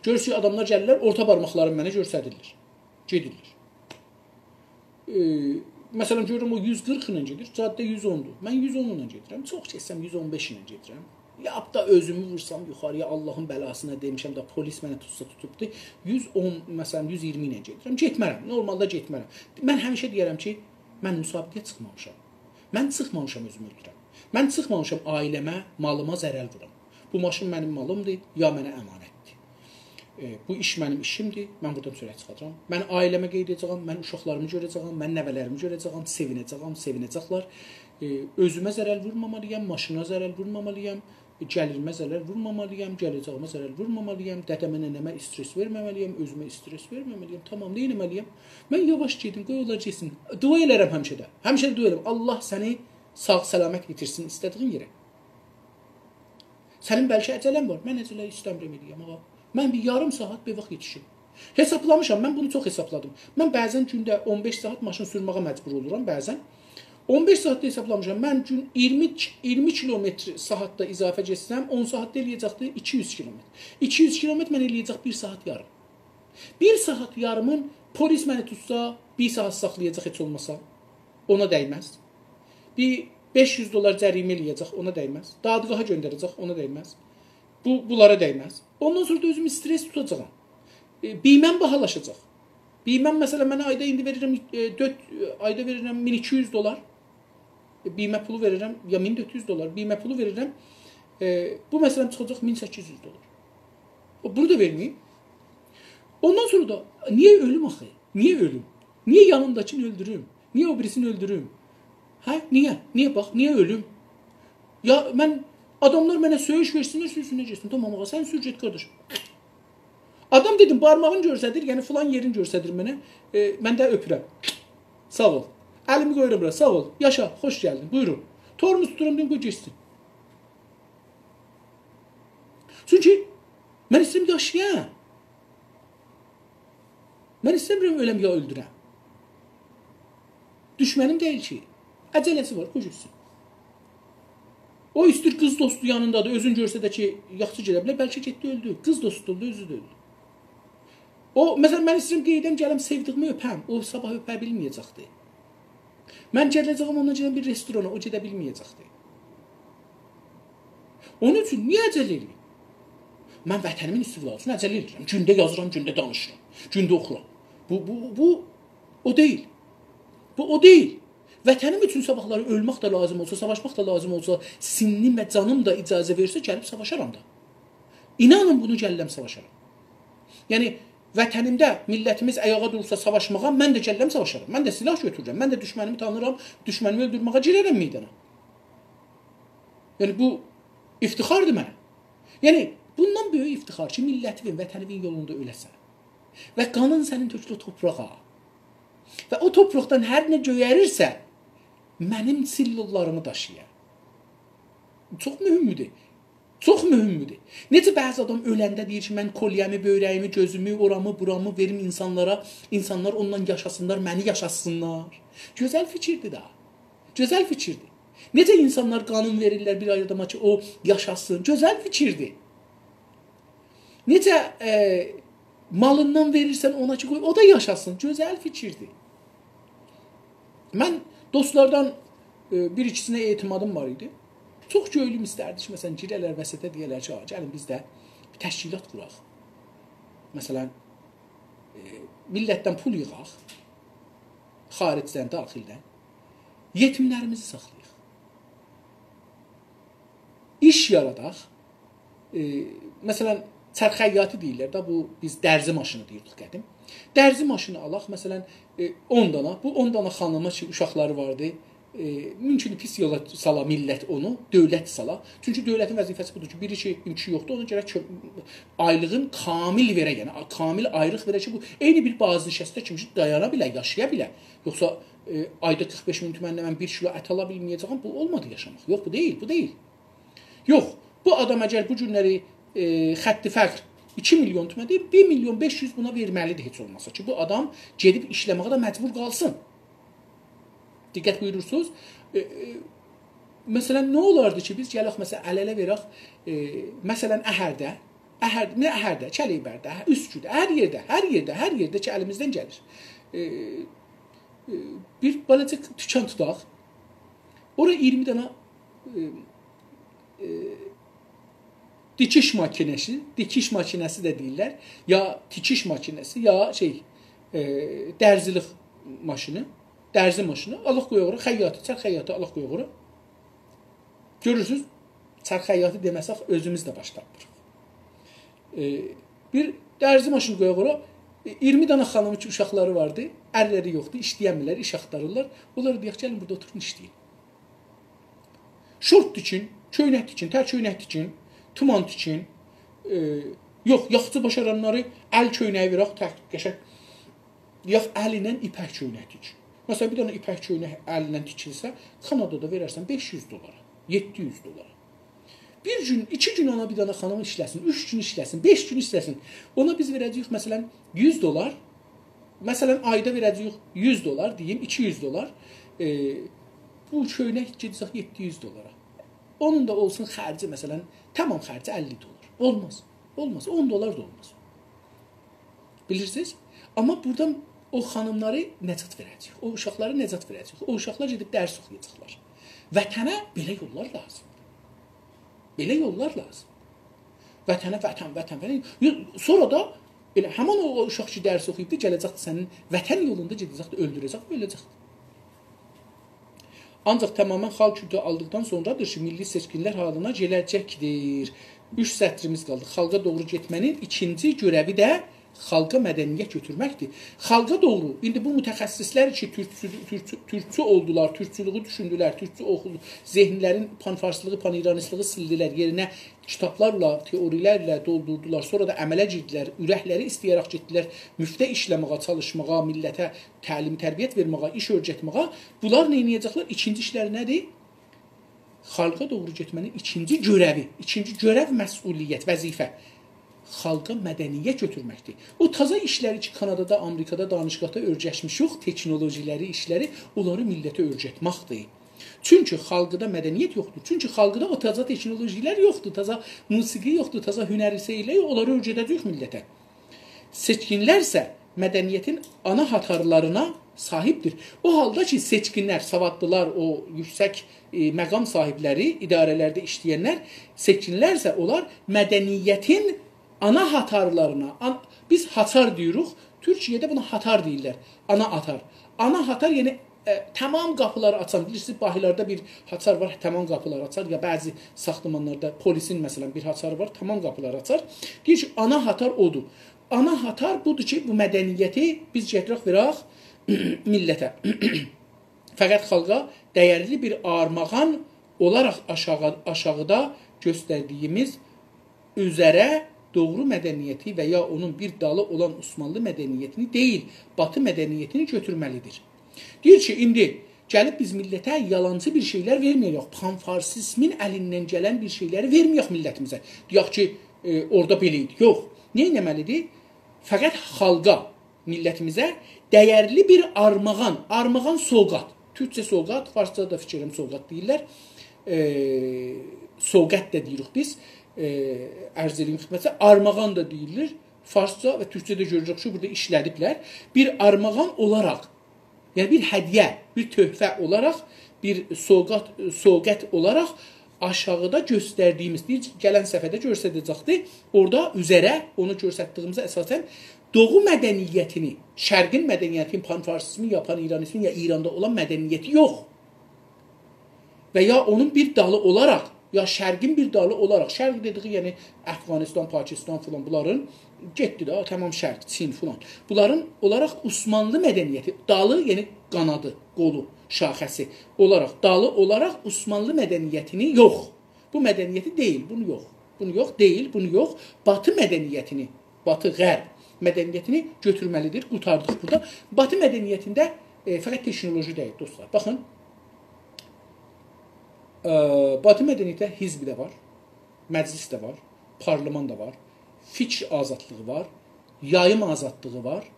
Görürsün adamlar gəlirlər, orta barmaqlarını mənə göstərirlər. Gedirlər. Məsələn, görürüm o 140 ilə gedir, caddə 110-dur. Mən 110 ilə gedirəm, çox keçsəm 115 ilə gedirəm. Ya da özümü vursam yuxarıya, Allahın bəlasına demişəm da polis mənə tutsa tutubdu. 110, məsələn 120 ilə gedirəm. Getmərəm, normalda getmərəm. Mən həmişə deyərəm ki, mən müsabiqəyə çıxmamışam. Mən çıxmamışam özümü öldürəm. Mən çıxmamışam ailəmə, malıma zərər vuram. Bu maşın mənim malımdır, ya mənə əmanətdir. Bu iş mənim işimdir, mən buradan sürət çıxacağam. Mən ailəmə qeyd edəcəm, mən uşaqlarımı görəcəm, mən nəvələrimi görəcəm, sevinəcəm, sevinəcəklər. Özümə zərər vurmamalıyam, maşına zərər vurmamalıyam, gəlirimə zərər vurmamalıyam, gələcəyimə zərər vurmamalıyam, dədəmə, nənəmə stres verməməliyəm, özümə stres verməməliyəm. Tamam, nə etməliyəm? Mən yavaş gedim, qoy onlar getsin. Dua elərəm həmişə də. Həmişə də dua elərəm. Allah səni sağ-salamat yetirsin istədiyin yerə. Sənin bəlkə əcələn var. Mən əcələ istəmirəm eləyəm, ağa. Mən bir yarım saat bir vaxt yetişim. Hesaplamışam, mən bunu çox hesapladım. Mən bəzən gündə 15 saat maşın sürməyə məcbur oluram, bəzən. 15 saatda hesaplamışam. Mən gün 20 kilometr saatda izafə getsəm, 10 saatda eləyəcəkdir 200 kilometr. 200 kilometr mən eləyəcək 1 saat yarım. 1 saat yarımın polis məni tutsa, 1 saat saxlayacaq heç olmasa, ona dəyməz. Bir $500 cərimə eləyəcək, ona dəyməz. Dadlığa göndərəcək, ona dəyməz. Bunlara dəyməz. Ondan sonra da özümü stres tutacağam. Biyməm bahalaşacaq. Biyməm məsələn mənə ayda indi verirəm ayda verirəm $1200. Biymə pulu verirəm ya $1400. Biymə pulu verirəm. Bu məsələn çıxacaq $1800. Bunu da verməyim. Ondan sonra da niyə ölüm axı? Niyə ölüm? Niyə yanımdakini öldürüm? Niyə o birisini öldürüm? Hə? Niyə? Niyə bax? Niyə ölüm? Ya mən adamlar mənə söyüş versinlər, sürüsünə getsin. Tamam ağa, sən sür get qardaş. Adam dedim, barmağını görsədir, yəni filan yerini görsədir mənə. Mən də öpürəm. Sağ ol. Əlimi qoyuram bura. Sağ ol. Yaşa, xoş gəldin. Buyurun. Torunu tuturam dedim, qoy getsin. Çünki mən istəyirəm yaşayam. Mən istəmirəm öləm ya öldürəm. Düşmənim deyil ki. Əcələsi var, qoy getsin. O istəyir qız dostu yanındadır, özün görsə də ki, yaxşı gedə bilər, bəlkə getdi öldü. Qız dostu oldu, özü də öldü. O, məsələn, mən istəyirəm qeydəm, gələm, sevdiyimi öpəm. O, sabah öpə bilməyəcəkdir. Mən gələcəyəm, ondan gələm bir restorana, o gedə bilməyəcəkdir. Onun üçün, niyə əcəl eləyim? Mən vətənimin istiqlalı üçün əcəl eləyirəm. Gündə yazıram, gündə danışıram, gündə oxuram. Bu, o deyil. Bu, o deyil. Vətənim üçün sabahları ölmək də lazım olsa, savaşmaq da lazım olsa, sinnim və canım da icazə versə, gəlib savaşaram da. İnanın bunu gəlirəm, savaşaram. Yəni, vətənimdə millətimiz ayağa durursa savaşmağa, mən də gəlləm savaşaram. Mən də silah götürürəm. Mən də düşmənimi tanıram, düşmənimi öldürməyə girərəm meydana. Yəni, bu iftixardır mənə. Yəni, bundan böyük iftixar ki, millətivin, vətənivin yolunda öləsən. Və qanın sənin tökülü toprağa. Və o topraqdan hər nə göyərirsə, mənim sillullarımı daşıyır. Çox mühümdür. Çox mühümdür. Necə bəzi adam öləndə deyir ki, mən kolyəmi, böyrəyimi, gözümü, oramı, buramı verim insanlara, insanlar ondan yaşasınlar, məni yaşasınlar. Gözəl fikirdir da. Gözəl fikirdir. Necə insanlar qanun verirlər bir adama ki, o yaşasın. Gözəl fikirdir. Necə malından verirsən ona ki, o da yaşasın. Gözəl fikirdir. Mən dostlardan bir-ikisinə etimadım var idi. Çox göylüm istərdi ki, məsələn, girələr vəsətə deyələr ki, gəlin biz də bir təşkilat quraq. Məsələn, millətdən pul yığaq, xaricdən, daxildən, yetimlərimizi saxlayaq. İş yaradaq. Məsələn, çərxəyyatı deyirlər da, bu biz dərzi maşını deyirdik qədim. Dərzi maşını alaq, məsələn, 10 dana, bu 10 dana xanıma ki, uşaqları vardı, mümkün pis yola sala millət onu, dövlət sala. Çünki dövlətin vəzifəsi budur ki, bir işi yoxdur, ona görə aylığın kamil verə, yəni kamil aylıq verə ki, bu eyni bir bazı kimi dayana bilə, yaşaya bilə. Yoxsa ayda 45 min tümənlə mən 1 kilo ət ala bilməyəcəm, bu olmadı yaşamaq. Yox, bu deyil, bu deyil. Yox, bu adam əgər bu günləri xətti fəqr 2 milyon tümən deyil, 1 milyon 500 buna verməlidir heç olmasa ki, bu adam gedib işləməyə də məcbur qalsın. Diqqət buyurursunuz. Məsələn, nə olardı ki, biz gələk, məsələn, əl-ələ verək, məsələn, Əhərdə, Çələybərdə, Üsküdə, hər yerdə ki, əlimizdən gəlir. Bir balaca dükan tutaq, oraya 20 dana dikiş makinəsi də deyirlər, ya tikiş makinəsi, ya dərzilik maşını, dərzi maşını, Allah qoyuğuru, çərxəyyatı Allah qoyuğuru. Görürsünüz, çərxəyyatı deməsək, özümüz də başlayırıq. Bir dərzi maşını qoyuğuru, 20 dana xanımı ki, uşaqları vardı, ərləri yoxdur, işləyənmirlər, iş axtarırlar. Onları deyək, gəlin burada oturun, işləyin. şort tikin, köynək tikin, tər köynək tikin, tuman tikin. Yox, yaxşı başaranları əl köynəyi verək, qəşəng. Yox, əlinlə ipək köynək tik. Məsələn, bir dənə ipək köynək əlinlə tikilsə, Kanadada verərsən $500, $700. Bir gün, 2 gün ona bir dənə xanım işləsin, 3 gün işləsin, 5 gün işləsin. Ona biz verəcəyik məsələn $100. Məsələn, ayda verəcəyik $100, deyim, $200. Bu köynək gedəcək $700. Onun da olsun xərci məsələn, tamam xərci $50. Olmaz. Olmaz. $10 da olmaz. Bilirsiniz? Amma buradan o xanımları nəcat verəcək. O uşaqları nəcat verəcək. O uşaqlar gedib dərs oxuyacaqlar. Vətənə belə yollar lazımdır. Belə yollar lazımdır. Vətənə, vətən. Sonra da elə həmin o uşaq ki, dərs oxuyub gələcək sənin vətən yolunda gedəcək, öldürəcək, öləcək. Ancaq tamamilə xalq kültürü aldıqdan sonradır ki, milli seçkinlər halına gələcəkdir. 3 sətrimiz qaldı. Xalqa doğru getmənin ikinci görəvi də xalqa mədəniyyət götürməkdir. Xalqa doğru, indi bu mütəxəssislər ki, türkçü oldular, türkçülüğü düşündülər, türkçü oxudu, zehnlərin panfarslığı, paniranistlığı sildilər, yerinə kitablarla, teorilərlə doldurdular, sonra da əmələ girdilər, ürəkləri istəyərək getdilər, müftə işləməyə, çalışmağa, millətə təlim, tərbiyyət verməyə, iş öyrətməyə. Bunlar nə edəcəklər? İkinci işlər nədir? Xalqa doğru getmənin ikinci görəvi, ikinci görəv məsuliyyət, vəzifə. Xalqa mədəniyyət götürməkdir. O taza işləri ki, Kanadada, Amerikada, danışqahda öyrəşmiş yox, texnologiləri, işləri, onları millətə öyrətməkdir. Çünki xalqda mədəniyyət yoxdur. Çünki xalqda o taza texnologilər yoxdur, taza musiqi yoxdur, taza hünəriseylə yox, onları öyrədəcək millətə. Seçkinlərsə mədəniyyətin ana hatarlarına sahibdir. O halda ki, seçkinlər, savadlılar, o yüksək məqam sahibləri, idarələrdə işləyənlər, seçkinlərsə onlar mədəniyyətin ana hatarlarına, biz hatar deyirik, Türkiyədə buna hatar deyirlər, ana hatar. Ana hatar yəni tamam qapıları açan, bilirsiniz, bahilərdə bir hatar var, tamam qapıları açar, ya bəzi saxtamanlarda polisin məsələn bir hatarı var, tamam qapıları açar. Deyir ki, ana hatar odur. Ana hatar budur ki, bu mədəniyyəti biz gətirək verək millətə. Fəqət xalqa dəyərli bir armağan olaraq aşağıda göstərdiyimiz üzərə doğru mədəniyyəti və ya onun bir dalı olan Osmanlı mədəniyyətini deyil, Batı mədəniyyətini götürməlidir. Deyir ki, indi gəlib biz millətə yalancı bir şeylər verməyək, panfarsizmin əlindən gələn bir şeyləri verməyək millətimizə. Deyək ki, orada belə idi. Yox, nə etməlidir? Fəqət xalqa, millətimizə dəyərli bir armağan sovqat. Türkçə sovqat, farsça da fikirəm sovqat deyirlər. Sovqat da deyirik biz. Ərz edeyim xidmətə, armağan da deyilir. Farsça və Türkçədə görəcək ki, burada işlədiblər. Bir armağan olaraq, yəni bir hədiyyə, bir töhfə olaraq, bir sovqat olaraq aşağıda göstərdiyimiz, gələn səfədə göstərəcəkdir. Orada üzərə onu göstərdiyimizə əsasən Doğu mədəniyyətini, Şərqin mədəniyyətini, panfarsizmin, ya pan-İranizmin, ya İranda olan mədəniyyəti yox. Və ya onun bir dalı olaraq, ya Şərqin bir dalı olaraq, Şərq dediği yəni Əfqanistan, Pakistan filan, bunların getdi də, tamam Şərq, Çin filan. Bunların olaraq Osmanlı mədəniyyəti, dalı, yəni qanadı, qolu, şaxəsi olaraq, dalı olaraq Osmanlı mədəniyyətini yox. Bu mədəniyyəti deyil, bunu yox. Bunu yox, deyil, bunu yox. Batı mədəniyyətini, Batı, Qərb mədəniyyətini götürməlidir, qurtardıq burada. Batı mədəniyyətində fəqət texnoloji deyil, dostlar. Baxın, Batı mədəniyyətdə hizb də var, məclis də var, parlament da var, fikr azadlığı var, yayım azadlığı var,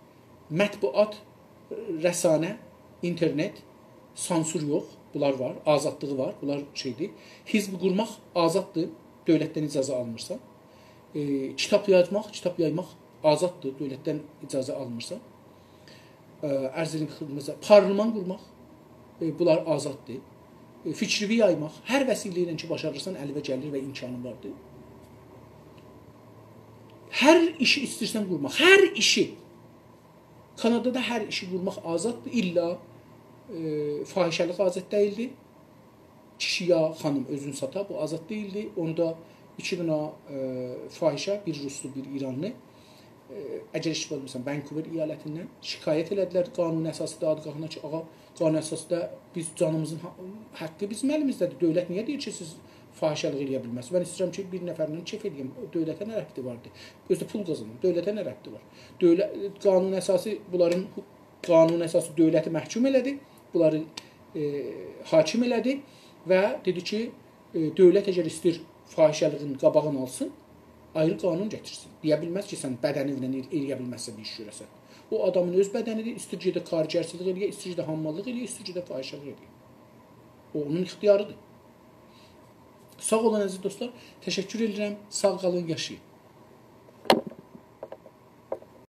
mətbuat, rəsanə, internet, sansur yox, bunlar var, azadlığı var, bunlar şeydir. Hizb qurmaq azaddır, dövlətdən icazə almırsan. Kitab yaymaq azaddır, dövlətdən icazə almırsan. Ərz edin xidmətə, parlament qurmaq, bunlar azaddır. Fikrivi yaymaq, hər vəsilə ilə ki, başarırsan, əlivə gəlir və imkanı vardır. Hər işi istəyirsən qurmaq, hər işi. Kanadada hər işi qurmaq azaddır, illa fahişəlik azad deyildi. Kişi ya xanım özünü sata, bu azad deyildi. Onu da 2 dənə fahişə, bir ruslu, bir İranlı əgər iştifa etmirsən, Vancouver eyalətindən şikayət elədilər qanun əsası dadgahına ki, ağa, qanun əsasında biz canımızın haqqı bizim əlimizdədir. Dövlət niyə deyir ki, siz fahişəlik eləyə bilməzsiniz? Mən istəyirəm ki, bir nəfərlə kef edeyim. Dövlətə nə rəbti vardır? Özdə pul qazanın. Dövlətə nə rəbti var? Qanun əsası bunların qanun əsası dövləti məhkum elədi. Bunları hakim elədi və dedi ki, dövlət əgər istəyir fahişəliğin qabağını alsın, ayrı qanun gətirsin. Deyə bilməz ki, sən bədəninlə eləyə bilməzsən bir iş görəsən. O adamın öz bədənidir, istəyir ki, də kargərçilik eləyə, istəyir ki, də hammallıq eləyə, istəyir ki, də fahişəlik eləyə. O onun ixtiyarıdır. Sağ olun əziz dostlar. Təşəkkür edirəm. Sağ qalın, yaşayın.